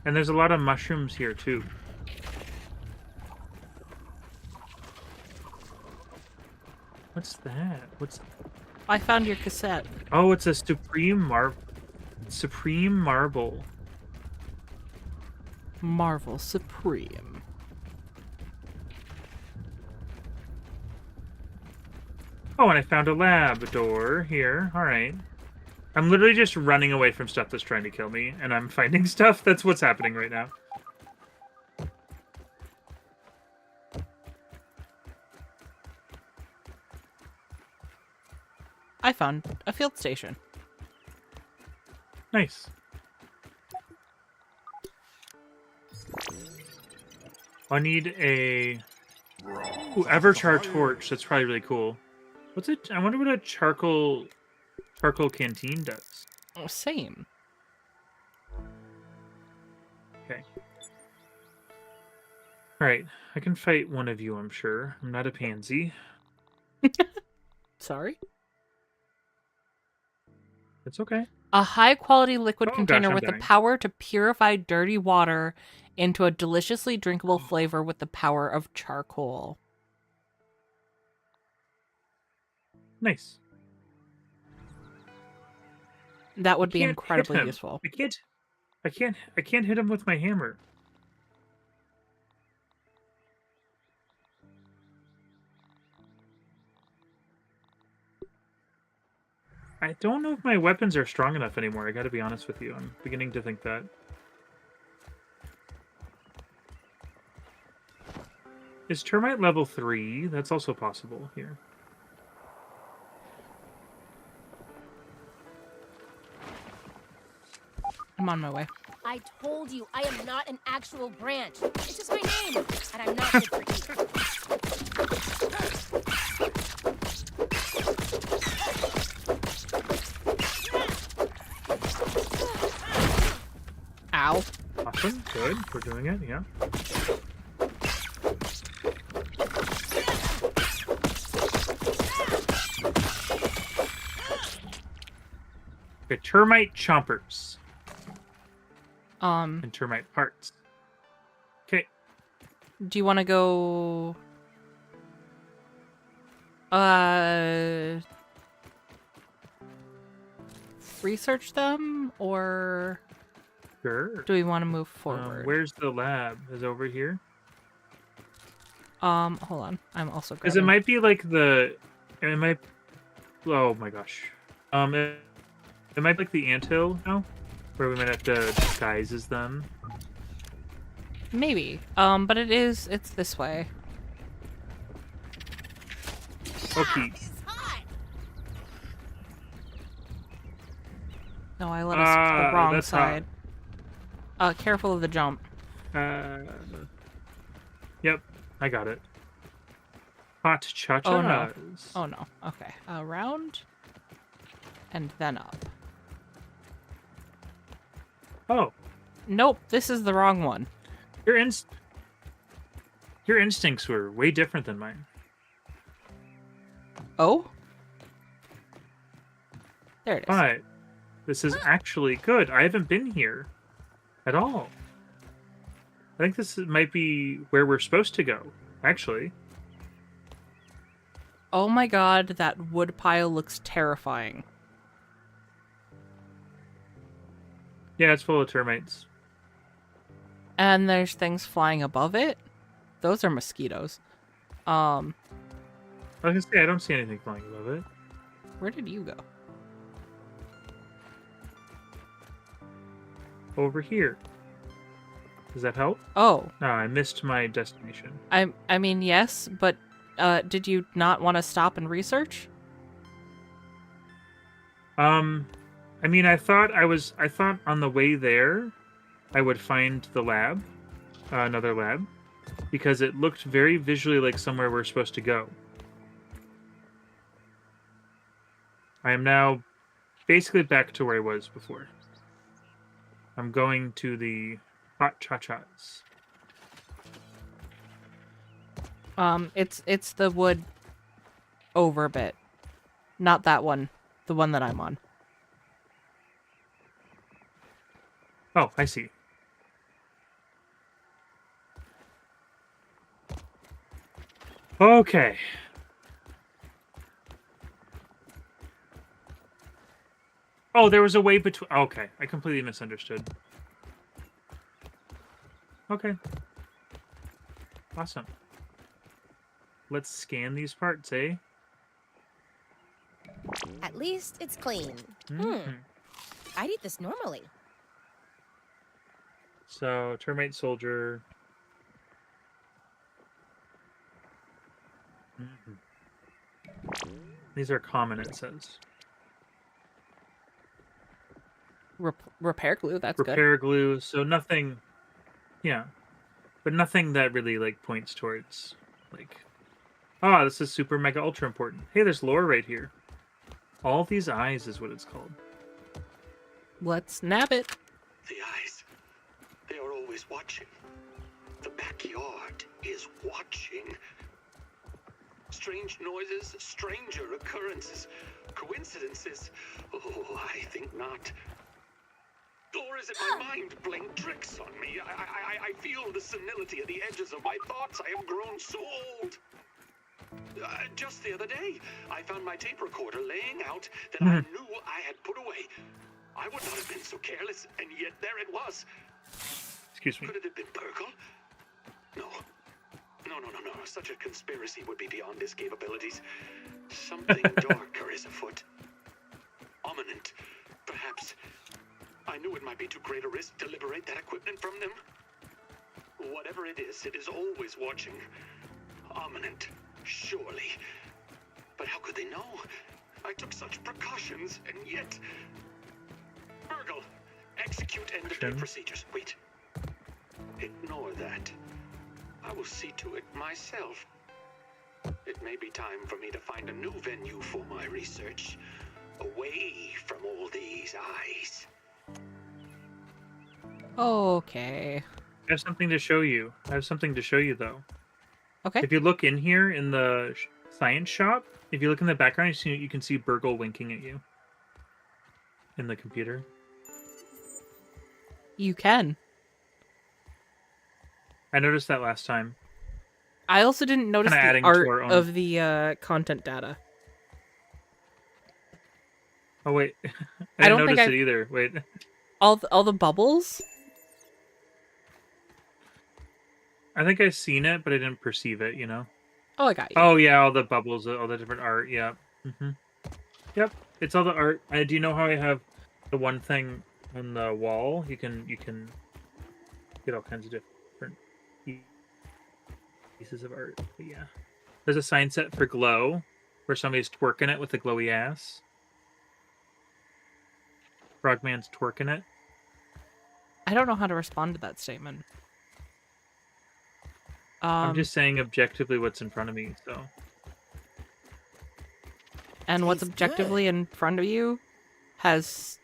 And there's a lot of mushrooms here too. What's that? What's? I found your cassette. Oh, it's a supreme marble. Marvel Supreme. Oh, and I found a lab door here. All right. I'm literally just running away from stuff that's trying to kill me, and I'm finding stuff. That's what's happening right now. I found a field station. Nice. I need a Everchar torch. That's probably really cool. What's it? I wonder what a charcoal canteen does. Oh, same. Okay. All right. I can fight one of you, I'm sure. I'm not a pansy. Sorry. It's okay. A high-quality liquid Oh, container gosh, I'm with the dying. power to purify dirty water into a deliciously drinkable flavor with the power of charcoal. Nice. That would be Can't hit incredibly him. useful. I can't hit him with my hammer. I don't know if my weapons are strong enough anymore. I gotta be honest with you. I'm beginning to think that. Is termite level 3? That's also possible here. I'm on my way. I told you I am not an actual branch. It's just my name, and I'm not good for either. Ow. Awesome. Good. We're doing it. Yeah. Okay, termite chompers and termite parts. Okay. Do you want to go... research them, or Sure. do we want to move forward? Where's the lab? Is it over here? Hold on. I'm also Because it grabbing... might be like the... It might... Oh my gosh. It might be like the anthill now, where we might have to disguise as them. Maybe. But it's this way. Okay. It's hot. No, I let us to the wrong that's side. Careful of the jump. Yep, I got it. Hot cha-chas. Oh no. Oh no. Okay. Around. And then up. Oh. Nope, this is the wrong one. Your instincts were way different than mine. Oh? There it is. But this is actually good. I haven't been here at all. I think might be where we're supposed to go, actually. Oh my god, that wood pile looks terrifying. Yeah, it's full of termites. And there's things flying above it. Those are mosquitoes. I was gonna say, I don't see anything flying above it. Where did you go? Over here. Does that help? Oh, No, I missed my destination. I mean, yes, but did you not want to stop and research? I mean, I thought on the way there, I would find the lab, another lab, because it looked very visually like somewhere we're supposed to go. I am now basically back to where I was before. I'm going to the hot cha-chas. It's the wood over bit. Not that one. The one that I'm on. Oh, I see. Okay. Oh, there was a way between... Okay, I completely misunderstood. Okay. Awesome. Let's scan these parts, eh? At least it's clean. Mhm. I'd eat this normally. So, termite soldier. Mhm. These are common, it says. Repair glue, that's good. Repair glue, so nothing... Yeah. But nothing that really, like, points towards, like... Oh, this is super mega ultra important. Hey, there's lore right here. All these eyes is what it's called. Let's nab it. The eyes. They are always watching. The backyard is watching. Strange noises, stranger occurrences, coincidences. Oh, I think not. Or is it my mind playing tricks on me? I feel the senility at the edges of my thoughts. I have grown so old. Just the other day, I found my tape recorder laying out that I knew I had put away. I would not have been so careless, and yet there it was. Excuse me. Could it have been Burgle? No. No. Such a conspiracy would be beyond his capabilities. Something darker is afoot. Ominent, perhaps. I knew it might be too great a risk to liberate that equipment from them. Whatever it is always watching. Ominent, surely. But how could they know? I took such precautions, and yet... Burgle, execute end-of-day procedures. Wait. Ignore that. I will see to it myself. It may be time for me to find a new venue for my research. Away from all these eyes. Okay. I have something to show you. Though. Okay. If you look in here in the science shop, if you look in the background, you can see Burgle winking at you. In the computer. You can. I noticed that last time. I also didn't notice Kinda the adding to art our own- of the content data. Oh, wait. I I don't didn't think notice it either. Wait. All the bubbles? I think I've seen it, but I didn't perceive it, you know? Oh, I got you. Oh, yeah, all the bubbles, all the different art, yeah. Yep, it's all the art. Do you know how I have the one thing on the wall? You can get all kinds of different pieces of art. But yeah. There's a sign set for glow, where somebody's twerking it with a glowy ass. Frogman's twerking it. I don't know how to respond to that statement. I'm just saying objectively what's in front of me, so. And what's Tastes objectively in front of you has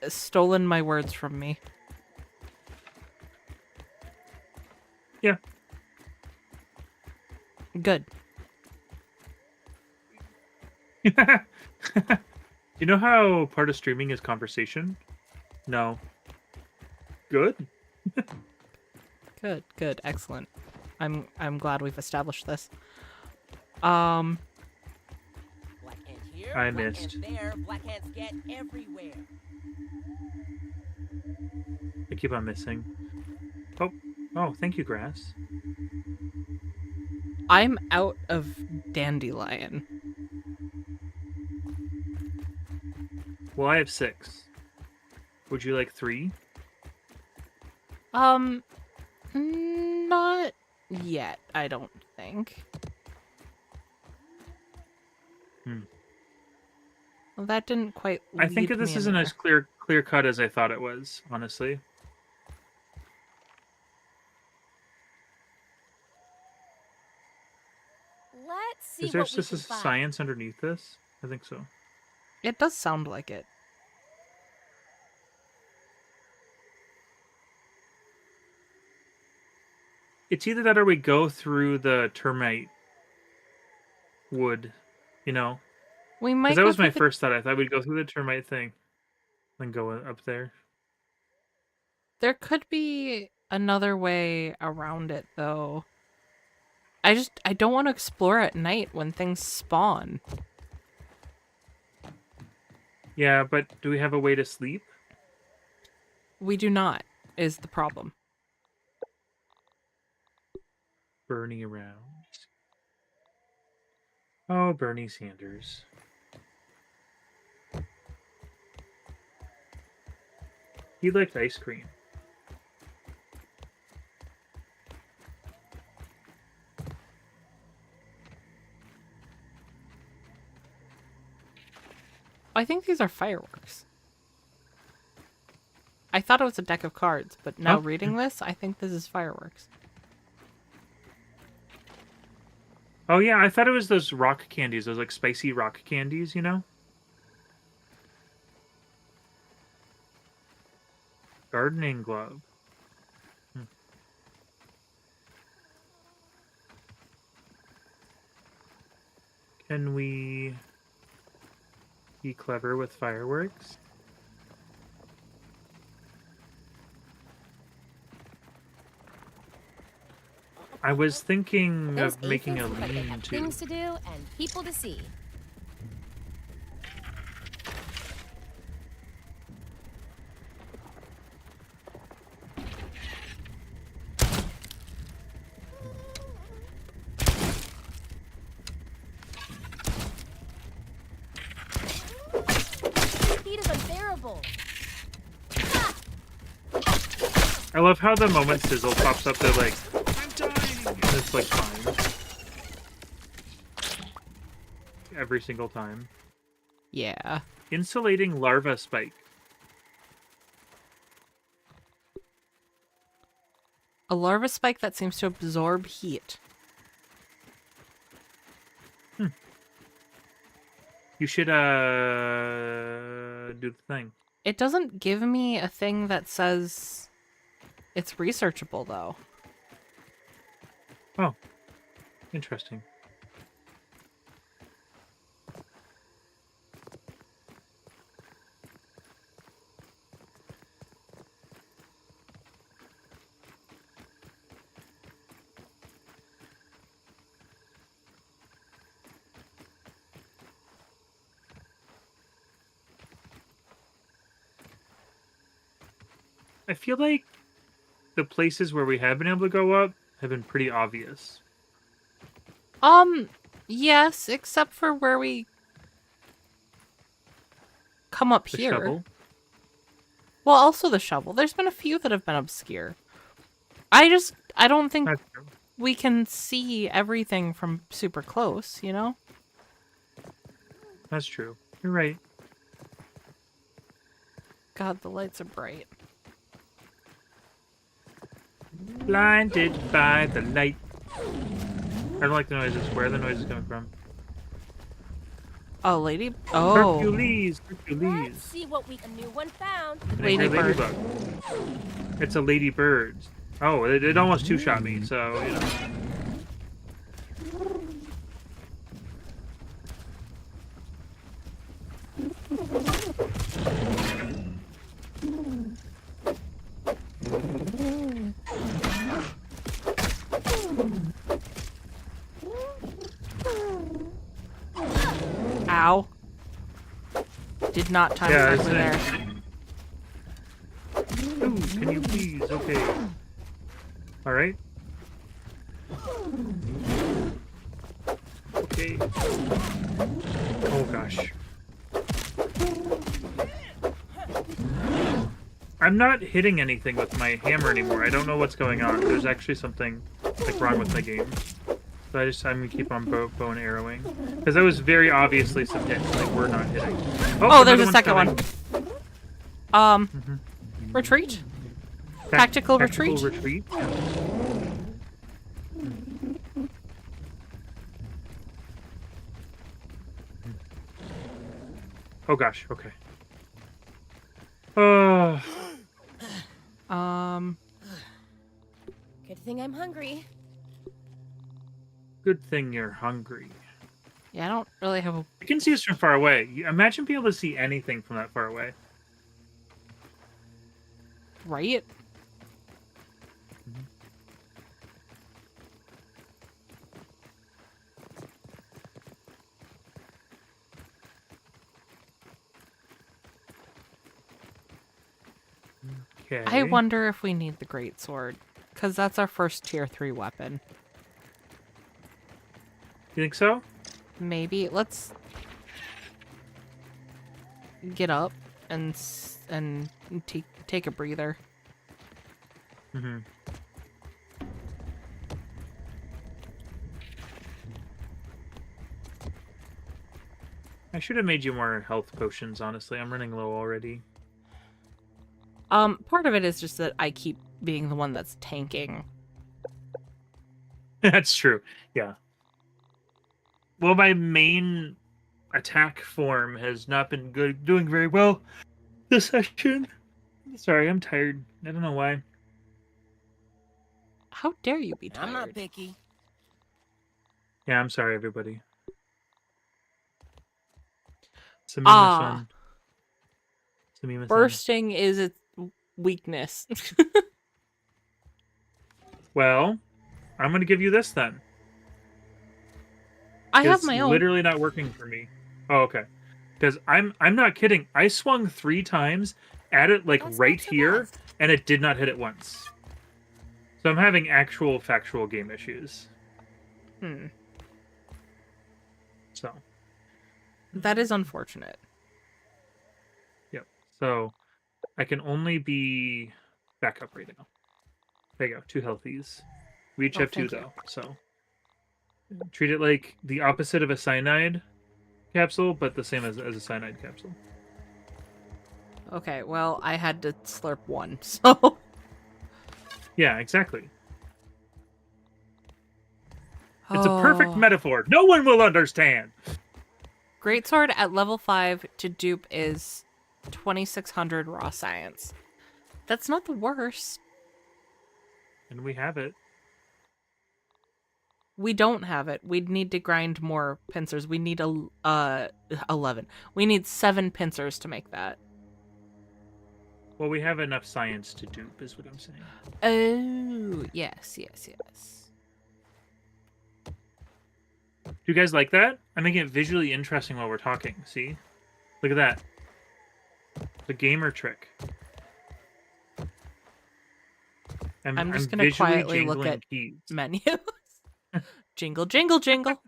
stolen my words from me. Yeah. Good. You know how part of streaming is conversation? No. Good. Good, excellent. I'm glad we've established this. Black ant here, I black missed. ant there, black ants get everywhere. I keep on missing. Oh, thank you, grass. I'm out of dandelion. Well, I have 6. Would you like 3? Not yet, I don't think. Well, that didn't quite I think lead that this me isn't anywhere. as clear cut as I thought it was, honestly. Let's see Is there what we just can a find. science underneath this? I think so. It does sound like it. It's either that or we go through the termite wood, you know? We might Because that go was my through the- first thought. I thought we'd go through the termite thing. Then go up there. There could be another way around it, though. I don't want to explore at night when things spawn. Yeah, but do we have a way to sleep? We do not, is the problem. Bernie around. Oh, Bernie Sanders. He liked ice cream. I think these are fireworks. I thought it was a deck of cards, but now Oh. reading this, I think this is fireworks. Oh yeah, I thought it was those rock candies, those like spicy rock candies, you know? Gardening glove. Can we be clever with fireworks? I was thinking Those of making a aphids look like they have lean-to. things to do and people to see. Heat is unbearable. I love how the moment Sizzle pops up, they're like, I'm dying! And it's like fine. Every single time. Yeah. Insulating larva spike. A larva spike that seems to absorb heat. You should, do the thing. It doesn't give me a thing that says it's researchable, though. Oh. Interesting. I feel like the places where we have been able to go up have been pretty obvious. Yes, except for where we come up The here. shovel. Well, also the shovel. There's been a few that have been obscure. I don't think That's true. we can see everything from super close, you know? That's true. You're right. God, the lights are bright. Blinded by the light. I don't like the noises. Where are the noises coming from? Oh, lady. Oh. Hercules! Let's Hercules! see what we a new one found. An angry Ladybird. ladybug. It's a ladybird. Oh, it almost two-shot me, so, you know. Ow. Did not time Yeah, correctly there. Ooh, can you please? Okay. All right. Okay. Oh gosh. I'm not hitting anything with my hammer anymore. I don't know what's going on. There's actually something like wrong with my game. So I'm gonna keep on bow and arrowing because that was very obviously some hits. Like we're not hitting. Oh, there's another a one's second coming. one. Retreat? Tactical retreat? Retreat. Oh gosh. Okay. Good thing I'm hungry. Good thing you're hungry. Yeah, I don't really have a... You can see us from far away. Imagine being able to see anything from that far away. Right? Okay. I wonder if we need the greatsword, because that's our first tier 3 weapon. You think so? Maybe. Let's get up and take a breather. Mm-hmm. I should have made you more health potions, honestly. I'm running low already. Part of it is just that I keep being the one that's tanking. That's true. Yeah. Well, my main attack form has not been doing very well this session. Sorry, I'm tired. I don't know why. How dare you be tired? I'm not picky. Yeah, I'm sorry, everybody. Ah. Samima-san. Bursting is its weakness. Well, I'm gonna give you this then. I have It's my own. literally not working for me. Oh, okay. Because I'm not kidding. I swung 3 times at it like That's right not so here, bad. and it did not hit it once. So I'm having actual factual game issues. So. That is unfortunate. Yep. So I can only be back up right now. There you go. 2 healthies. We each Oh, have 2 thank you. though. So treat it like the opposite of a cyanide capsule, but the same as a cyanide capsule. Okay, well, I had to slurp one, so... Yeah, exactly. It's a perfect metaphor. No one will understand. Greatsword at level 5 to dupe is 2600 raw science. That's not the worst. And we have it. We don't have it. We'd need to grind more pincers. We need 11. We need 7 pincers to make that. Well, we have enough science to dupe, is what I'm saying. Oh, yes. Do you guys like that? I'm making it visually interesting while we're talking. See? Look at that. The gamer trick. I'm just going to visually quietly look jingling at keys. menus. Jingle, jingle, jingle.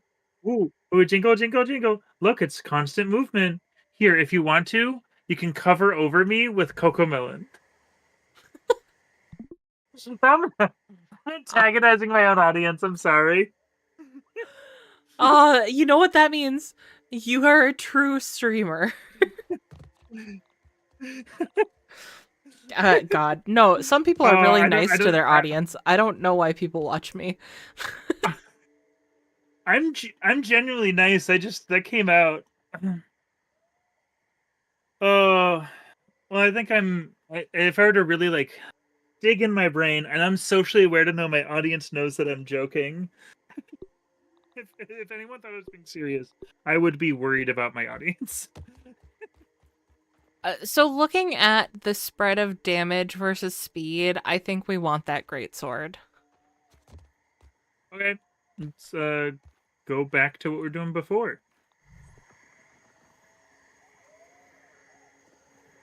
Ooh, jingle, jingle, jingle. Look, it's constant movement. Here, if you want to, you can cover over me with Cocomelon. I'm antagonizing my own audience. I'm sorry. You know what that means? You are a true streamer. God, no. Some people are really nice to their audience. I don't know why people watch me. I'm genuinely nice. That came out. Oh, well, I think if I were to really like dig in my brain, and I'm socially aware to know my audience knows that I'm joking. If anyone thought I was being serious, I would be worried about my audience. So looking at the spread of damage versus speed, I think we want that greatsword. Okay, let's go back to what we were doing before.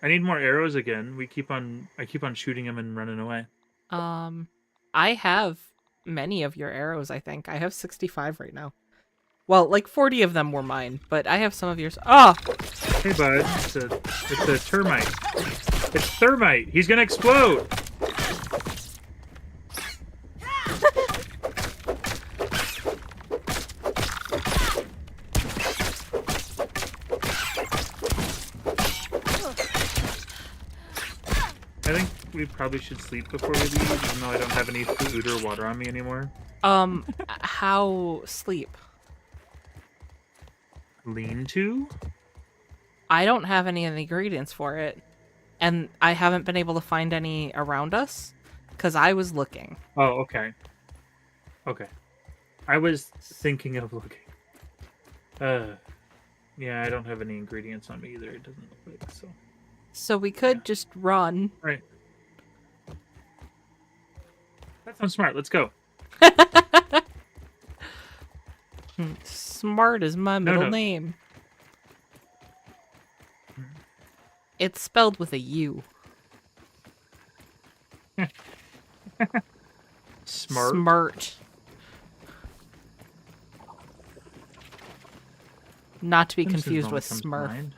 I need more arrows again. I keep on shooting them and running away. I have many of your arrows, I think. I have 65 right now. Well, like 40 of them were mine, but I have some of yours. Oh! Hey, bud. It's a termite. It's thermite. He's gonna explode. I think we probably should sleep before we leave, even though I don't have any food or water on me anymore. How sleep? Lean to? I don't have any of the ingredients for it. And I haven't been able to find any around us, because I was looking. Oh, okay. Okay. I was thinking of looking. Yeah, I don't have any ingredients on me either. It doesn't look like so. So we could just run. Right. That sounds smart. Let's go. Smart is my middle name. It's spelled with a U. Smart. Smart. Not to be confused with Smurf.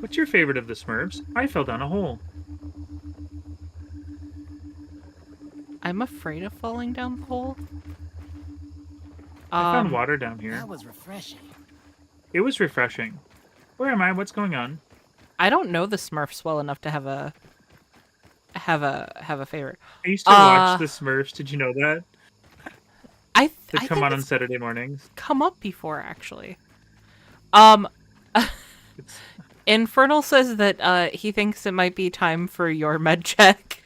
What's your favorite of the Smurfs? I fell down a hole. I'm afraid of falling down the hole. I found water down here. That was refreshing. It was refreshing. Where am I? What's going on? I don't know the Smurfs well enough to have a favorite. I used to watch the Smurfs. Did you know that? They come on Saturday mornings. Come up before, actually. Infernal says that he thinks it might be time for your med check.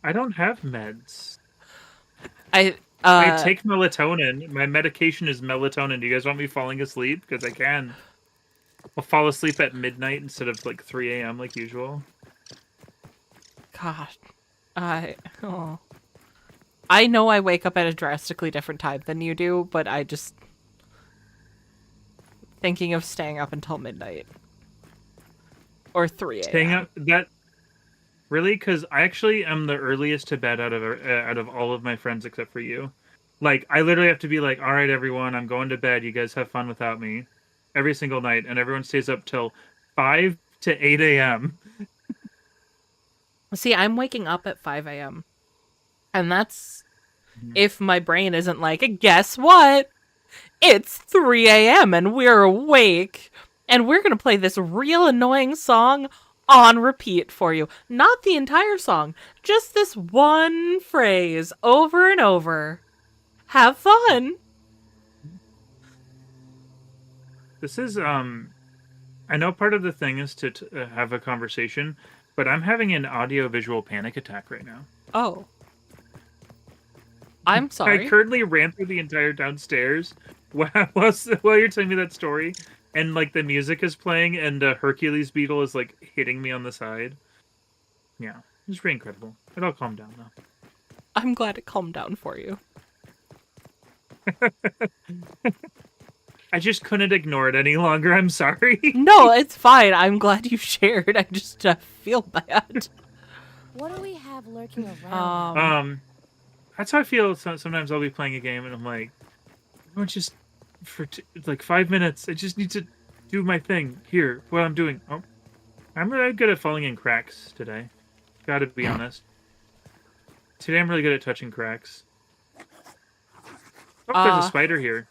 I don't have meds. I take melatonin. My medication is melatonin. Do you guys want me falling asleep? Because I can. I'll fall asleep at midnight instead of like 3 a.m. like usual. God. I know I wake up at a drastically different time than you do, but I just... Thinking of staying up until midnight. Or 3 a.m. Staying up... That... Really? Because I actually am the earliest to bed out of all of my friends except for you. Like, I literally have to be like, all right, everyone, I'm going to bed. You guys have fun without me. Every single night. And everyone stays up till 5 to 8 a.m. See, I'm waking up at 5 a.m. And that's if my brain isn't like, guess what? It's 3 a.m. and we're awake. And we're going to play this real annoying song on repeat for you. Not the entire song. Just this one phrase over and over. Have fun. This is, I know part of the thing is to have a conversation, but I'm having an audio-visual panic attack right now. Oh. I'm sorry. I currently ran through the entire downstairs while you're telling me that story, and like the music is playing, and a Hercules beetle is like hitting me on the side. Yeah, it's pretty incredible. It'll calm down though. I'm glad it calmed down for you. I just couldn't ignore it any longer. I'm sorry. No, it's fine. I'm glad you shared. I just feel bad. What do we have lurking around? That's how I feel. Sometimes I'll be playing a game and I'm like, I just for like 5 minutes. I just need to do my thing here. What I'm doing. Oh, I'm really good at falling in cracks today. Gotta be honest. Today I'm really good at touching cracks. Oh, there's a spider here.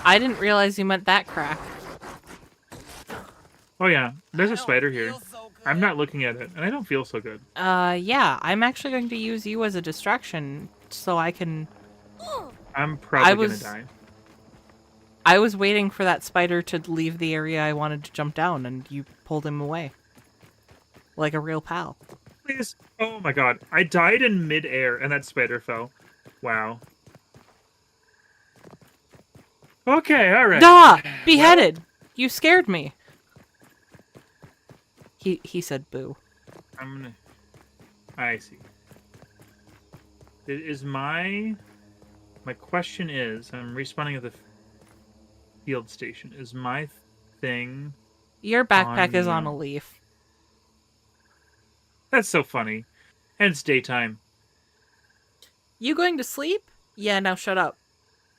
I didn't realize you meant that crack. Oh yeah, there's a spider here. I'm not looking at it, and I don't feel so good. Yeah, I'm actually going to use you as a distraction so I can... I'm probably gonna die. I was waiting for that spider to leave the area I wanted to jump down, and you pulled him away. Like a real pal. Please. Oh my god. I died in midair and that spider fell. Wow. Okay, alright. Duh! Beheaded! You scared me. He said boo. I'm gonna... I see. It is my question is, I'm respawning at the field station. Is my thing... Your backpack is the, on a leaf. That's so funny. And it's daytime. You going to sleep? Yeah, now shut up.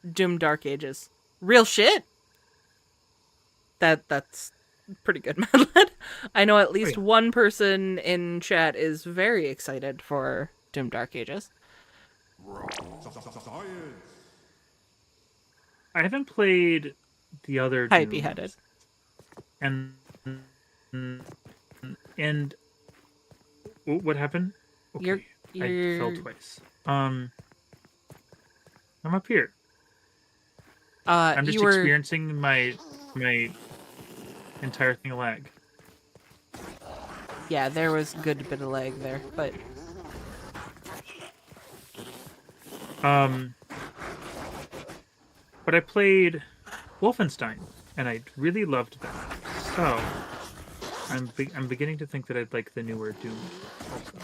Doom Dark Ages. Real shit? That's pretty good, Madeline. I know at least one person in chat is very excited for Doom Dark Ages. I haven't played the other Hi, Dooms. Beheaded. And what happened? Okay. You're... I fell twice. I'm up here. I'm just experiencing my entire thing lag. Yeah, there was a good bit of lag there, but... But I played Wolfenstein, and I really loved that. So, I'm beginning to think that I'd like the newer Doom also.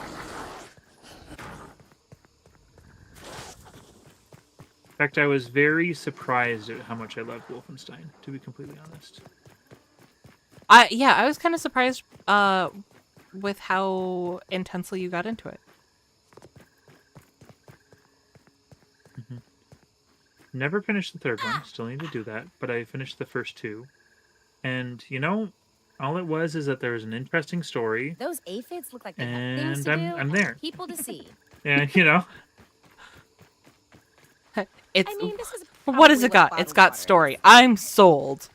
In fact, I was very surprised at how much I loved Wolfenstein, to be completely honest. I was kind of surprised with how intensely you got into it. Mm-hmm. Never finished the third one, still need to do that, but I finished the first two. And, you know, all it was is that there was an interesting story. Those aphids look like they have things And to do I'm there. people to see. And, you know... It's I mean, this is what has probably it got? what It's got bottled story. I'm sold.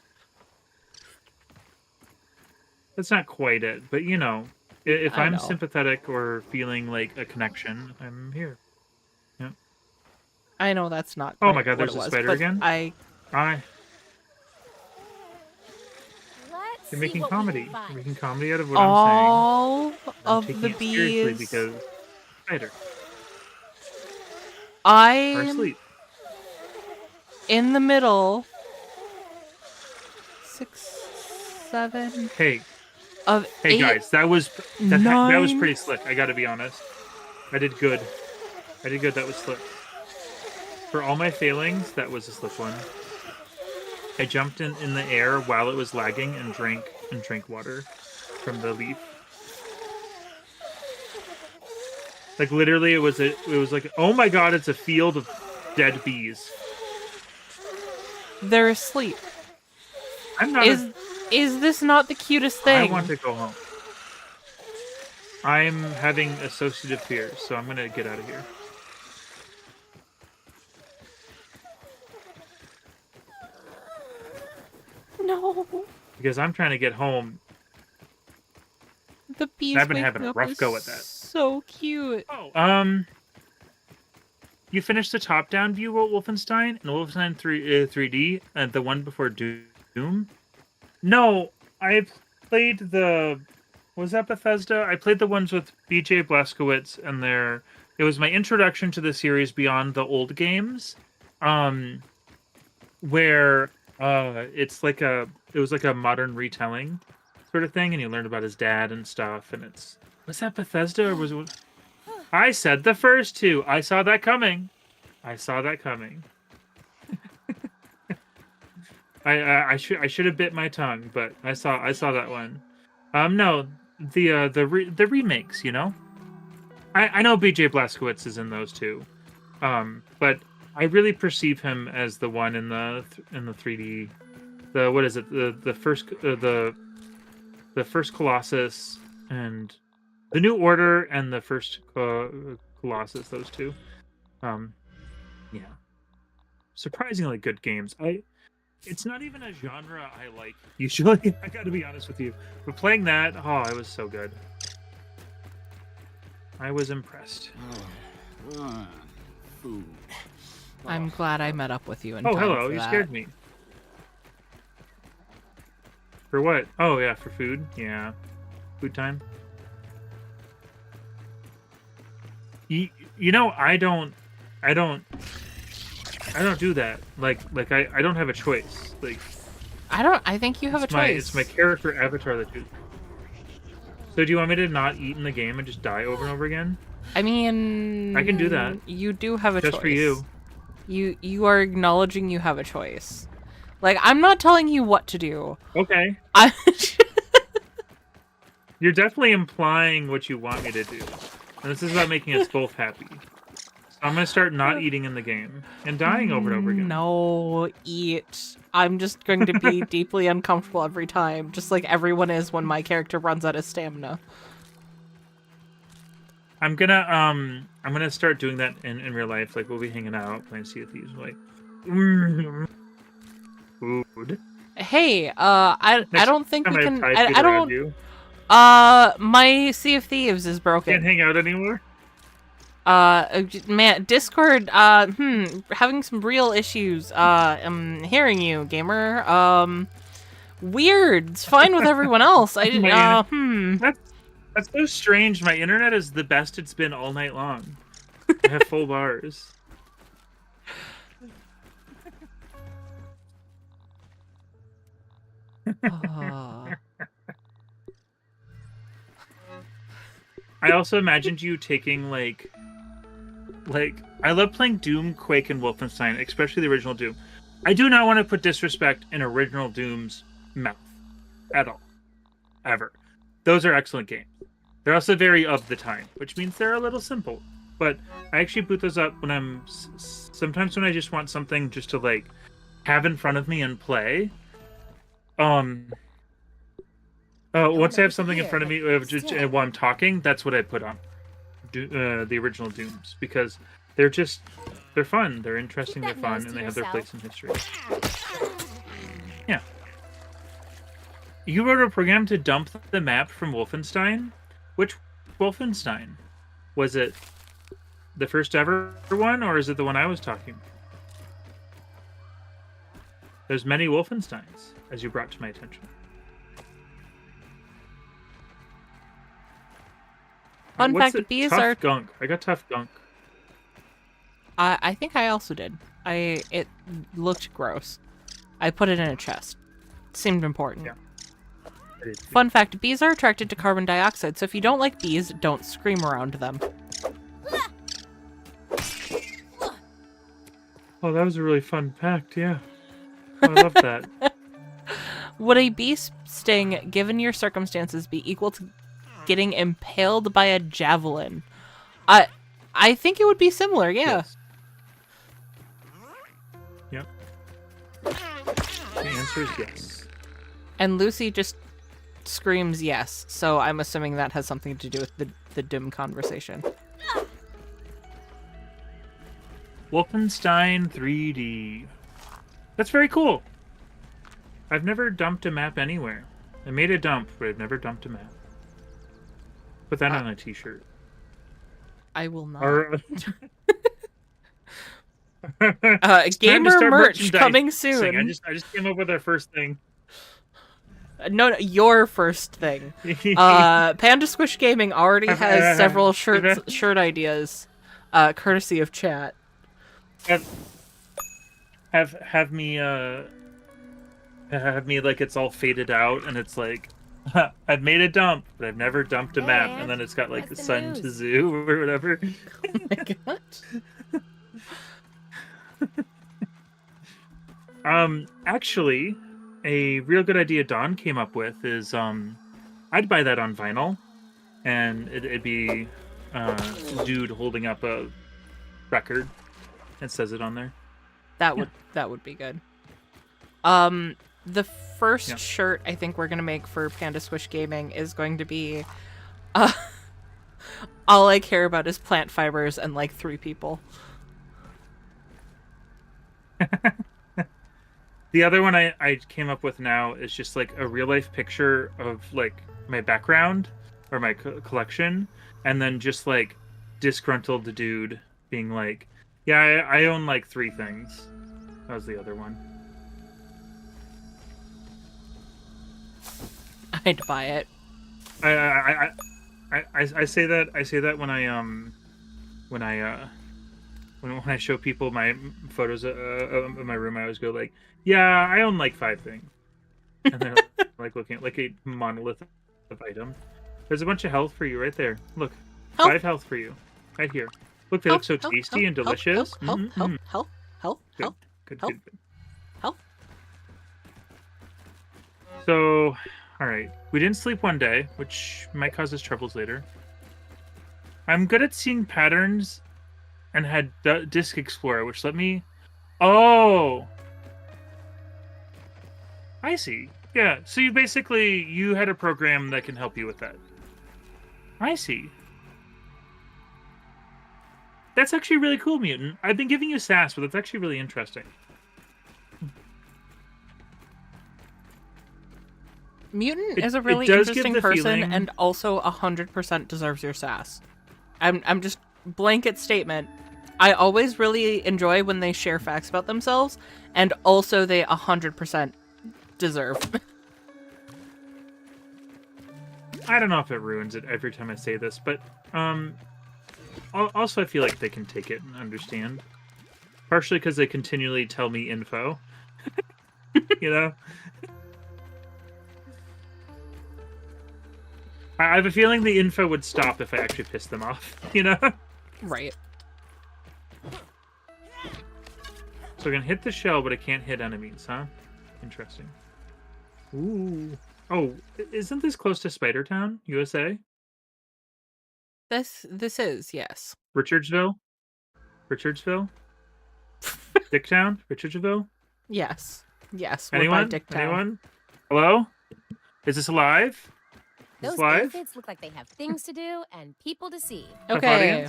That's not quite it, but you know, if I I'm know. sympathetic or feeling like a connection, I'm here. Yeah. I know that's not. Oh quite my god, what there's it a was, spider but again? Let's You're see making what we comedy. can find. You're making comedy out of what I'm all saying. of taking the it seriously bees because spider are I'm asleep. in the middle. 6, 7 Hey, of hey 8. guys, that was nine. pretty slick. I gotta be honest. I did good. That was slick. For all my failings, that was a slick one. I jumped in the air while it was lagging and drank water from the leaf. Like literally, it was like, oh my god, it's a field of dead bees. They're asleep. I'm not. Is this not the cutest thing? I want to go home. I'm having associative fears, so I'm gonna get out of here. No. Because I'm trying to get home. The bees. I've been waking having a up rough is go at that. So cute. Oh, you finished the top-down view of Wolfenstein and Wolfenstein 3D and the one before Doom? No, I played the... Was that Bethesda? I played the ones with BJ Blazkowicz and their... It was my introduction to the series beyond the old games, where it was like a modern retelling sort of thing, and you learned about his dad and stuff, and it's... Was that Bethesda or was it... I said the first two. I saw that coming. I should have bit my tongue, but I saw that one. No, the remakes, you know. I know BJ Blazkowicz is in those too, but I really perceive him as the one in the 3D. The what is it? The first Colossus and the New Order and the first Colossus. Those two. Yeah. Surprisingly good games. It's not even a genre I like usually. I gotta be honest with you. But playing that, oh, it was so good. I was impressed. Food. I'm glad I met up with you in Oh, time hello, for you that. scared me. For what? Oh yeah, for food. Yeah, food time. You know, I don't do that. Like I don't have a choice. Like I think you have a choice. It's my character avatar that do. So do you want me to not eat in the game and just die over and over again? I mean, I can do that. You do have a choice. Just for you. You are acknowledging you have a choice. Like, I'm not telling you what to do. Okay. You're definitely implying what you want me to do. And this is about making us both happy. So I'm going to start not eating in the game and dying over and over again. No, eat. I'm just going to be deeply uncomfortable every time, just like everyone is when my character runs out of stamina. I'm gonna start doing that in real life. Like, we'll be hanging out, playing Sea of Thieves, like food. Hey, I don't think we can. I don't. My Sea of Thieves is broken. Can't hang out anymore. Man, Discord. Having some real issues. I'm hearing you, gamer. Weird. It's fine with everyone else. I didn't. That's so strange. My internet is the best it's been all night long. I have full bars. I also imagined you taking like I love playing Doom, Quake, and Wolfenstein, especially the original Doom. I do not want to put disrespect in original Doom's mouth at all, ever. Those are excellent games. They're also very of the time, which means they're a little simple. But I actually boot those up when I'm sometimes when I just want something just to like have in front of me and play. Once I have something in front of me while I'm talking, that's what I put on the original Dooms, because they're fun, they're interesting, they're fun, and they have their place in history. Yeah. You wrote a program to dump the map from Wolfenstein? Which Wolfenstein? Was it the first ever one, or is it the one I was talking about? There's many Wolfensteins, as you brought to my attention. Fun fact, bees are... Gunk. I got tough gunk. I think I also did. It looked gross. I put it in a chest. It seemed important. Yeah. Fun fact, bees are attracted to carbon dioxide, so if you don't like bees, don't scream around them. Oh, that was a really fun fact, yeah. Oh, I love that. Would a bee sting, given your circumstances, be equal to getting impaled by a javelin? I think it would be similar, yeah. Yes. Yep. The answer is yes. And Lucy just screams yes, so I'm assuming that has something to do with the Doom conversation. Wolfenstein 3D. That's very cool. I've never dumped a map anywhere. I made a dump, but I've never dumped a map. Put that on a t-shirt. I will not. Gamer merch coming soon. I just came up with our first thing. No, your first thing. PandasquishGaming already has several shirt ideas, courtesy of chat. Have me like it's all faded out and it's like I've made a dump, but I've never dumped a map, and then it's got like the Sun to Zoo or whatever. Oh my god. Actually, a real good idea Don came up with is I'd buy that on vinyl, and it'd be dude holding up a record. It says it on there. That would be good. The first shirt I think we're gonna make for PandasquishGaming is going to be all I care about is plant fibers and like 3 people. The other one I came up with now is just like a real life picture of like my background or my collection, and then just like disgruntled dude being like, yeah, I own like 3 things. That was the other one. I'd buy it. I say that when I show people my photos of my room, I always go like, yeah, I own like 5 things, and they're like looking at like a monolith of items. There's a bunch of health for you right there. Look, Health. 5 health for you right here. Look, they look so tasty and delicious. Health. Good. Health. So, all right, we didn't sleep one day, which might cause us troubles later. I'm good at seeing patterns, and had Disk Explorer, which let me. Oh, I see. Yeah, so you had a program that can help you with that. I see. That's actually really cool, Mutant. I've been giving you sass, but that's actually really interesting. Mutant is a really interesting person and also 100% deserves your sass. I'm just blanket statement. I always really enjoy when they share facts about themselves, and also they 100% deserve. I don't know if it ruins it every time I say this, but also I feel like they can take it and understand. Partially because they continually tell me info. You know? I have a feeling the info would stop if I actually pissed them off, you know? Right. So I can hit the shell, but I can't hit enemies, huh? Interesting. Ooh. Oh, isn't this close to Spider Town, USA? This is, yes. Richardsville? Dicktown? Richardsville? Yes. Yes. Anyone? Anyone? Hello? Is this alive? Those live? aphids look like they have things to do and people to see. Okay.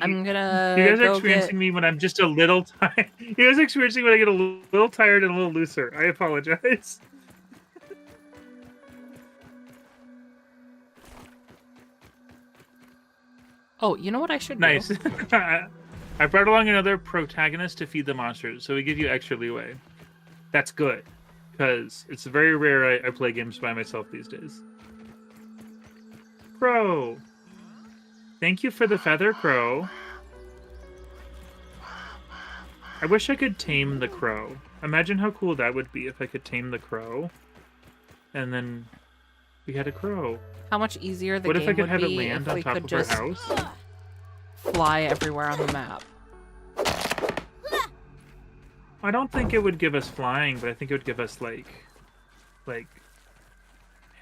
I'm gonna. You guys are experiencing me when I'm just a little tired. You guys are experiencing when I get a little tired and a little looser. I apologize. Oh, you know what I should Nice. do? I brought along another protagonist to feed the monsters, so we give you extra leeway. That's good, because it's very rare I play games by myself these days. Crow! Thank you for the feather, Crow. I wish I could tame the crow. Imagine how cool that would be if I could tame the crow. And then we had a crow. How much easier the what game if I could would have it be land if on we top could of just our house? fly everywhere on the map. I don't think it would give us flying, but I think it would give us like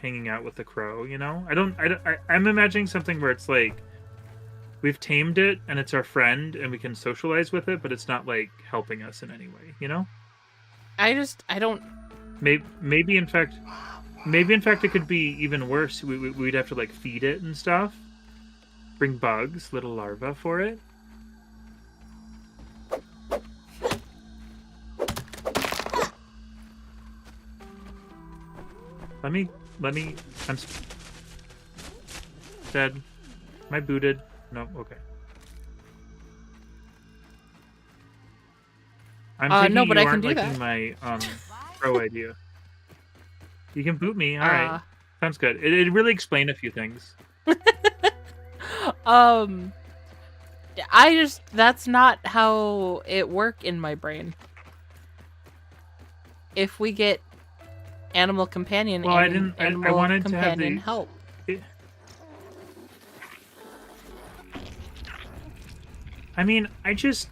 hanging out with the crow, you know? I'm imagining something where it's like we've tamed it and it's our friend and we can socialize with it, but it's not like helping us in any way, you know? I don't. Maybe in fact it could be even worse. We'd have to like feed it and stuff. Bring bugs, little larvae for it. Let me. I'm dead. Am I booted? No. Okay. I'm thinking no, but you I can aren't do liking that. my pro idea. You can boot me. All right. Sounds good. It really explained a few things. That's not how it work in my brain. If we get animal companion, well, I wanted to have the help. I mean, I just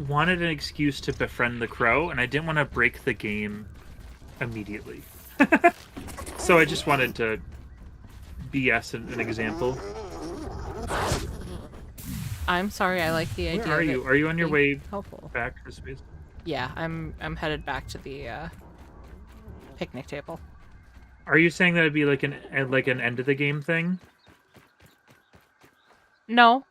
wanted an excuse to befriend the crow, and I didn't want to break the game immediately. So I just wanted to BS an example. I'm sorry, I like the idea. Where are you? Are you on your way helpful. back to space? Yeah, I'm headed back to the picnic table. Are you saying that it'd be like an end of the game thing? No.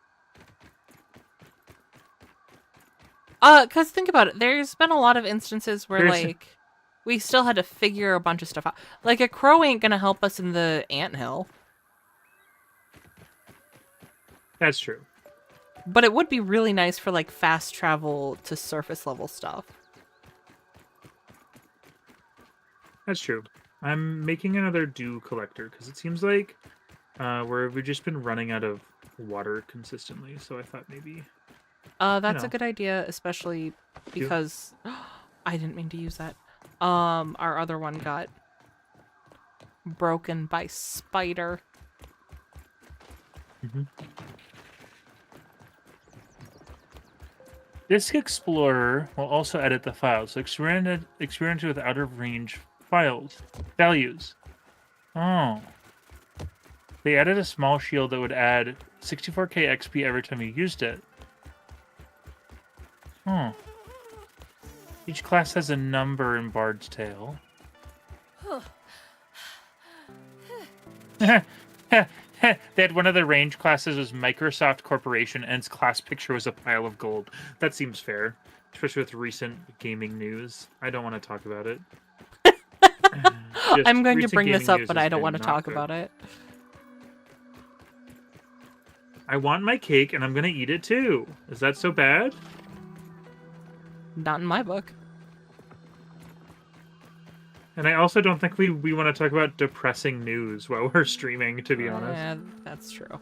Cause think about it. There's been a lot of instances where like we still had to figure a bunch of stuff out. Like a crow ain't gonna help us in the anthill. That's true. But it would be really nice for like fast travel to surface level stuff. That's true. I'm making another dew collector because it seems like we've just been running out of water consistently. So I thought maybe That's a know. good idea, especially Dew. because I didn't mean to use that. Our other one got broken by spider. Disk Explorer will also edit the files. So experiment with out of range values. Oh. They added a small shield that would add 64k XP every time you used it. Oh. Each class has a number in Bard's Tale. They had one of the range classes was Microsoft Corporation, and its class picture was a pile of gold. That seems fair, especially with recent gaming news. I don't want to talk about it. I'm going to recent bring this gaming up, news but has I don't been want to not talk good. about it. I want my cake, and I'm going to eat it too. Is that so bad? Not in my book. And I also don't think we want to talk about depressing news while we're streaming, to be honest. Yeah, that's true.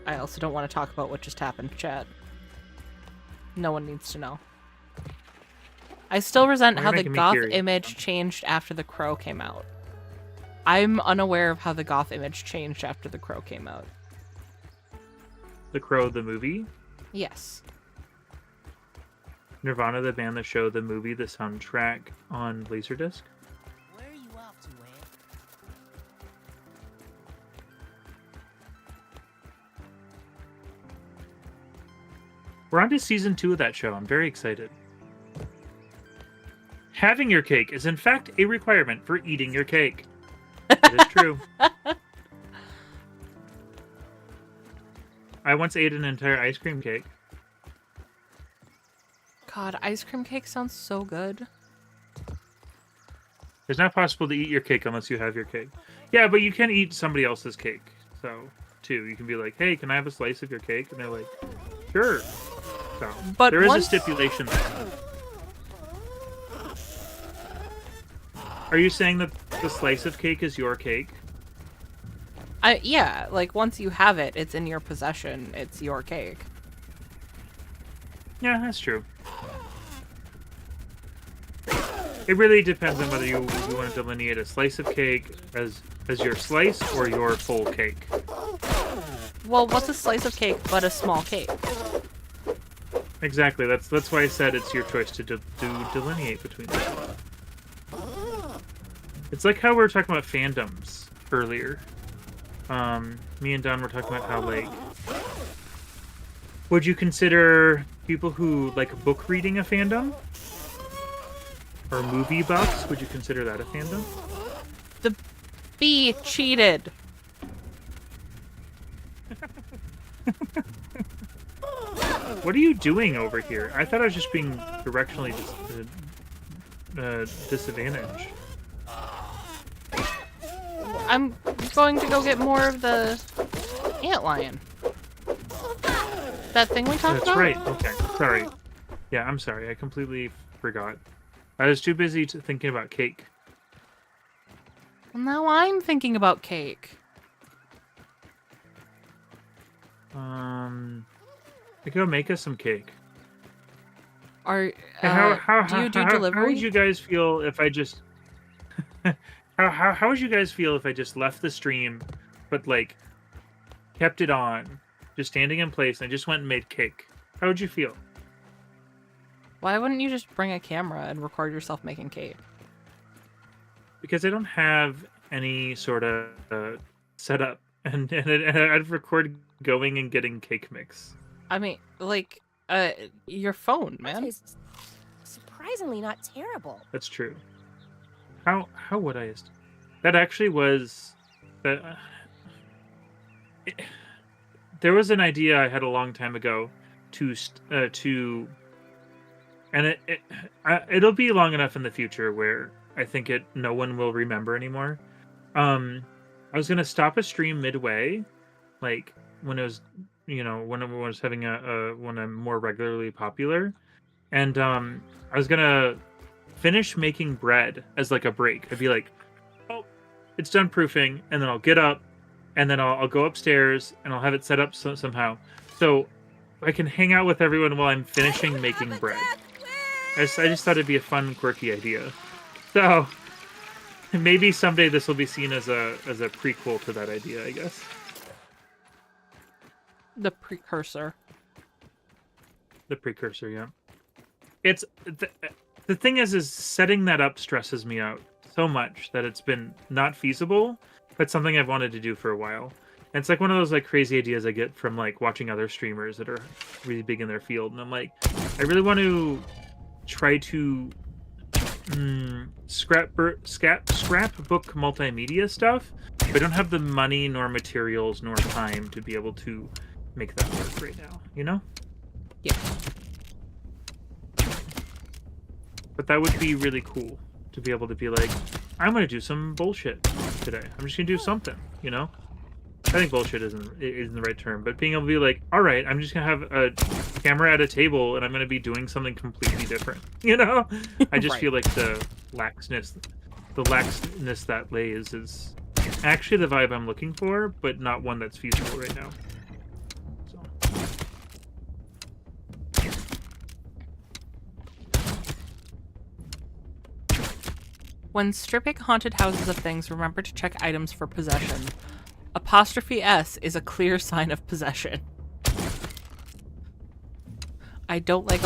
I also don't want to talk about what just happened, chat. No one needs to know. I still resent Why how are you the making me goth curious? image changed after The Crow came out. I'm unaware of how the goth image changed after The Crow came out. The Crow, the movie? Yes. Nirvana, the band, the show, the movie, the soundtrack on Laserdisc? Where are you off to, Wade? We're on to season 2 of that show. I'm very excited. Having your cake is in fact a requirement for eating your cake. It is true. I once ate an entire ice cream cake. God, ice cream cake sounds so good. It's not possible to eat your cake unless you have your cake. Yeah, but you can eat somebody else's cake. So, too. You can be like, hey, can I have a slice of your cake? And they're like, sure. So, But there is a once- stipulation there. Are you saying that the slice of cake is your cake? Yeah, like once you have it, it's in your possession. It's your cake. Yeah, that's true. It really depends on whether you want to delineate a slice of cake as your slice or your full cake. Well, what's a slice of cake but a small cake? Exactly. That's why I said it's your choice to delineate between them. It's like how we were talking about fandoms earlier. Me and Don were talking about how, like, would you consider people who like book reading a fandom? Or movie buffs? Would you consider that a fandom? The bee cheated. What are you doing over here? I thought I was just being directionally disadvantaged. I'm going to go get more of the antlion. That thing we talked That's about? right. Okay. Sorry. Yeah, I'm sorry. I completely forgot. I was too busy thinking about cake. Well, now I'm thinking about cake. I go make us some cake. Are And do you do how delivery? would you guys feel if I just how would you guys feel if I just left the stream, but like kept it on, just standing in place, and I just went and made cake? How would you feel? Why wouldn't you just bring a camera and record yourself making cake? Because I don't have any sort of setup, and I'd record going and getting cake mix. I mean, like, your phone, man. Tastes surprisingly not terrible. That's true. How would I? That actually was that. There was an idea I had a long time ago to, and it'll be long enough in the future where I think no one will remember anymore. I was gonna stop a stream midway, like when it was, when I was having when I'm more regularly popular, and I was gonna finish making bread as like a break. I'd be like, oh, it's done proofing, and then I'll get up, and then I'll go upstairs, and I'll have it set up somehow, so I can hang out with everyone while I'm finishing making bread. I just thought it'd be a fun, quirky idea. So maybe someday this will be seen as a prequel to that idea, I guess. The precursor. The precursor, yeah. It's the thing is setting that up stresses me out so much that it's been not feasible, but something I've wanted to do for a while. And it's like one of those like crazy ideas I get from like watching other streamers that are really big in their field, and I'm like, I really want to try to scrapbook multimedia stuff, but I don't have the money nor materials nor time to be able to make that work right now, you know? Yeah. But that would be really cool to be able to be like, I'm going to do some bullshit today. I'm just going to do something, you know? I think bullshit isn't the right term, but being able to be like, all right, I'm just going to have a camera at a table and I'm going to be doing something completely different, you know? I just Right. feel like the laxness that lays is actually the vibe I'm looking for, but not one that's feasible right now. So. When stripping haunted houses of things, remember to check items for possession. Apostrophe S is a clear sign of possession. I don't like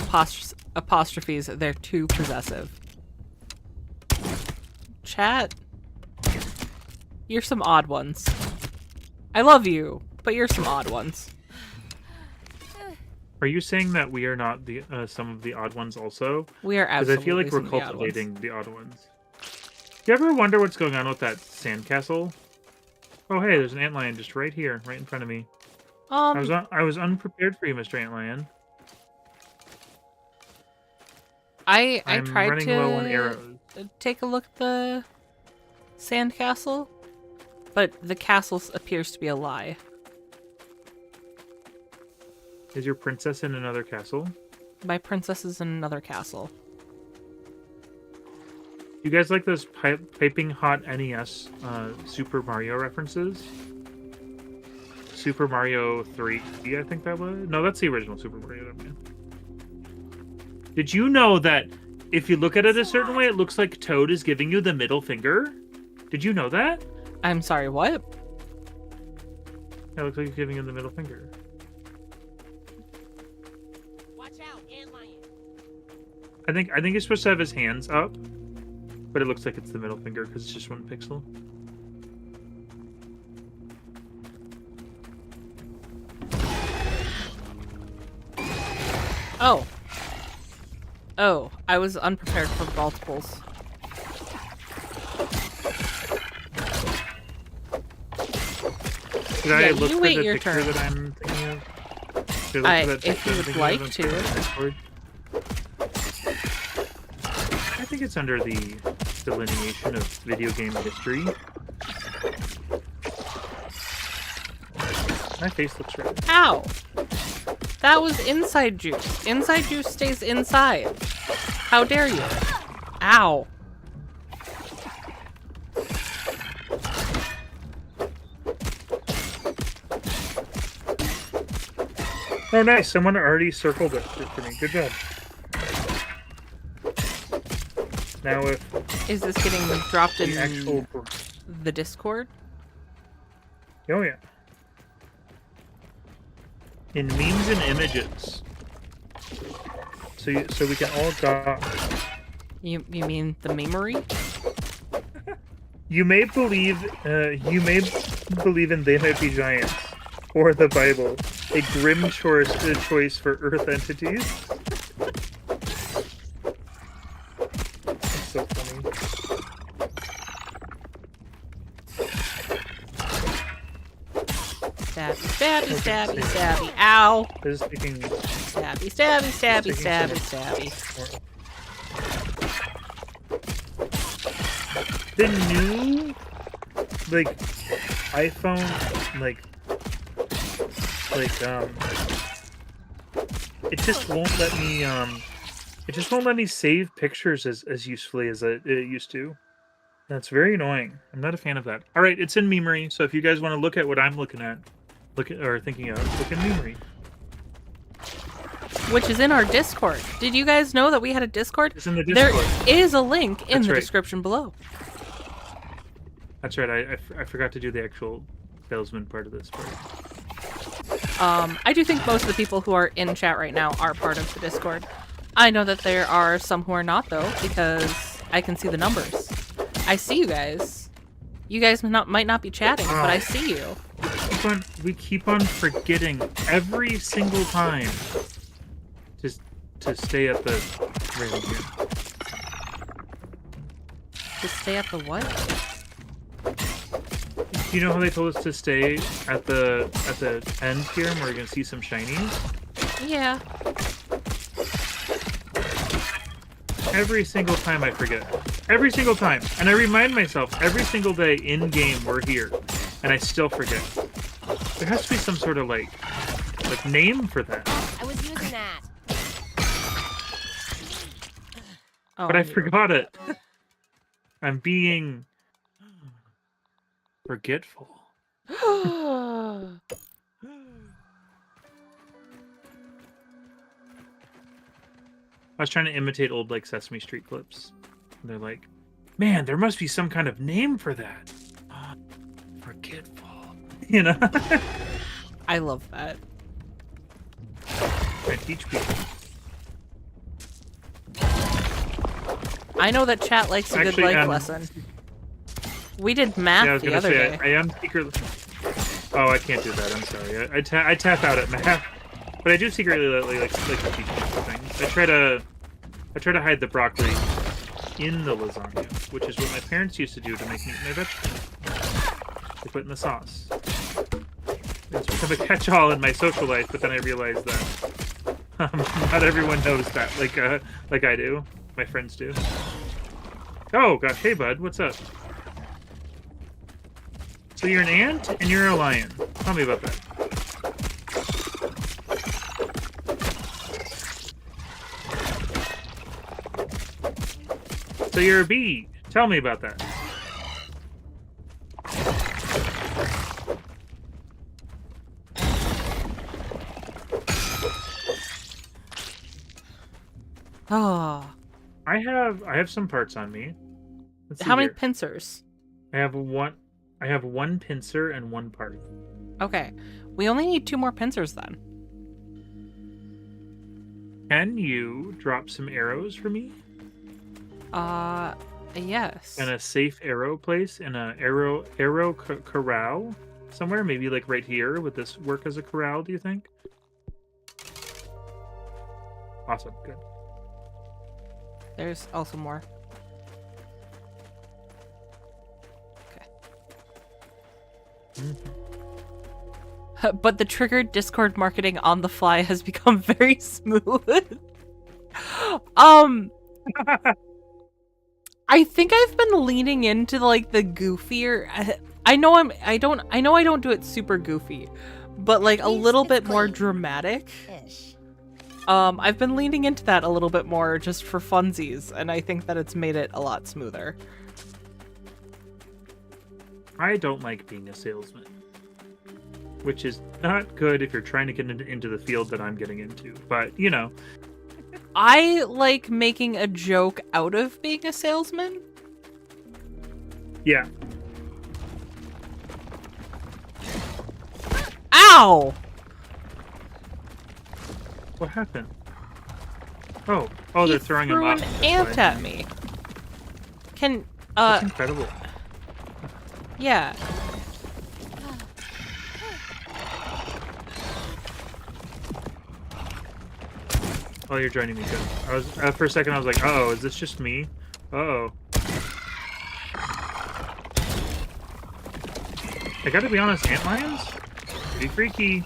apostrophes, they're too possessive. Chat, you're some odd ones. I love you, but you're some odd ones. Are you saying that we are not the some of the odd ones also? We are Because absolutely I feel like we're some of the odd ones. cultivating the odd ones. Do you ever wonder what's going on with that sandcastle? Oh, hey, there's an antlion just right here, right in front of me. I was unprepared for you, Mr. Antlion. I I'm tried running to low on arrows. take a look at the sandcastle, but the castle appears to be a lie. Is your princess in another castle? My princess is in another castle. You guys like those piping hot NES Super Mario references? Super Mario 3, I think that was? No, that's the original Super Mario. Man. Did you know that if you look at it a certain way, it looks like Toad is giving you the middle finger? Did you know that? I'm sorry, what? Yeah, it looks like he's giving you the middle finger. Watch out, Antlion. I think he's supposed to have his hands up, but it looks like it's the middle finger because it's just one pixel. Oh. Oh, I was unprepared for multiples. Did I Yeah, look you for wait the your picture turn. that I'm thinking of? Should I look for that If picture you I'm would thinking like of to. on Discord? I think it's under the delineation of video game history. My face looks right. Ow! That was inside juice. Inside juice stays inside. How dare you? Ow. Oh, nice. Someone already circled it for me. Good job. Now if Is this getting dropped in the actual... the Discord? Oh, yeah. In memes and images. So we can all go... You mean the memory? You may believe in They Might Be Giants or the Bible, a grim choice for Earth entities. That's so funny. Stabby, stabby, stabby, stabby. Ow! This is taking Stabby, stabby, stabby, stabby, stabby. the new iPhone it just won't let me It just won't let me save pictures as usefully as it used to. That's very annoying. I'm not a fan of that. All right, it's in Memory, so if you guys want to look at what I'm looking at, or thinking of, look in Memory. Which is in our Discord. Did you guys know that we had a Discord? It's in the Discord. There is a link in That's the right. description below. That's right. I forgot to do the actual salesman part of this part. I do think most of the people who are in chat right now are part of the Discord. I know that there are some who are not, though, because I can see the numbers. I see you guys. You guys might not be chatting, but I see you. We keep on forgetting every single time to stay at the right here. To stay at the what? Do you know how they told us to stay at the end here, and we're gonna see some shinies? Yeah. Every single time I forget. Every single time. And I remind myself every single day in game we're here. And I still forget. There has to be some sort of like name for that. I was using that. Oh, But I forgot it. I'm being forgetful. I was trying to imitate old like Sesame Street clips. And they're like, man, there must be some kind of name for that. Forgetful. You know? I love that. I teach people. I know that chat likes a good life lesson. We did math Yeah, I was the gonna other say, day. I am secretly... Oh, I can't do that, I'm sorry. I tap out at math. But I do secretly like to teach people things. I try to hide the broccoli in the lasagna, which is what my parents used to do to make me eat my vegetables. They put it in the sauce. It's become a catch-all in my social life, but then I realized that not everyone knows that, like I do. My friends do. Oh gosh, hey bud, what's up? So you're an ant and you're a lion. Tell me about that. So you're a bee. Tell me about that. Oh. I have some parts on me. Let's see How many here. pincers? I have one pincer and one part. Okay. We only need 2 more pincers then. Can you drop some arrows for me? Yes. In a safe arrow place, in a arrow corral somewhere, maybe like right here. Would this work as a corral, do you think? Awesome, good. There's also more. Okay. But the triggered Discord marketing on the fly has become very smooth. I think I've been leaning into like the goofier. I know I don't do it super goofy, but like a little bit more dramatic. Ish. I've been leaning into that a little bit more just for funsies, and I think that it's made it a lot smoother. I don't like being a salesman, which is not good if you're trying to get into the field that I'm getting into, but you know. I like making a joke out of being a salesman. Yeah. Ow! What happened? Oh, they're throwing threw him an off. ant at me. Can That's incredible. yeah. Oh, you're joining me, good. I was for a second. I was like, "Uh-oh, is this just me? Uh-oh." I gotta be honest, Antlions, pretty freaky.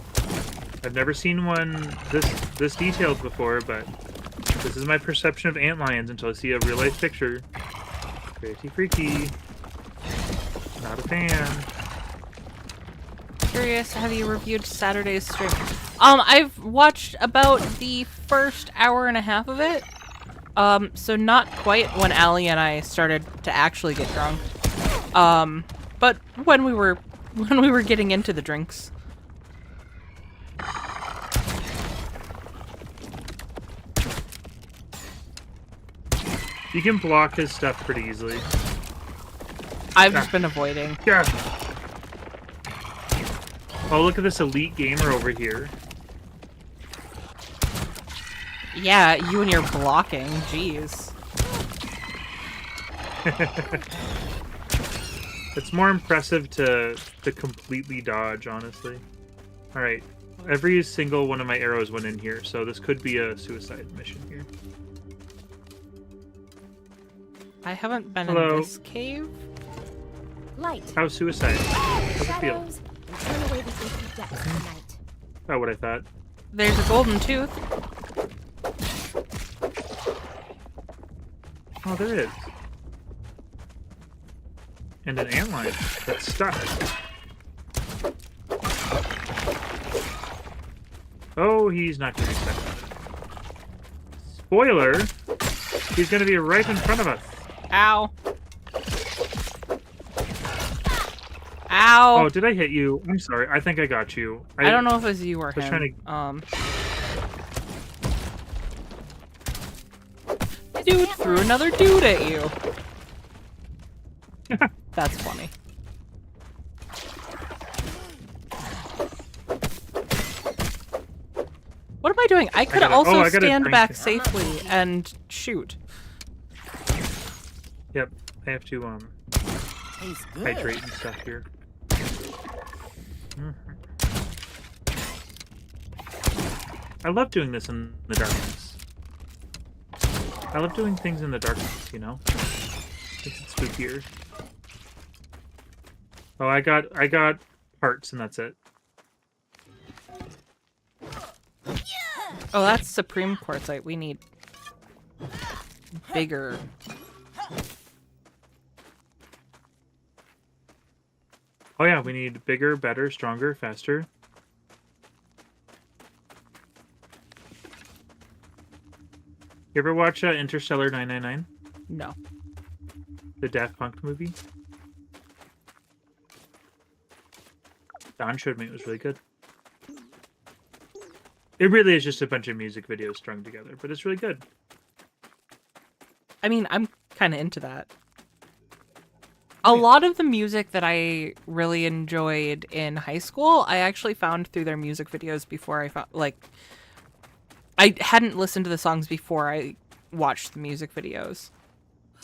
I've never seen one this detailed before, but this is my perception of Antlions until I see a real life picture. Pretty freaky. Not a fan. Curious, have you reviewed Saturday's stream? I've watched about the first hour and a half of it. So not quite when Allie and I started to actually get drunk. But when we were getting into the drinks. You can block his stuff pretty easily. I've just been avoiding. Yeah. Oh, look at this elite gamer over here. Yeah, you and your blocking. Jeez. It's more impressive to completely dodge, honestly. Alright. Every single one of my arrows went in here, so this could be a suicide mission here. I haven't been Hello. in this cave. Light. How's suicide? How's it feel? Shadows. And turn away the inky depths of the night. About what I thought. There's a golden tooth. Oh, there is. And an antlion that's stuck. Oh, he's not going to be stuck. Spoiler! He's going to be right in front of us. Ow. Ow. Oh, did I hit you? I'm sorry. I think I got you. I don't know if it was you or was him. trying Dude threw another dude at you. That's funny. What am I doing? I could also I gotta stand drink back it. safely and shoot. Yep. I have to Tastes good. hydrate and stuff here. I love doing this in the darkness. I love doing things in the darkness, you know? Makes it spookier. Oh, I got parts and that's it. Oh, that's supreme quartzite. We need bigger. Oh yeah, we need bigger, better, stronger, faster. You ever watch Interstellar 999? No. The Daft Punk movie? Don showed me it was really good. It really is just a bunch of music videos strung together, but it's really good. I mean, I'm kind of into that. A lot of the music that I really enjoyed in high school, I actually found through their music videos before I found, like, I hadn't listened to the songs before I watched the music videos.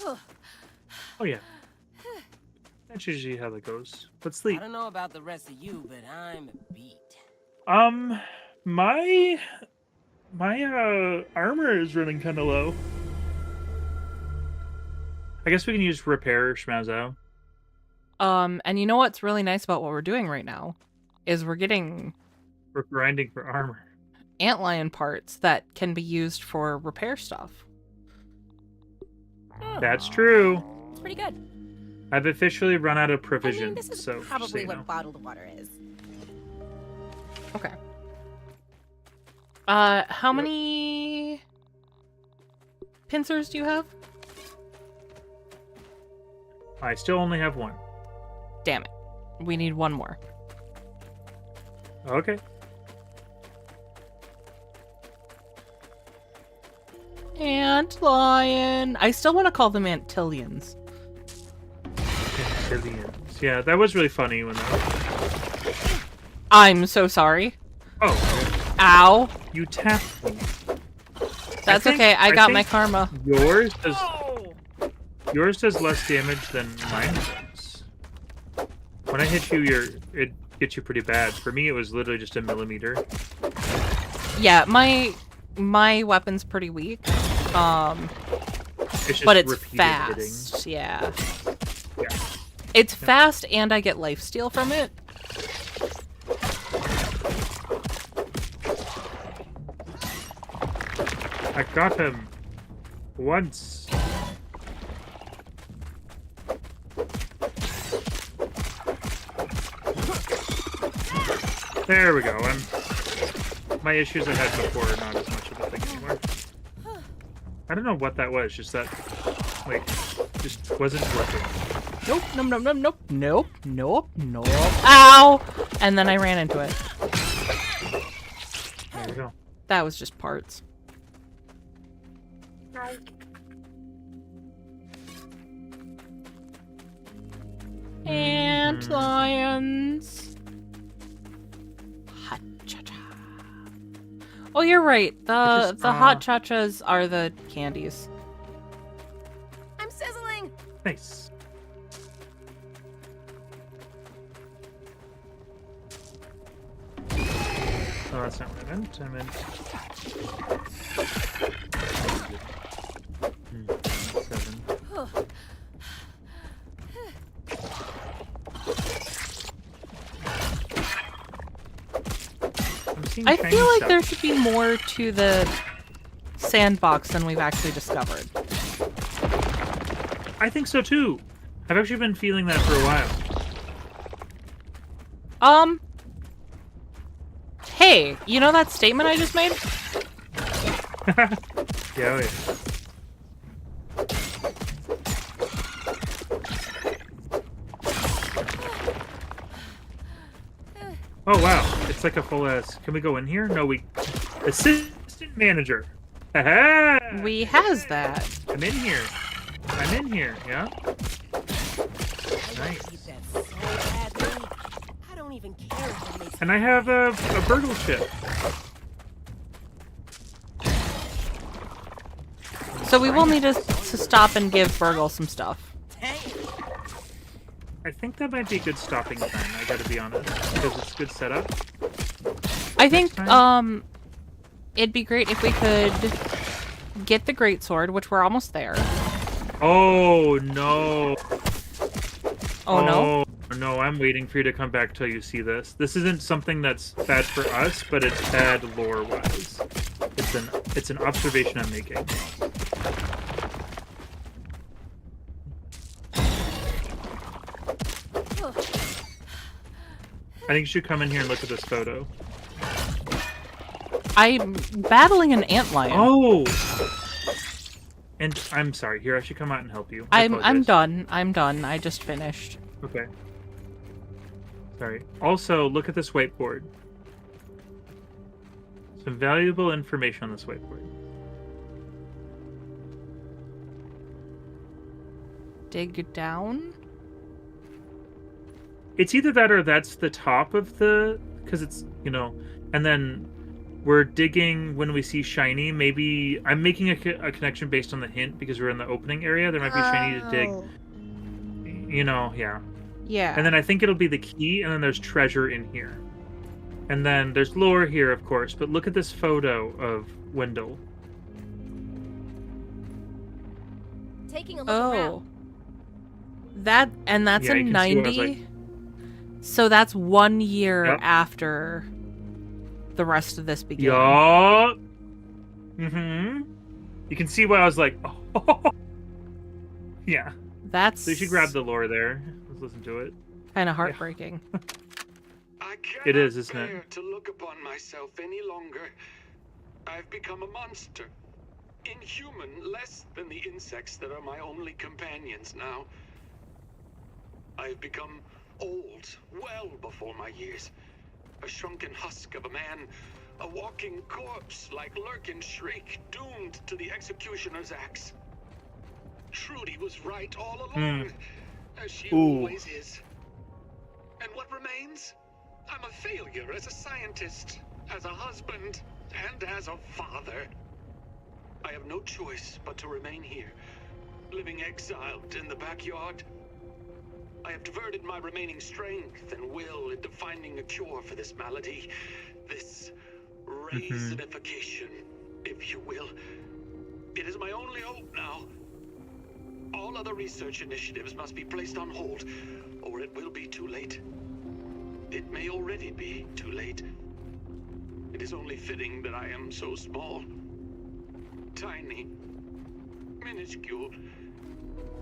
Oh yeah. That's usually how that goes. But I sleep. don't know about the rest of you, but I'm beat. My armor is running kind of low. I guess we can use repair schmazzo. And you know what's really nice about what we're doing right now is we're getting We're grinding for armor. antlion parts that can be used for repair stuff. That's true. It's pretty good. I've officially run out of I provisions, mean, this is so just so probably you what know. bottled water is. Okay. How many pincers do you have? I still only have one. Damn it. We need one more. Okay. Antlion. I still want to call them Antlions. Antlions. Yeah, that was really funny when that. I'm so sorry. Oh, Ow. you tapped me. That's think- okay. I I got think my karma. Yours does less damage than mine does. When I hit you, it gets you pretty bad. For me, it was literally just a millimeter. Yeah, my weapon's pretty weak. It's just But it's repeated fast. Yeah. Yeah. It's fast and I get lifesteal from it. I got him once. There we go. My issues I had before are not as much of a thing anymore. I don't know what that was. Just that, like, just wasn't working. Nope, nope, nope, nope, nope, nope, nope, nope. Ow! And then I ran into it. There we go. That was just parts. Antlions. Hot cha-cha. Oh, you're right. The hot cha-chas are the candies. I'm sizzling. Nice. Oh, that's not what I meant. I meant... 7. I feel like there should be more to the sandbox than we've actually discovered. I think so too. I've actually been feeling that for a while. Hey, you know that statement I just made? Yeah, oh yeah. Oh wow, it's like a full ass. Can we go in here? No, we. Assistant manager. Ha-ha! We has that. I'm in here. I'm in here. Yeah. Nice. Keep that so badly. I don't even care if it makes And I have a burgle chip. So we will need to stop and give Burgle some stuff. I think that might be a good stopping time. I gotta be honest, because it's good setup. I think it'd be great if we could get the greatsword, which we're almost there. Oh no! Oh no! No, I'm waiting for you to come back till you see this. This isn't something that's bad for us, but it's bad lore-wise. It's an observation I'm making. I think you should come in here and look at this photo. I'm battling an antlion. Oh! And I'm sorry. Here, I should come out and help you. I I'm apologize. done. I'm done. I just finished. Okay. Sorry. Also, look at this whiteboard. Some valuable information on this whiteboard. Dig down. It's either that or that's the top of the... Because it's, you know... And then we're digging when we see shiny. Maybe... I'm making a connection based on the hint because we're in the opening area. There might be shiny to dig. You know, yeah. Yeah. And then I think it'll be the key, and then there's treasure in here. And then there's lore here, of course. But look at this photo of Wendell. Taking a look Oh. around. That's Yeah, a you can see what I was 90. like- So that's 1 year Yep. after the rest of this began. Yup. Mm-hmm. You can see why I was like, oh. Yeah. That's So you should grab the lore there. Let's listen to it. kind of heartbreaking. I cannot It is, isn't it? bear to look upon myself any longer. I've become a monster. Inhuman, less than the insects that are my only companions now. I've become old, well before my years. A shrunken husk of a man, a walking corpse like Lurkin's shriek, doomed to the executioner's axe. Trudy was right all along, as she always is. And what remains? I'm a failure as a scientist, as a husband, and as a father. I have no choice but to remain here, living exiled in the backyard. I have diverted my remaining strength and will into finding a cure for this malady, this raisinification, if you will. It is my only hope now. All other research initiatives must be placed on hold, or it will be too late. It may already be too late. It is only fitting that I am so small, tiny, minuscule,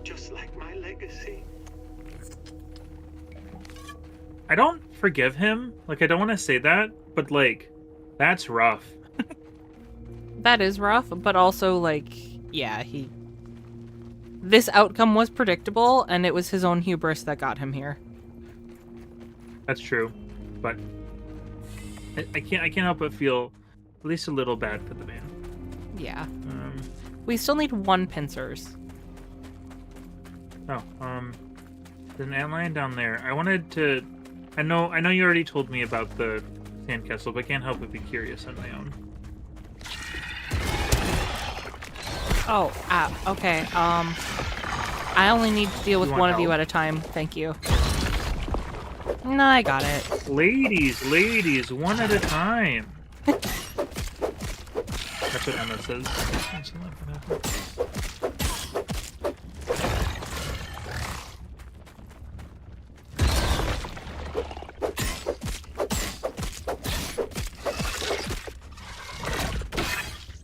just like my legacy. I don't forgive him. Like, I don't want to say that, but, like, that's rough. That is rough, but also, like, yeah, this outcome was predictable, and it was his own hubris that got him here. That's true, but I can't help but feel at least a little bad for the man. Yeah. We still need 1 pincers. Oh, there's an antlion down there. I wanted to. I know you already told me about the sandcastle, but I can't help but be curious on my own. Oh, okay. I only need to deal with one of you at a time. Thank you. No, I got it. Ladies, one at a time. That's what Emma says.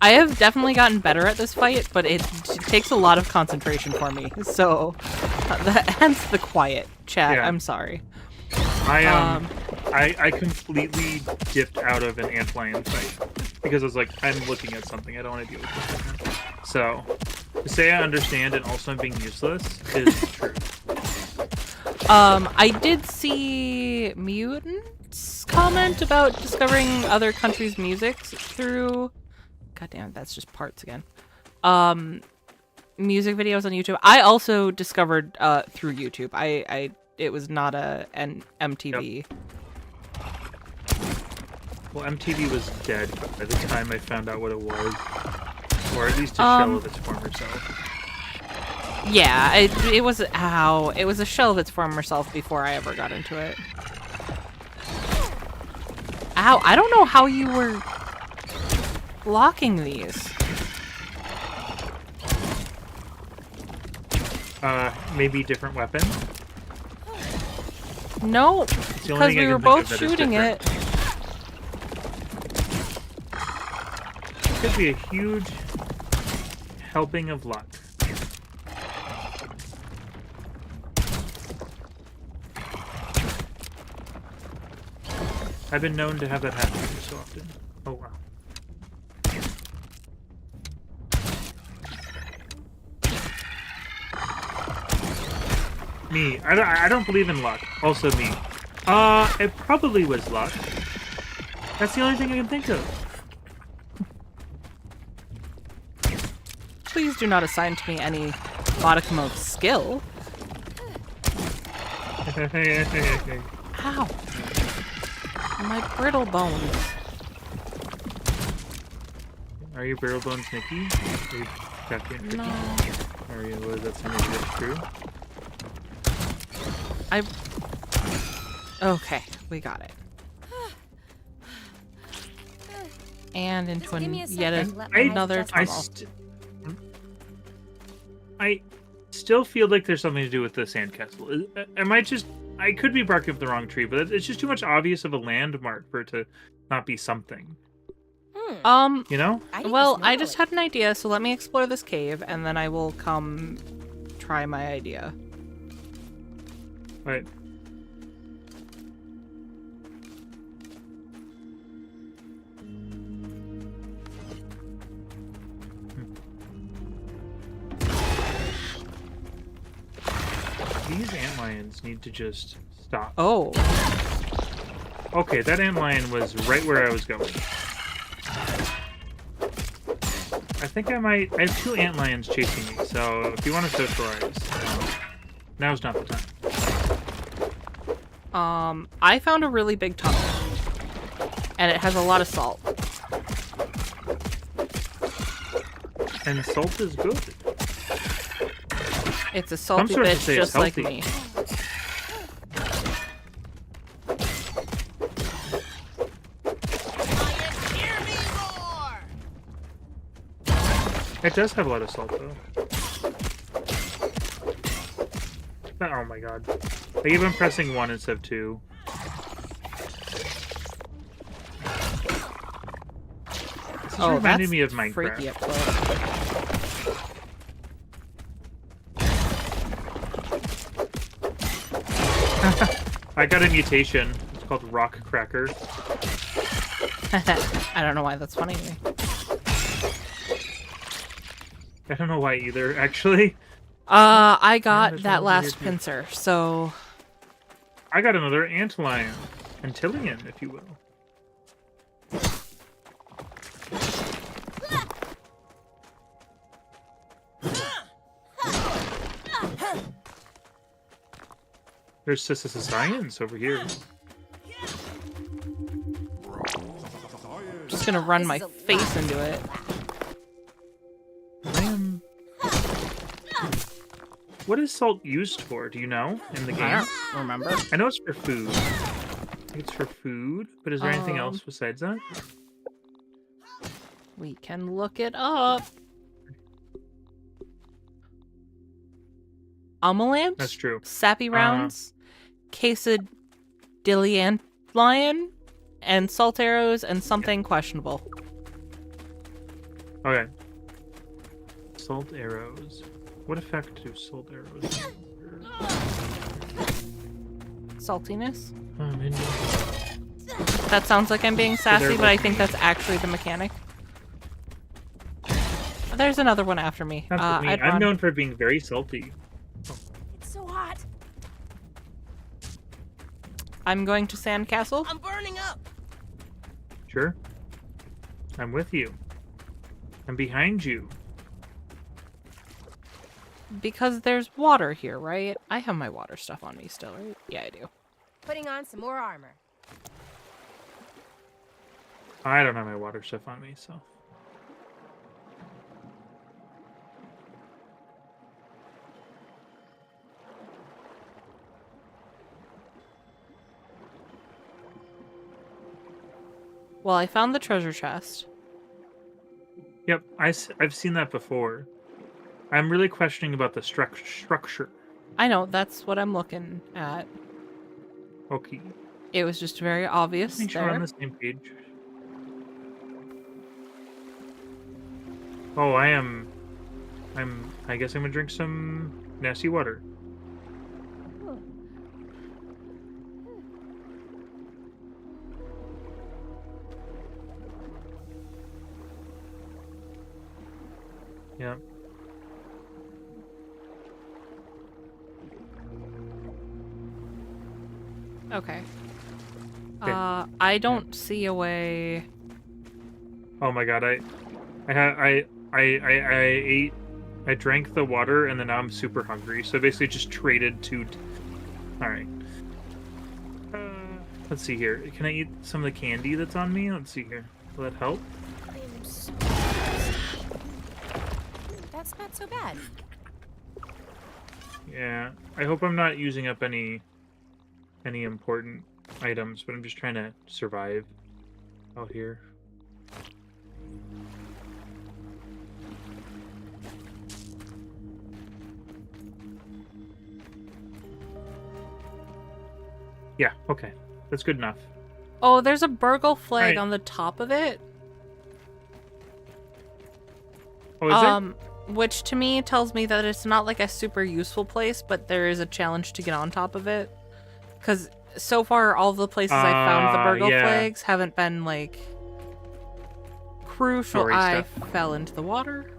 I have definitely gotten better at this fight, but it takes a lot of concentration for me. So, hence the quiet chat. Yeah. I'm sorry. I completely dipped out of an antlion fight because I was like, I'm looking at something. I don't want to deal with this right now. So, to say I understand and also I'm being useless is true. I did see Mutant's comment about discovering other countries' music through... God damn it, that's just parts again. Music videos on YouTube. I also discovered through YouTube. It was not an MTV. Yep. Well, MTV was dead by the time I found out what it was, or at least a shell of its former self. Yeah, it was it was a shell of its former self before I ever got into it. Ow! I don't know how you were blocking these. Maybe different weapon? No, the only because thing I we can were think both of that is shooting it. Could be a huge helping of luck. I've been known to have that happen so often. Oh wow. Me. I don't believe in luck. Also me. It probably was luck. That's the only thing I can think of. Please do not assign to me any modicum of skill. Ow. My brittle bones. Are you brittle bones, Nikki? Are you Captain Nikki? No. Are you? Was that something that's true? Okay, we got it. And into Just give me a yet second, let my another eyes tunnel. I still feel like there's something to do with the sandcastle. Am I just... I could be barking up the wrong tree, but it's just too much obvious of a landmark for it to not be something. You know? Well, I just had an idea, so let me explore this cave, and then I will come try my idea. Right. These antlions need to just stop. Oh. Okay, that antlion was right where I was going. I think I might... I have 2 antlions chasing me, so if you want to socialize, now's not the time. I found a really big tunnel. And it has a lot of salt. And salt is good. It's a salty sources bitch say it's just like healthy. me. It does have a lot of salt, though. Oh my god. I keep on pressing 1 instead of 2. This is reminding me of Minecraft. Freaky up close. I got a mutation. It's called Rock Cracker. I don't know why that's funny to me. I don't know why either, actually. I got there's that one over here, last too. pincer, so I got another Antlion. Antlion, if you will. There's science over here. just gonna run This my is a face lot. into it. I am... What is salt used for? Do you know in the game? I don't remember. I know it's for food. I think it's for food, but is there anything else besides that? We can look it up. Amalant? That's true. Sappy rounds, quesadillion lion, and salt arrows, and something questionable. Okay. Salt arrows. What effect do salt arrows have? Saltiness? Maybe. That sounds like I'm being sassy, they're but I think that's actually the mechanic. There's another one after me. That's me. I'd I'm run. known for being very salty. It's so hot. I'm going to Sandcastle. I'm burning up. Sure. I'm with you. I'm behind you. Because there's water here, right? I have my water stuff on me still, right? Yeah, I do. Putting on some more armor. I don't have my water stuff on me, so. Well, I found the treasure chest. Yep, I've seen that before. I'm really questioning about the structure. I know, that's what I'm looking at. Okay. It was just very obvious Make sure we're on there. the same page. Oh, I guess I'm gonna drink some nasty water. Yep. Okay. Okay. I don't see a way. Oh my god, I ate, I drank the water, and then now I'm super hungry. So I basically just traded two. All right. Let's see here. Can I eat some of the candy that's on me? Let's see here. Will that help? I'm so That's not so bad. Yeah. I hope I'm not using up any important items, but I'm just trying to survive out here. Yeah, okay. That's good enough. Oh, there's a burgle flag Right. on the top of it. Oh, is there? Which to me tells me that it's not like a super useful place, but there is a challenge to get on top of it. Because so far, all the places I found the burgle yeah. flags haven't been like crucial. Story I stuff. fell into the water.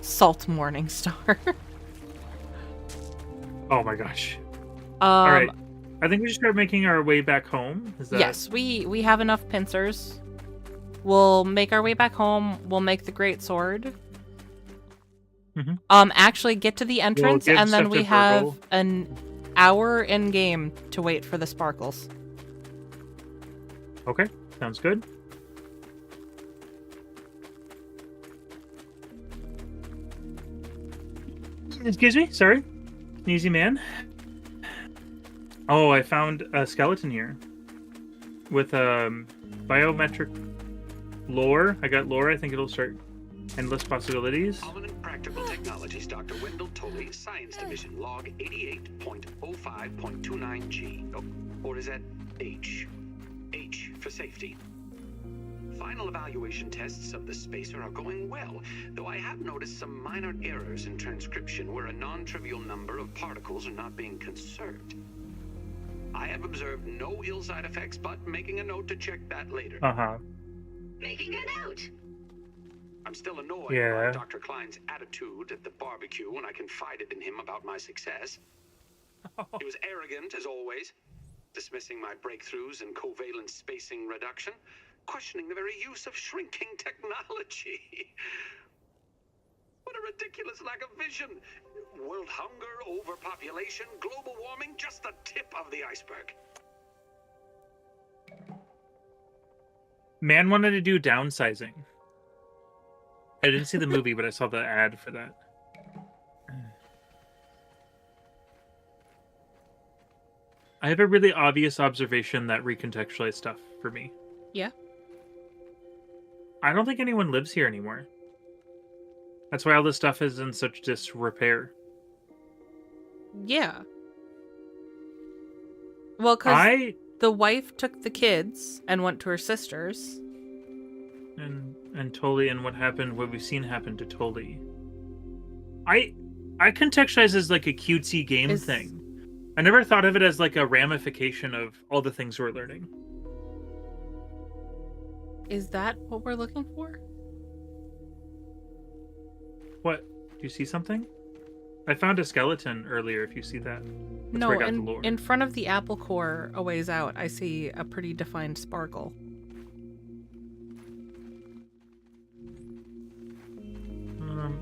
Salt Morning Star. Oh my gosh. All right. I think we should start making our way back home. Is that... Yes, we have enough pincers. We'll make our way back home. We'll make the great sword. Mhm. Actually get to the entrance, give and then stuff we to have Burgle. an hour in game to wait for the sparkles. Okay, sounds good. Excuse me, sorry. Easy man. Oh, I found a skeleton here. With biometric lore. I got lore, I think it'll start endless possibilities. Prominent Practical Technologies, Dr. Wendell Tolley, Science Division, log 88.05.29G. Oh, or is that H? H for safety. Final evaluation tests of the spacer are going well, though I have noticed some minor errors in transcription where a non-trivial number of particles are not being conserved. I have observed no ill side effects, but making a note to check that later. Uh-huh. Making a note. I'm still annoyed Yeah. by Dr. Klein's attitude at the barbecue when I confided in him about my success. He was arrogant, as always, dismissing my breakthroughs in covalent spacing reduction, questioning the very use of shrinking technology. What a ridiculous lack of vision. World hunger, overpopulation, global warming, just the tip of the iceberg. Man wanted to do downsizing. I didn't see the movie, but I saw the ad for that. I have a really obvious observation that recontextualizes stuff for me. Yeah. I don't think anyone lives here anymore. That's why all this stuff is in such disrepair. Yeah. Well, because the wife took the kids and went to her sister's. And Tully, and what we've seen happen to Tully. I contextualize as like a cutesy game thing. I never thought of it as like a ramification of all the things we're learning. Is that what we're looking for? What? Do you see something? I found a skeleton earlier, if you see that. That's No, where I got the lore. in front of the apple core a ways out, I see a pretty defined sparkle.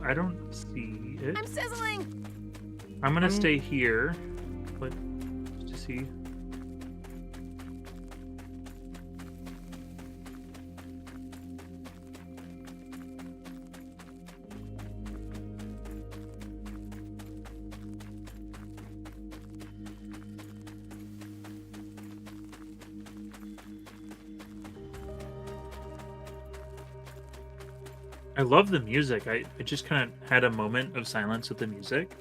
I don't see it. I'm sizzling. I'm gonna stay here, but just to see. I love the music. I just kind of had a moment of silence with the music.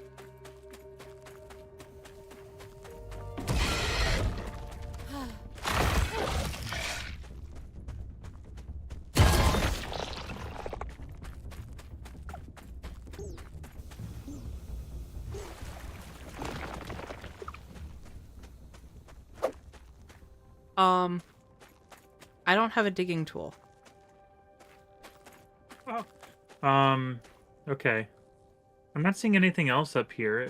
I don't have a digging tool. Okay. I'm not seeing anything else up here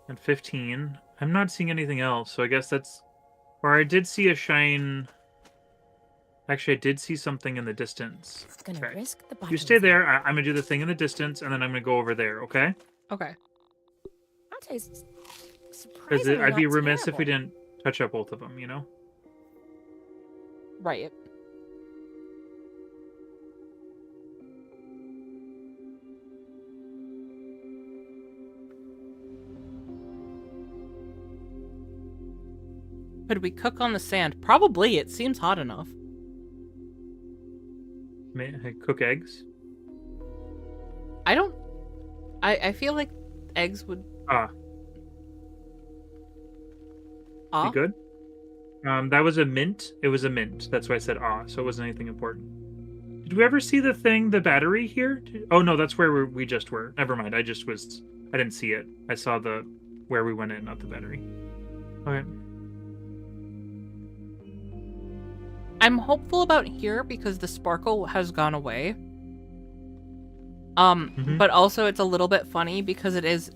at 15. I'm not seeing anything else, so I guess that's... Or I did see a shine... Actually, I did see something in the distance. Gonna Okay. risk the You stay there. I'm gonna do the thing in the distance, and then I'm gonna go over there, okay? Okay. That tastes Because surprisingly I'd be not remiss if we terrible. didn't touch up both of them, you know? Right. Could we cook on the sand? Probably. It seems hot enough. May I cook eggs? I don't... I feel like eggs would... You good? That was a mint. It was a mint. That's why I said so it wasn't anything important. Did we ever see the battery here? Oh no, that's where we just were. Never mind. I didn't see it. I saw where we went in, not the battery. Okay. I'm hopeful about here because the sparkle has gone away. But also it's a little bit funny because it is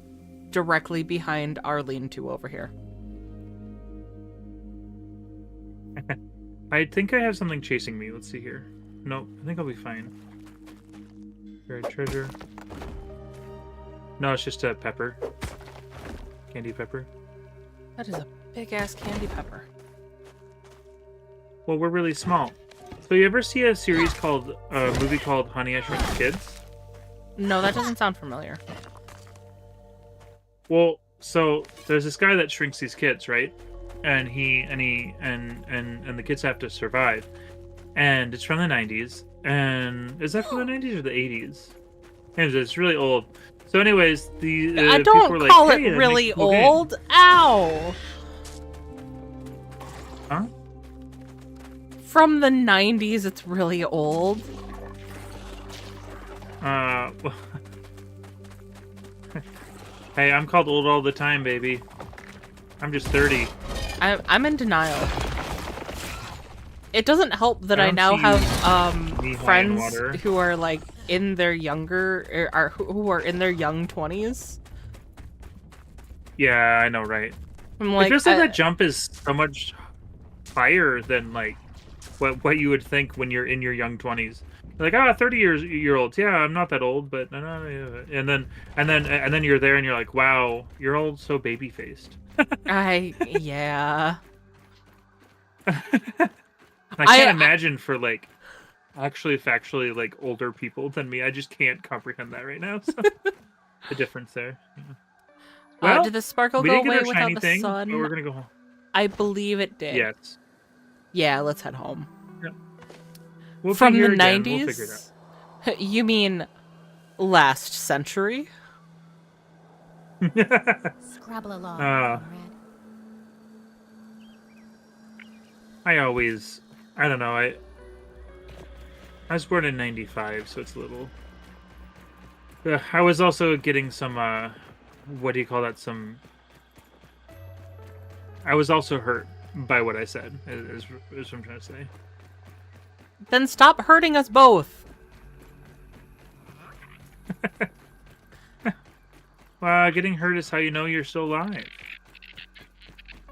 directly behind our lean-to over here. I think I have something chasing me. Let's see here. No, I think I'll be fine. Buried treasure. No, it's just a pepper. Candy pepper. That is a big-ass candy pepper. Well, we're really small. So you ever see a movie called Honey, I Shrunk the Kids? No, that doesn't sound familiar. Well, so there's this guy that shrinks these kids, right? And the kids have to survive. And it's from the 90s. And is that from the 90s or the 80s? Anyways, it's really old. So anyways, I people don't were call like, it "Hey, that really makes a cool game." old. Ow! Huh? From the 90s, it's really old. Well, hey, I'm called old all the time, baby. I'm just 30. I'm in denial. It doesn't help that I I don't now see have knee-high in friends water. who are like in their younger or who are in their young 20s. Yeah, I know, right? I'm It like, feels like that jump is so much higher than like what you would think when you're in your young 20s. Like, 30 year olds. Yeah, I'm not that old, but yeah. And then you're there and you're like, wow, you're all so baby faced. yeah. I can't imagine for like actually factually like older people than me. I just can't comprehend that right now. So the difference there. Yeah. Well, did the sparkle we go didn't get away our without shiny the thing, sun? but we're gonna go home. I believe it did. Yes. Yeah, let's head home. Yep. We'll From be the here again. 90s? We'll figure it out. You mean last century? Scrabble along, Uh, comrade. I don't know, I was born in 95, so it's a little... I was also getting some, what do you call that, I was also hurt by what I said, is what I'm trying to say. Then stop hurting us both. Getting hurt is how you know you're still alive.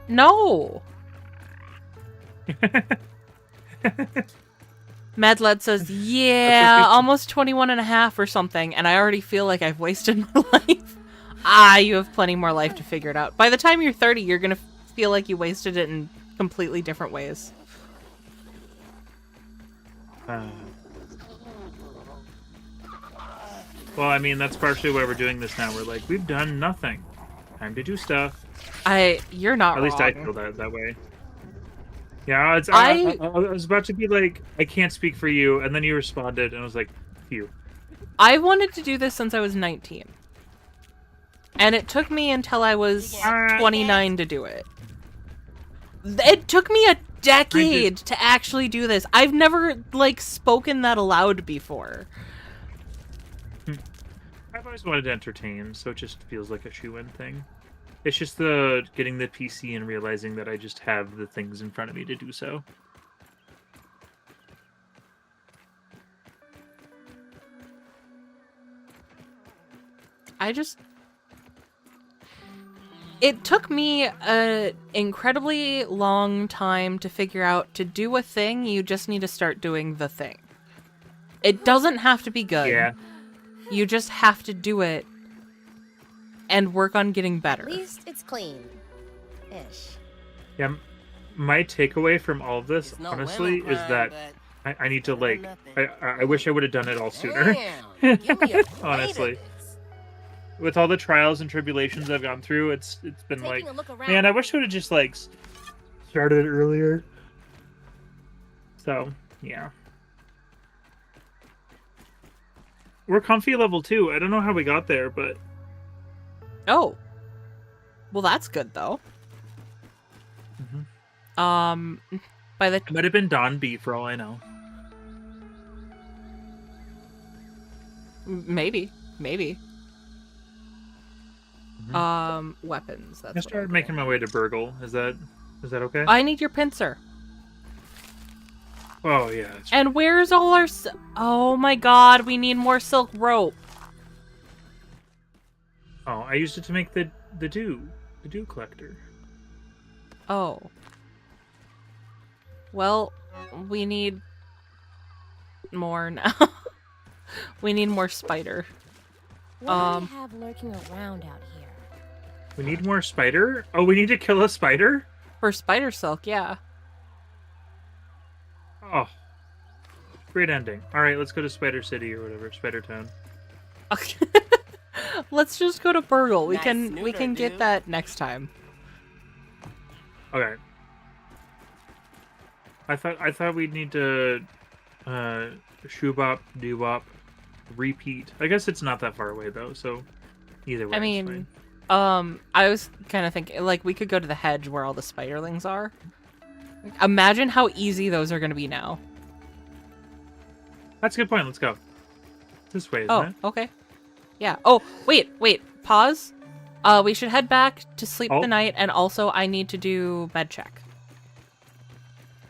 No. Medled says, yeah, almost 21 and a half or something, and I already feel like I've wasted my life. You have plenty more life to figure it out. By the time you're 30, you're going to feel like you wasted it in completely different ways. Well, I mean, that's partially why we're doing this now. We're like, we've done nothing. Time to do stuff. You're not At wrong. least I feel that way. Yeah, I was about to be like, I can't speak for you, and then you responded, and I was like, phew. I wanted to do this since I was 19. And it took me until I was 29 to do it. It took me a decade to actually do this. I've never, like, spoken that aloud before. I've always wanted to entertain, so it just feels like a shoe-in thing. It's just the getting the PC and realizing that I just have the things in front of me to do so. It took me an incredibly long time to figure out to do a thing, you just need to start doing the thing. It doesn't have to be good. Yeah. You just have to do it and work on getting better. At least it's clean. Ish. Yeah, my takeaway from all of this, It's no honestly, women is that crime, I need to, like, nothing. I wish I would have done it all sooner. Damn, give me a Honestly. plate of this. With all the trials and tribulations I've gone through, it's been like, Taking a look around. man, I wish I would have just, like, started it earlier. So, yeah. We're comfy level 2. I don't know how we got there, but... Oh. Well, that's good, though. By the... It might have been Dawn B for all I know. Maybe. Weapons. That's I started making my way to Burgle. Is that okay? I need your pincer. Oh, yeah. And where's all our... Oh my god, we need more silk rope. Oh, I used it to make the dew collector. Oh. Well, we need more now. We need more spider. What do we have lurking around out here? We need more spider? Oh, we need to kill a spider? For spider silk, yeah. Oh. Great ending. Alright, let's go to Spider City or whatever. Spider Town. Okay. Let's just go to Burgle. We Nice can snooter, get dude. that next time. Okay. I thought we'd need to shoobop, doobop, repeat. I guess it's not that far away though, so either way. I mean, I was kind of thinking like we could go to the hedge where all the spiderlings are. Imagine how easy those are going to be now. That's a good point. Let's go. This way, isn't Oh, it? okay. Yeah. Oh, wait. Pause. We should head back to sleep Oh. the night, and also I need to do bed check.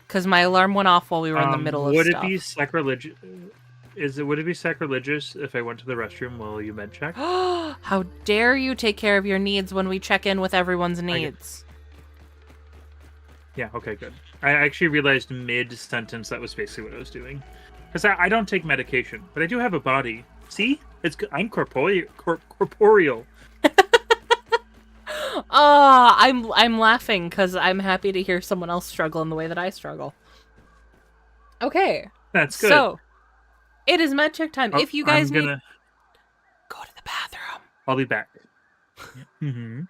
Because my alarm went off while we were in the middle of would stuff. it be sacrilegious? Would it be sacrilegious if I went to the restroom while you med check? How dare you take care of your needs when we check in with everyone's needs? Yeah, okay, good. I actually realized mid-sentence that was basically what I was doing. Because I don't take medication, but I do have a body. See? It's good. I'm corporeal. Oh, I'm laughing because I'm happy to hear someone else struggle in the way that I struggle. Okay. That's good. So, it is med check time. Oh, If you guys I'm need... gonna... Go to the bathroom. I'll be back. Mm-hmm.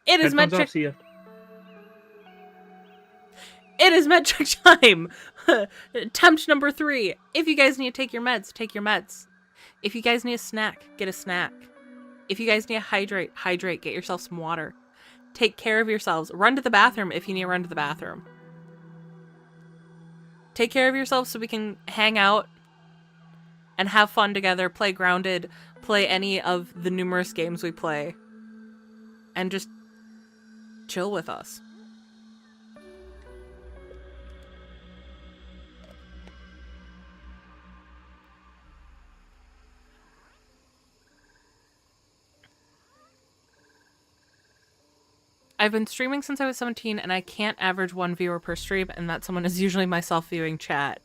It is med Headphones check... off, see ya. It is med check time! Attempt number 3. If you guys need to take your meds, take your meds. If you guys need a snack, get a snack. If you guys need to hydrate, hydrate. Get yourself some water. Take care of yourselves. Run to the bathroom if you need to run to the bathroom. Take care of yourselves so we can hang out and have fun together, play Grounded, play any of the numerous games we play, and just chill with us. I've been streaming since I was 17, and I can't average 1 viewer per stream, and that someone is usually myself viewing chat.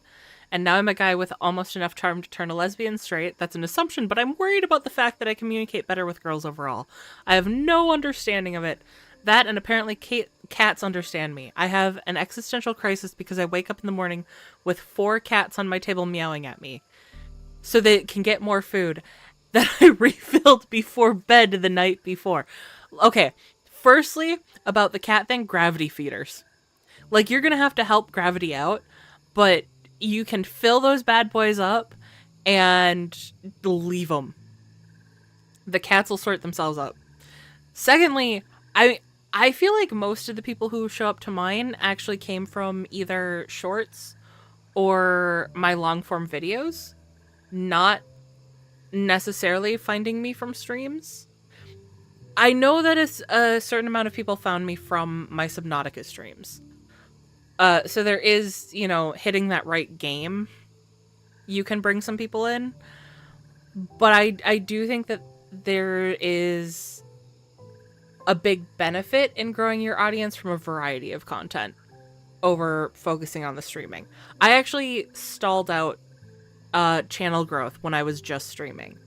And now I'm a guy with almost enough charm to turn a lesbian straight. That's an assumption, but I'm worried about the fact that I communicate better with girls overall. I have no understanding of it. That, and apparently cats understand me. I have an existential crisis because I wake up in the morning with 4 cats on my table meowing at me, so they can get more food that I refilled before bed the night before. Okay. Firstly, about the cat thing, gravity feeders. Like, you're gonna have to help Gravity out, but you can fill those bad boys up and leave them. The cats will sort themselves up. Secondly, I feel like most of the people who show up to mine actually came from either shorts or my long-form videos, not necessarily finding me from streams. I know that a certain amount of people found me from my Subnautica streams. So there is, you know, hitting that right game. You can bring some people in. But I do think that there is a big benefit in growing your audience from a variety of content over focusing on the streaming. I actually stalled out channel growth when I was just streaming.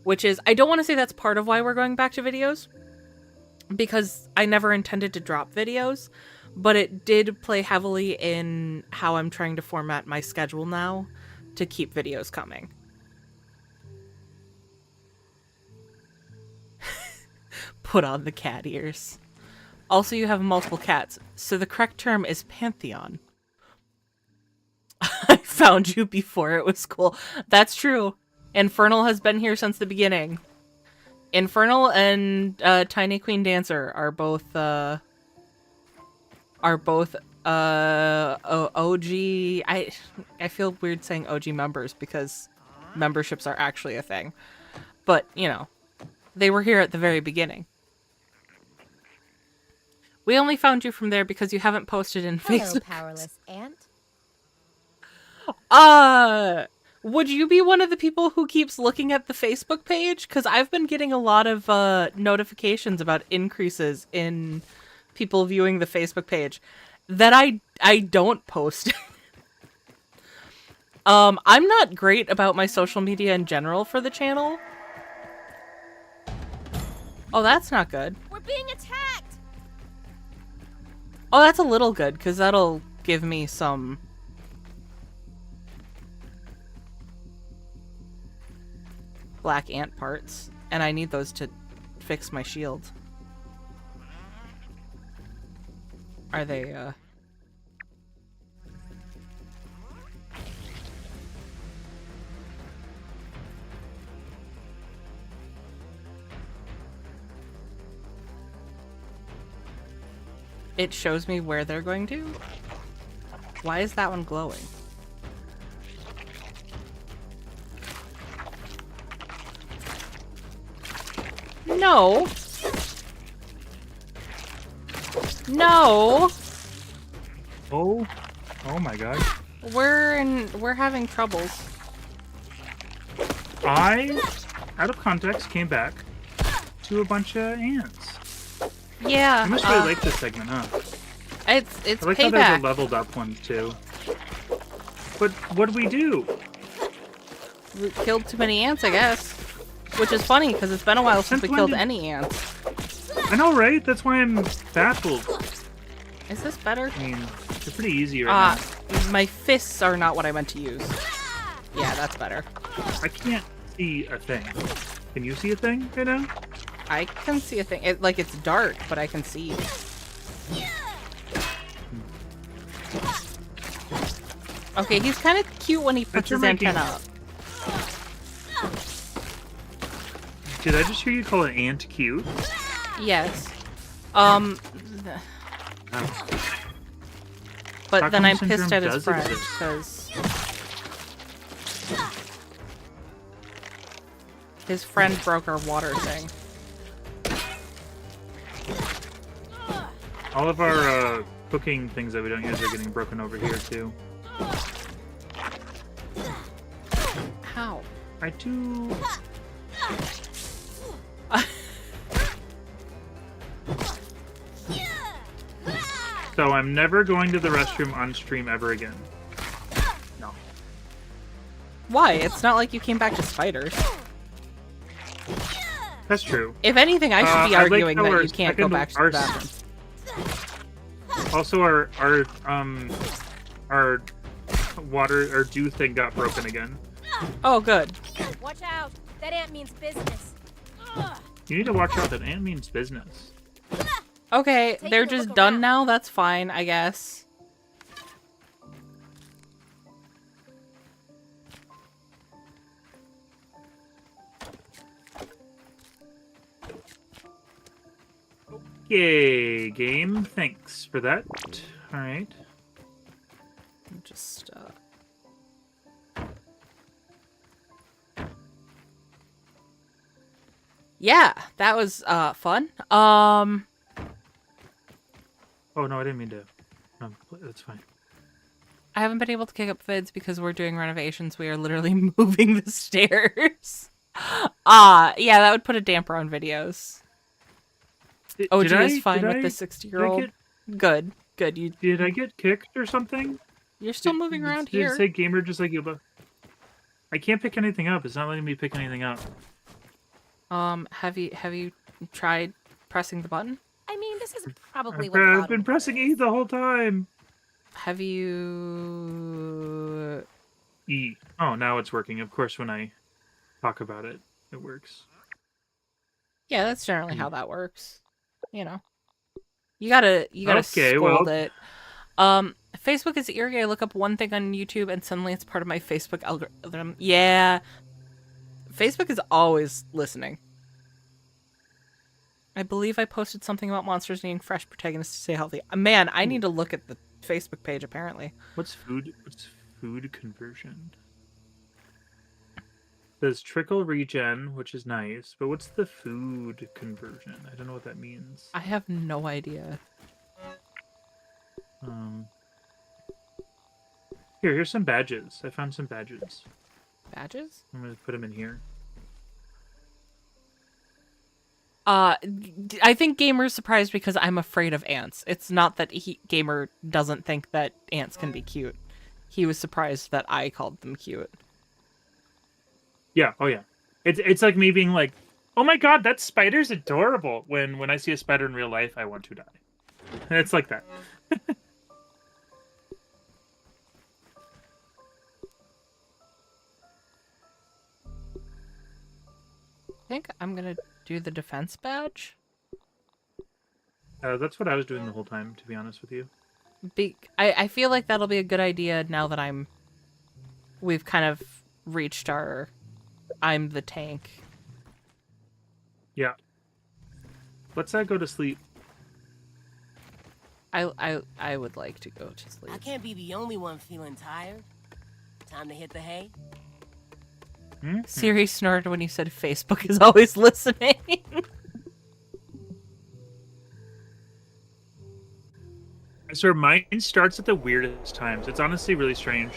Which is, I don't want to say that's part of why we're going back to videos, because I never intended to drop videos, but it did play heavily in how I'm trying to format my schedule now to keep videos coming. Put on the cat ears. Also, you have multiple cats, so the correct term is pantheon. I found you before it was cool. That's true. Infernal has been here since the beginning. Infernal and Tiny Queen Dancer are both OG. I feel weird saying OG members because memberships are actually a thing. But, you know, they were here at the very beginning. We only found you from there because you haven't posted in Hello, Facebook. powerless ant. Would you be one of the people who keeps looking at the Facebook page? Because I've been getting a lot of notifications about increases in people viewing the Facebook page that I don't post. I'm not great about my social media in general for the channel. Oh, that's not good. We're being attacked! Oh, that's a little good, because that'll give me some... black ant parts, and I need those to fix my shield. Are they, It shows me where they're going to? Why is that one glowing? No. No. Oh my god. We're having troubles. I, out of context, came back to a bunch of ants. Yeah. You must really like this segment, huh? It's I like how there's payback. a leveled up one too. But what do we do? We killed too many ants, I guess. Which is funny because it's been a while since we Since when killed did- any ants. I know, right? That's why I'm baffled. Is this better? I mean, they're pretty easy right now. My fists are not what I meant to use. Yeah, that's better. I can't see a thing. Can you see a thing right now? I can see a thing. It's dark, but I can see. Okay, he's kind of cute when he puts That's his antenna up. Did I just hear you call an ant cute? Yes. Oh. But then I'm Stockholm pissed at his syndrome friend does because his friend broke our water thing. All of our cooking things that we don't use are getting broken over here too. How? I do. So I'm never going to the restroom on stream ever again. No. Why? It's not like you came back to spiders. That's true. If anything, I should be I like arguing how that our you can't go second- back to our the s- bathroom. Also, our water or dew thing got broken again. Oh, good. Watch out. That ant means business. You need to watch out. That ant means business. Okay, Taking they're a just look done around. now. That's fine, I guess. Yay, game. Thanks for that. All right. Just yeah, that was fun. Oh no, I didn't mean to. No, that's fine. I haven't been able to kick up vids because we're doing renovations. We are literally moving the stairs. Yeah, that would put a damper on videos. OG is fine with the 60-year-old. Good. You Did I get kicked or something? you're still moving around Did here. it say gamer just like you? But I can't pick anything up. It's not letting me pick anything up. Have you tried pressing the button? I mean, this is probably what I've bottom been pressing E the whole time. Have you E. Oh, now it's working. Of course, when I talk about it, it works. Yeah, that's generally how that works. You know. You gotta Okay, scold well. it. Facebook is eerie. I look up one thing on YouTube and suddenly it's part of my Facebook algorithm. Yeah. Facebook is always listening. I believe I posted something about monsters needing fresh protagonists to stay healthy. Man, I need to look at the Facebook page apparently. What's food conversion? There's trickle regen, which is nice, but what's the food conversion? I don't know what that means. I have no idea. Here's some badges. I found some badges. Badges? I'm gonna put them in here. I think Gamer's surprised because I'm afraid of ants. It's not that Gamer doesn't think that ants can be cute. He was surprised that I called them cute. Yeah. Oh yeah. It's like me being like, oh my god, that spider's adorable. When I see a spider in real life, I want to die. It's like that. I think I'm gonna do the defense badge. That's what I was doing the whole time, to be honest with you. I feel like that'll be a good idea now that we've kind of reached our I'm the tank. Yeah. Let's go to sleep. I would like to go to sleep. I can't be the only one feeling tired. Time to hit the hay. Siri snorted when you said Facebook is always listening. I swear mine starts at the weirdest times. It's honestly really strange.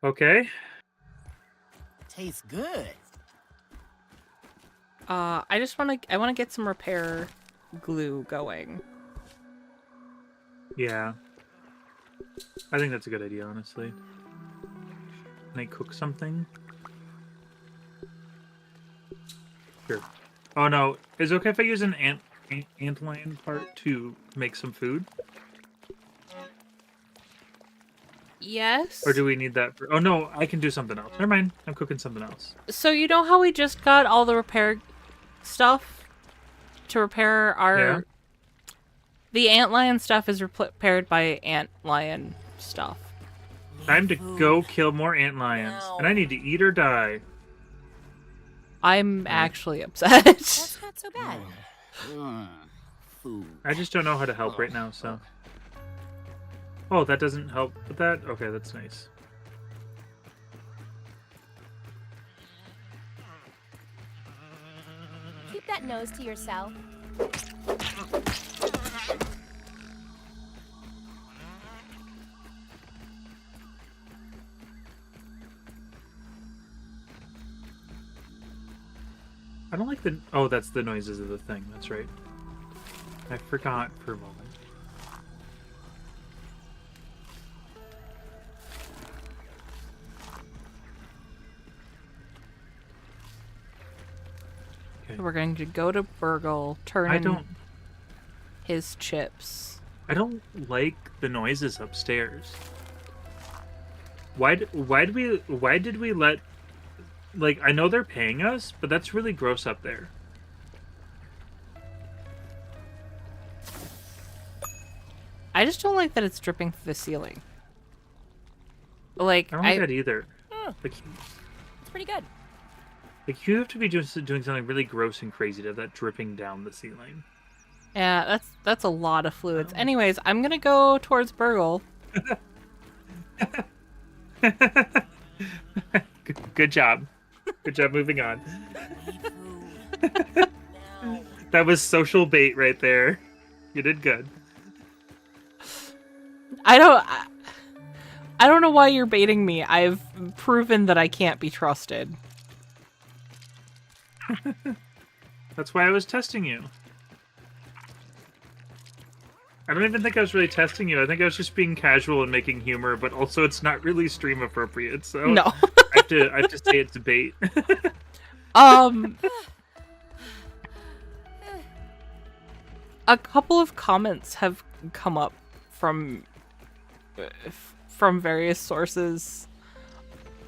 Okay. Tastes good. I want to get some repair glue going. Yeah. I think that's a good idea, honestly. Can I cook something? Sure. Oh no, is it okay if I use an antlion part to make some food? Yes. Or do we need that for... Oh no, I can do something else. Never mind, I'm cooking something else. So you know how we just got all the repair stuff to repair our... Yeah. The antlion stuff is repaired by antlion stuff. Time to go kill more antlions. And I need to eat or die. I'm actually upset. That's not so bad. Food. I just don't know how to help right now, so... Oh, that doesn't help with that? Okay, that's nice. Keep that nose to yourself. I don't like the... Oh, that's the noises of the thing. That's right. I forgot for a moment. Okay. We're going to go to Burgle, turn in his chips. I don't like the noises upstairs. Why did we let... Like, I know they're paying us, but that's really gross up there. I just don't like that it's dripping through the ceiling. Like, I don't like that either. Like, It's pretty good. like, you have to be doing something really gross and crazy to have that dripping down the ceiling. Yeah, that's a lot of fluids. Anyways, I'm gonna go towards Burgle. Good job. Good job moving on. That was social bait right there. You did good. I don't know why you're baiting me. I've proven that I can't be trusted. That's why I was testing you. I don't even think I was really testing you. I think I was just being casual and making humor, but also it's not really stream appropriate, so No. I have to say it's a bait. A couple of comments have come up from various sources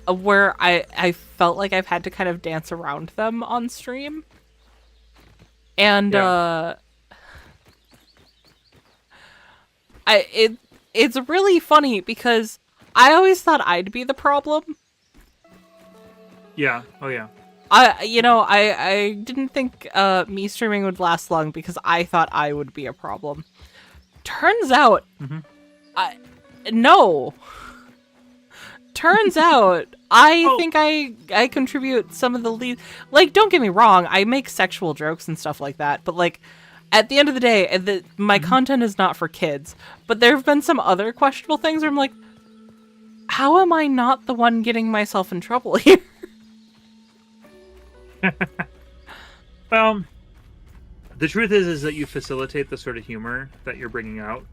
where I felt like I've had to kind of dance around them on stream. And Yeah. It's really funny because I always thought I'd be the problem. Yeah. Oh yeah. I didn't think me streaming would last long because I thought I would be a problem. Turns out, no. Turns out, I think I contribute some of the lead. Like, don't get me wrong, I make sexual jokes and stuff like that, but like, at the end of the day, my content is not for kids. But there have been some other questionable things where I'm like, how am I not the one getting myself in trouble here? Well, the truth is that you facilitate the sort of humor that you're bringing out,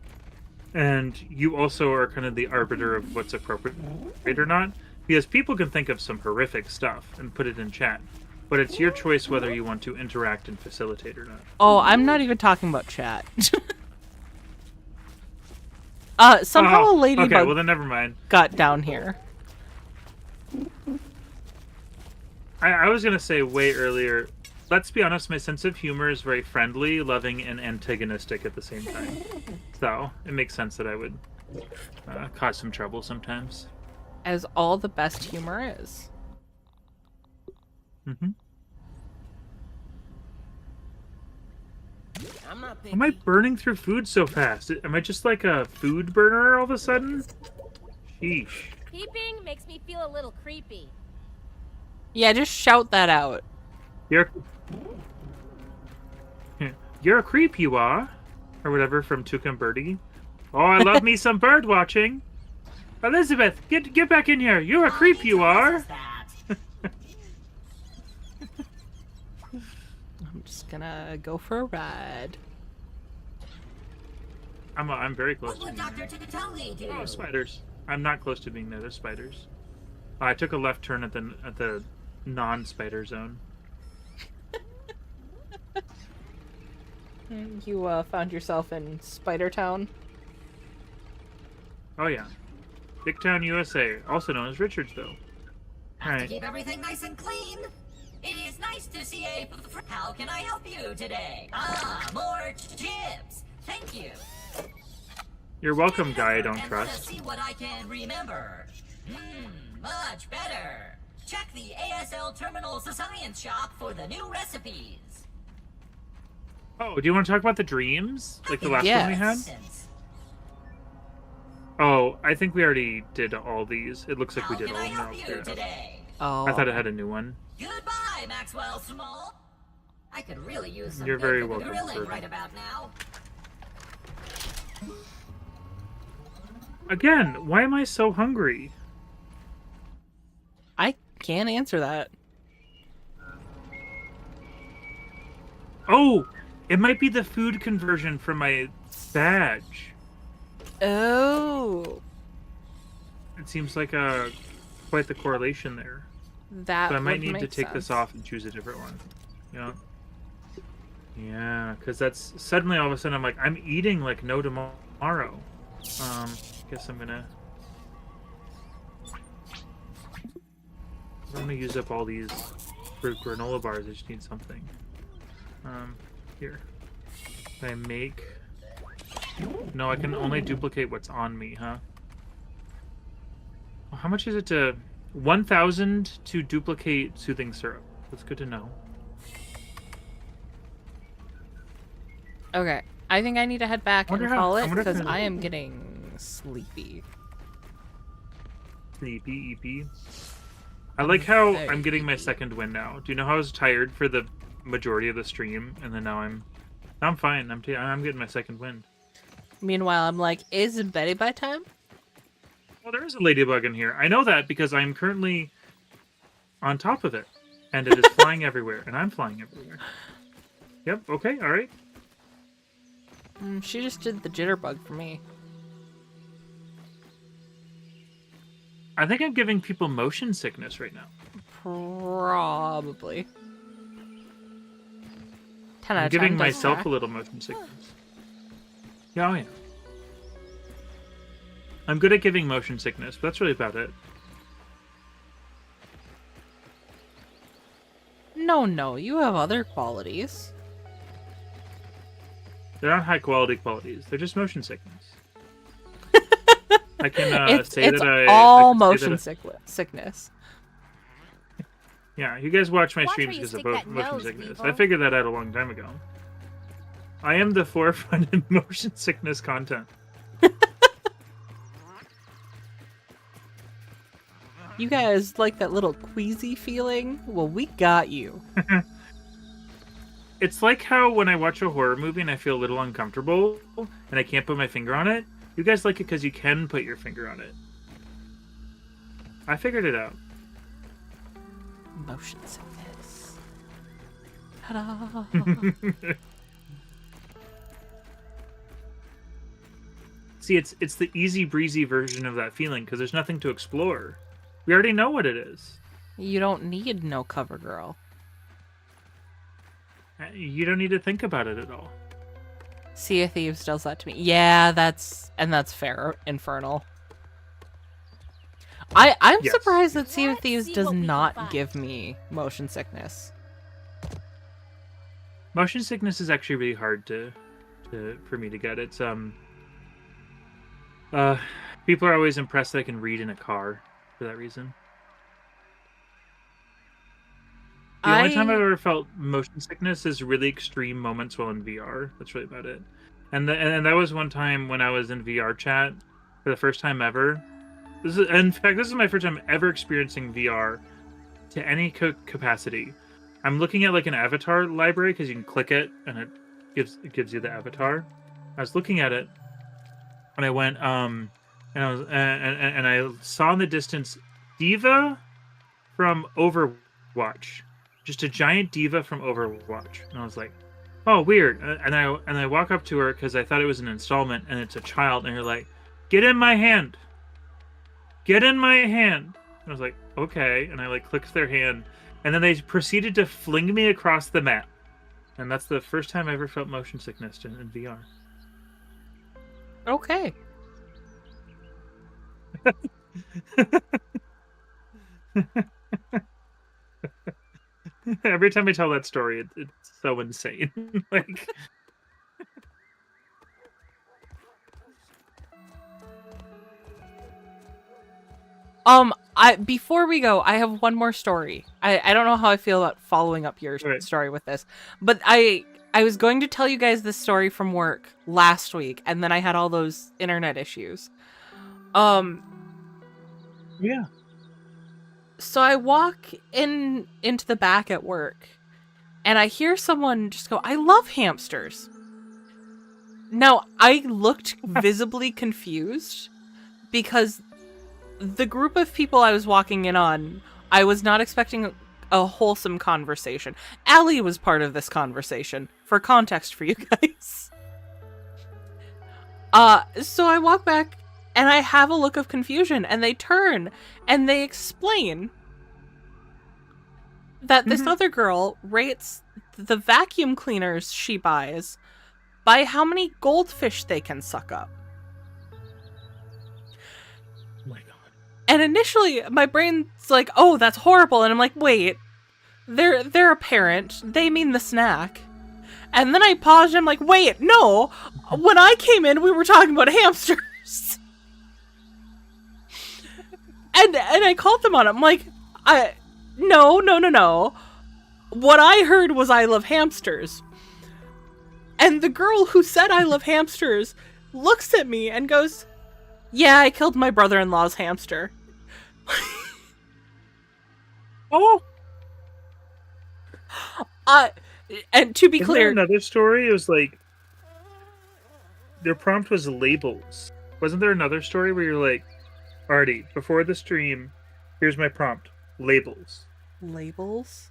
and you also are kind of the arbiter of what's appropriate or not, because people can think of some horrific stuff and put it in chat, but it's your choice whether you want to interact and facilitate or not. Oh, I'm not even talking about chat. Somehow a ladybug okay, well then never mind. got down here. I was gonna say way earlier, let's be honest, my sense of humor is very friendly, loving, and antagonistic at the same time. So, it makes sense that I would cause some trouble sometimes. As all the best humor is. Mm-hmm. I'm not picky. Am I burning through food so fast? Am I just like a food burner all of a sudden? Sheesh. Peeping makes me feel a little creepy. Yeah, just shout that out. You're You're a creep, you are. Or whatever from Tuca and Birdie. Oh, I love me some bird watching. Elizabeth, get back in here. You're a creep, you are. I'm just gonna go for a ride. I'm very close to What would being Dr. there. Ticatelli do? Oh, spiders. I'm not close to being there. There's spiders. I took a left turn at the non-spider zone. You found yourself in Spider Town. Oh yeah, Big Town, USA, also known as Richardsville. All Have to right. keep everything nice and clean. It is nice to see a... How can I help you today? Ah, more chips. Thank you. You're welcome, guy I don't And trust. Let's see what I can remember. Much better. Check the ASL Terminals Science Shop for the new recipes. Oh, do you want to talk about the dreams? Like the last one we had? Nonsense. Oh, I think we already did all these. It looks like we How did can all I of them. help now. you Fair enough. today? Oh. I thought it had a new one. Goodbye, Maxwell Small. I could really use some You're very good welcome, grilling sir. right about now. Again, why am I so hungry? I can't answer that. Oh, it might be the food conversion from my badge. Oh. It seems like quite the correlation there. That So I might would need to make take this sense. off and choose a different one. Yeah. Yeah, because that's suddenly all of a sudden I'm like, I'm eating like no tomorrow. Guess I'm gonna use up all these fruit granola bars. I just need something. Here. Can I make... No, I can only duplicate what's on me, huh? Well, how much is it to... 1,000 to duplicate soothing syrup. That's good to know. Okay. I think I need to head back and Wonder how- call I it wonder if because there's- I am getting sleepy. Sleepy EP. I like how Very I'm getting my EP. second win now. Do you know how I was tired for the majority of the stream, and then now I'm fine. I'm getting my second win. Meanwhile, I'm like, is it Betty by time? Well, there is a ladybug in here. I know that because I'm currently on top of it, and it is flying everywhere, and I'm flying everywhere. Yep. Okay. All right. She just did the jitterbug for me. I think I'm giving people motion sickness right now. Probably. 10 out I'm of 10 giving does myself track. a little motion sickness. Yeah, oh yeah. I'm good at giving motion sickness, but that's really about it. No, you have other qualities. They're not high quality qualities. They're just motion sickness. I can It's say that I all I can say motion that sickness. yeah, you guys watch my Watch streams where you because of stick that motion nose, sickness. Weevil. I figured that out a long time ago. I am the forefront in motion sickness content. You guys like that little queasy feeling? Well, we got you. It's like how when I watch a horror movie and I feel a little uncomfortable and I can't put my finger on it. You guys like it because you can put your finger on it. I figured it out. Motion sickness. Ta-da! See, it's the easy breezy version of that feeling because there's nothing to explore. We already know what it is. You don't need no cover girl. You don't need to think about it at all. Sea of Thieves does that to me. Yeah, that's fair. Infernal. I'm Yes. surprised that Sea of Let's Thieves see does what we can not find. give me motion sickness. Motion sickness is actually really hard for me to get. It's people are always impressed that I can read in a car for that reason. The only time I've ever felt motion sickness is really extreme moments while in VR. That's really about it. And that was one time when I was in VR chat for the first time ever. In fact, this is my first time ever experiencing VR to any capacity. I'm looking at like an avatar library because you can click it and it gives you the avatar. I was looking at it, and I went and I saw in the distance Diva from Overwatch, just a giant diva from Overwatch, and I was like, "Oh, weird." And I walk up to her because I thought it was an installment, and it's a child, and you're like, "Get in my hand, get in my hand." And I was like, "Okay," and I like clicked their hand, and then they proceeded to fling me across the map, and that's the first time I ever felt motion sickness in VR. Okay. Every time I tell that story, it's so insane. Like, Before we go, I have one more story. I don't know how I feel about following up your Right. story with this, but I was going to tell you guys this story from work last week, and then I had all those internet issues. yeah. So I walk into the back at work, and I hear someone just go, "I love hamsters." Now, I looked visibly confused because the group of people I was walking in on, I was not expecting a wholesome conversation. Allie was part of this conversation, for context for you guys. So I walk back, and I have a look of confusion, and they turn, and they explain that this other girl rates the vacuum cleaners she buys by how many goldfish they can suck up. Oh my god. And initially, my brain's like, "Oh, that's horrible," and I'm like, "Wait, they're a parent. They mean the snack." And then I paused, and I'm like, "Wait, no. When I came in, we were talking about hamsters." and I called them on it. I'm like, No. What I heard was I love hamsters. And the girl who said I love hamsters looks at me and goes, "Yeah, I killed my brother-in-law's hamster." Oh, And to be isn't clear, there another story? It was like their prompt was labels. Wasn't there another story where you're like, "Artie, before the stream, here's my prompt: labels." labels?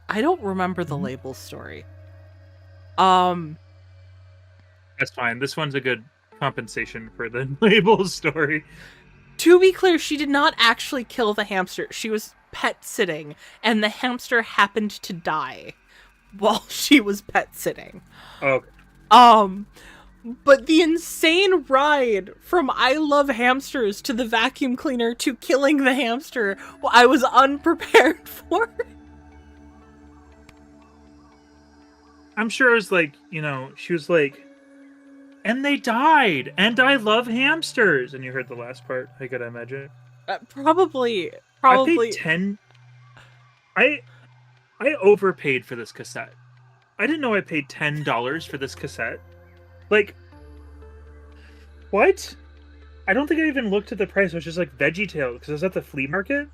I don't remember the labels story. Um, That's fine. This one's a good compensation for the labels story. to be clear, she did not actually kill the hamster. She was pet sitting, and the hamster happened to die while she was pet sitting. Okay. But the insane ride from I love hamsters to the vacuum cleaner to killing the hamster, I was unprepared for. I'm sure it was like, she was like, "And they died, and I love hamsters." And you heard the last part, I could imagine. Probably. I paid 10. I overpaid for this cassette. I didn't know I paid $10 for this cassette. Like, what? I don't think I even looked at the price. It was just like VeggieTales because I was at the flea market.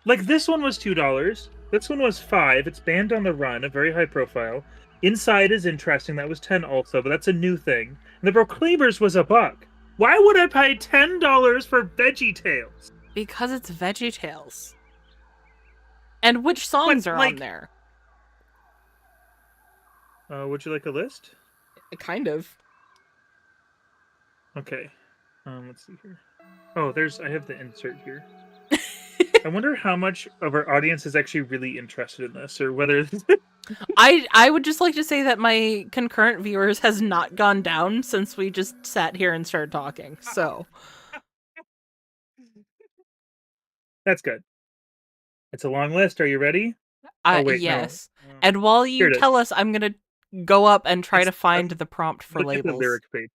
Like, this one was $2. This one was $5. It's Banned on the Run, a very high profile. Inside is interesting. That was $10 also, but that's a new thing. And the Proclaimers was $1. Why would I pay $10 for VeggieTales? Because it's VeggieTales. And which songs are on there? Would you like a list? Kind of. Okay. Let's see here. Oh, I have the insert here. I wonder how much of our audience is actually really interested in this, or whether I would just like to say that my concurrent viewers has not gone down since we just sat here and started talking. So that's good. It's a long list. Are you ready? Oh, wait, yes. no. And while Here you it tell us, I'm gonna go up and try to Let's find the prompt for look at the labels. lyric page.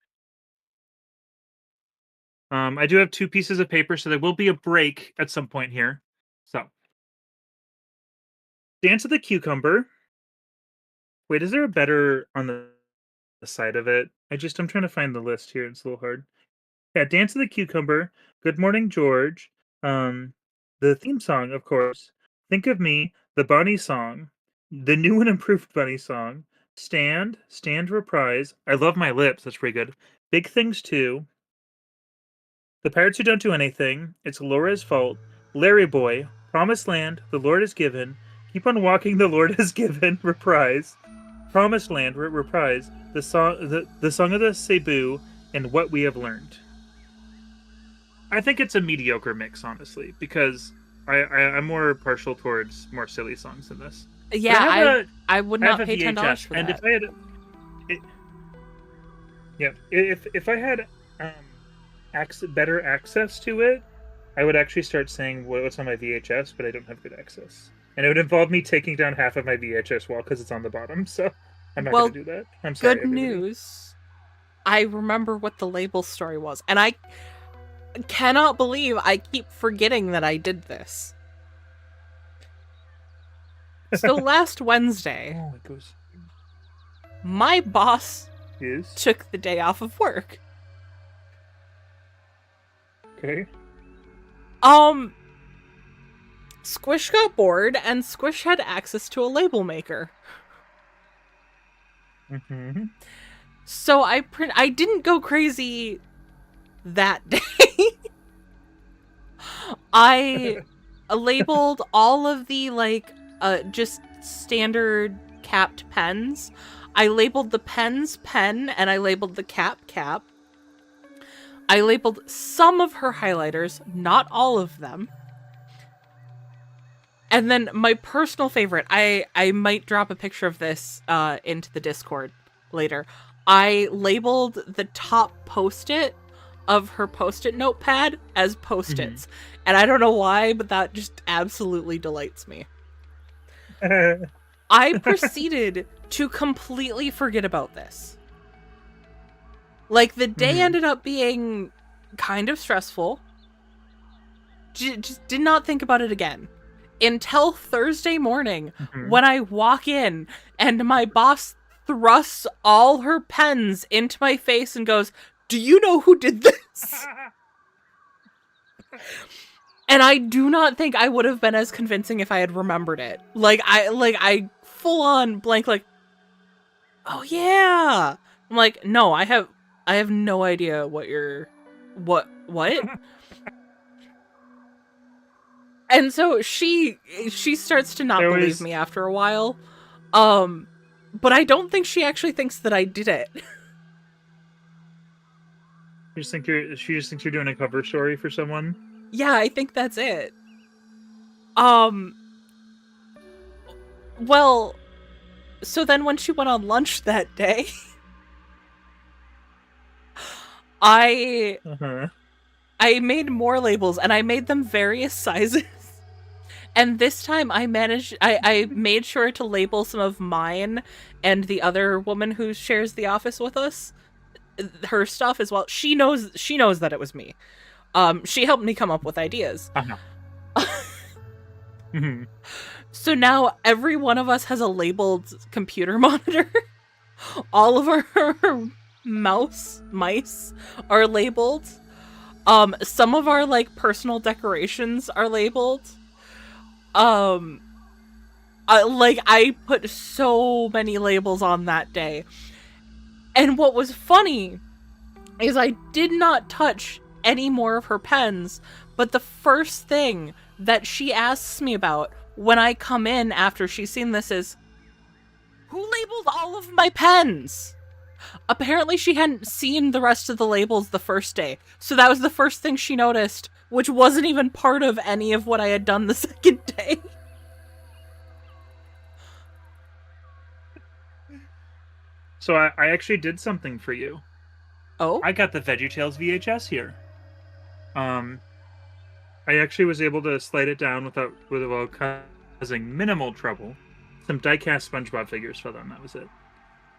I do have 2 pieces of paper, so there will be a break at some point here. So, Dance of the Cucumber. Wait, is there a better on the side of it? I'm trying to find the list here. It's a little hard. Yeah, Dance of the Cucumber. Good Morning, George. The theme song, of course. Think of Me. The Bunny Song. the new and improved Bunny song, Stand Reprise, I Love My Lips, that's pretty good, Big Things Too, The Pirates Who Don't Do Anything, It's Laura's Fault, Larry Boy, Promised Land, The Lord Has Given, Keep on Walking, The Lord Has Given, Reprise, Promised Land, Reprise, the song of the Cebu, and What We Have Learned. I think it's a mediocre mix, honestly, because I'm more partial towards more silly songs than this. Yeah, I would not pay $10 for that. And if I had, if I had better access to it, I would actually start saying what's on my VHS, but I don't have good access, and it would involve me taking down half of my VHS wall because it's on the bottom. So I'm not going to do that. I'm sorry. Good news. I remember what the label story was, and I cannot believe I keep forgetting that I did this. So last Wednesday, my boss took the day off of work. Okay. Squish got bored, and Squish had access to a label maker. Mm-hmm. So I didn't go crazy that day. I labeled all of the, just standard capped pens. I labeled the pens pen, and I labeled the cap. I labeled some of her highlighters, not all of them. And then my personal favorite, I might drop a picture of this into the Discord later. I labeled the top post-it of her post-it notepad as post-its. Mm-hmm. And I don't know why, but that just absolutely delights me. I proceeded to completely forget about this. The day ended up being kind of stressful. Just did not think about it again. Until Thursday morning, when I walk in and my boss thrusts all her pens into my face and goes, "Do you know who did this?" And I do not think I would have been as convincing if I had remembered it. I full on blank, oh yeah. I'm like, no, I have no idea what you're, what? And so she starts to not believe me after a while. But I don't think she actually thinks that I did it. She just thinks you're doing a cover story for someone? Yeah, I think that's it. Well, so then when she went on lunch that day, I made more labels, and I made them various sizes. And this time I made sure to label some of mine and the other woman who shares the office with us, her stuff as well. She knows that it was me. She helped me come up with ideas. Mm-hmm. So now every one of us has a labeled computer monitor. All of our mice are labeled. Some of our personal decorations are labeled. I put so many labels on that day. And what was funny is I did not touch any more of her pens, but the first thing that she asks me about when I come in after she's seen this is, "Who labeled all of my pens?" Apparently she hadn't seen the rest of the labels the first day, so that was the first thing she noticed, which wasn't even part of any of what I had done the second day. So I actually did something for you. Oh? I got the VeggieTales VHS here. I actually was able to slide it down without causing minimal trouble. Some die-cast SpongeBob figures fell down, that was it.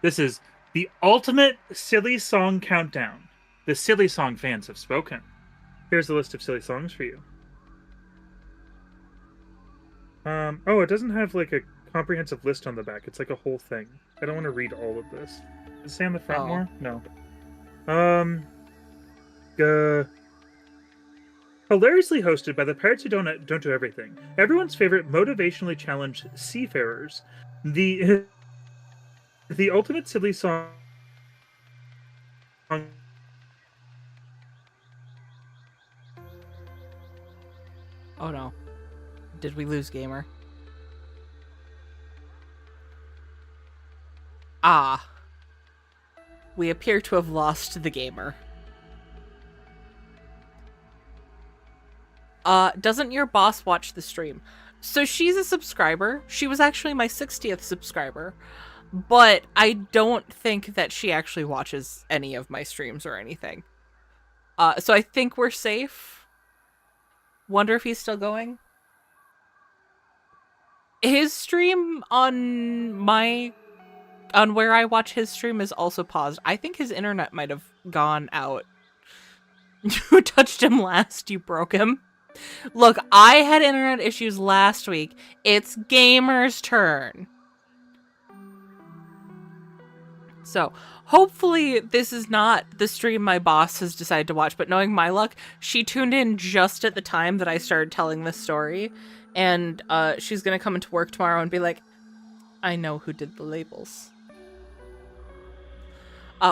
This is the ultimate silly song countdown. The silly song fans have spoken. Here's a list of silly songs for you. Oh, it doesn't have a comprehensive list on the back. It's a whole thing. I don't want to read all of this. Does it say on the front more? No. Hilariously hosted by the Pirates Who Don't Do Everything. Everyone's favorite motivationally challenged seafarers. The ultimate silly song. Oh no. Did we lose Gamer? Ah. We appear to have lost the Gamer. Doesn't your boss watch the stream? So she's a subscriber. She was actually my 60th subscriber. But I don't think that she actually watches any of my streams or anything. So I think we're safe. Wonder if he's still going. His stream on where I watch his stream is also paused. I think his internet might have gone out. You touched him last, you broke him. Look, I had internet issues last week. It's Gamer's turn. So, hopefully this is not the stream my boss has decided to watch, but knowing my luck, she tuned in just at the time that I started telling this story, and she's gonna come into work tomorrow and be like, I know who did the labels.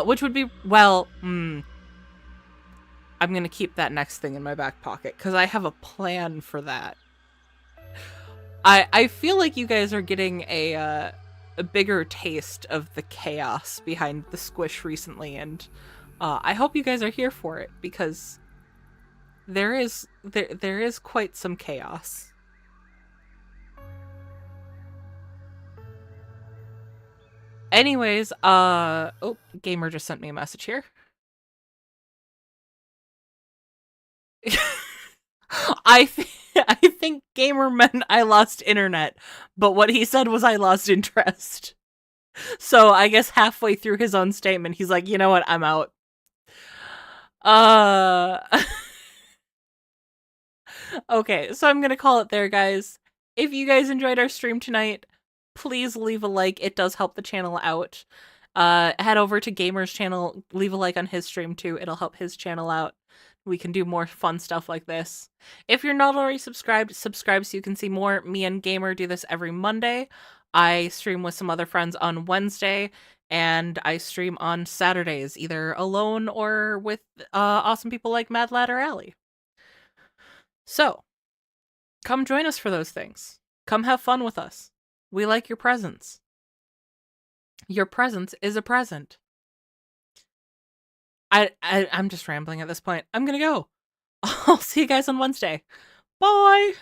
Which would be, well, I'm gonna keep that next thing in my back pocket, because I have a plan for that. I feel like you guys are getting a bigger taste of the chaos behind the squish recently, and I hope you guys are here for it, because there is quite some chaos. Anyways, oh, Gamer just sent me a message here. I think Gamer meant I lost internet, but what he said was I lost interest. So I guess halfway through his own statement, he's like, you know what, I'm out. Okay, so I'm gonna call it there, guys. If you guys enjoyed our stream tonight, please leave a like. It does help the channel out. Head over to Gamer's channel, leave a like on his stream too. It'll help his channel out. We can do more fun stuff like this. If you're not already subscribed, subscribe so you can see more. Me and Gamer do this every Monday. I stream with some other friends on Wednesday, and I stream on Saturdays, either alone or with awesome people like Mad Ladder Alley. So, come join us for those things. Come have fun with us. We like your presence. Your presence is a present. I'm just rambling at this point. I'm gonna go. I'll see you guys on Wednesday. Bye!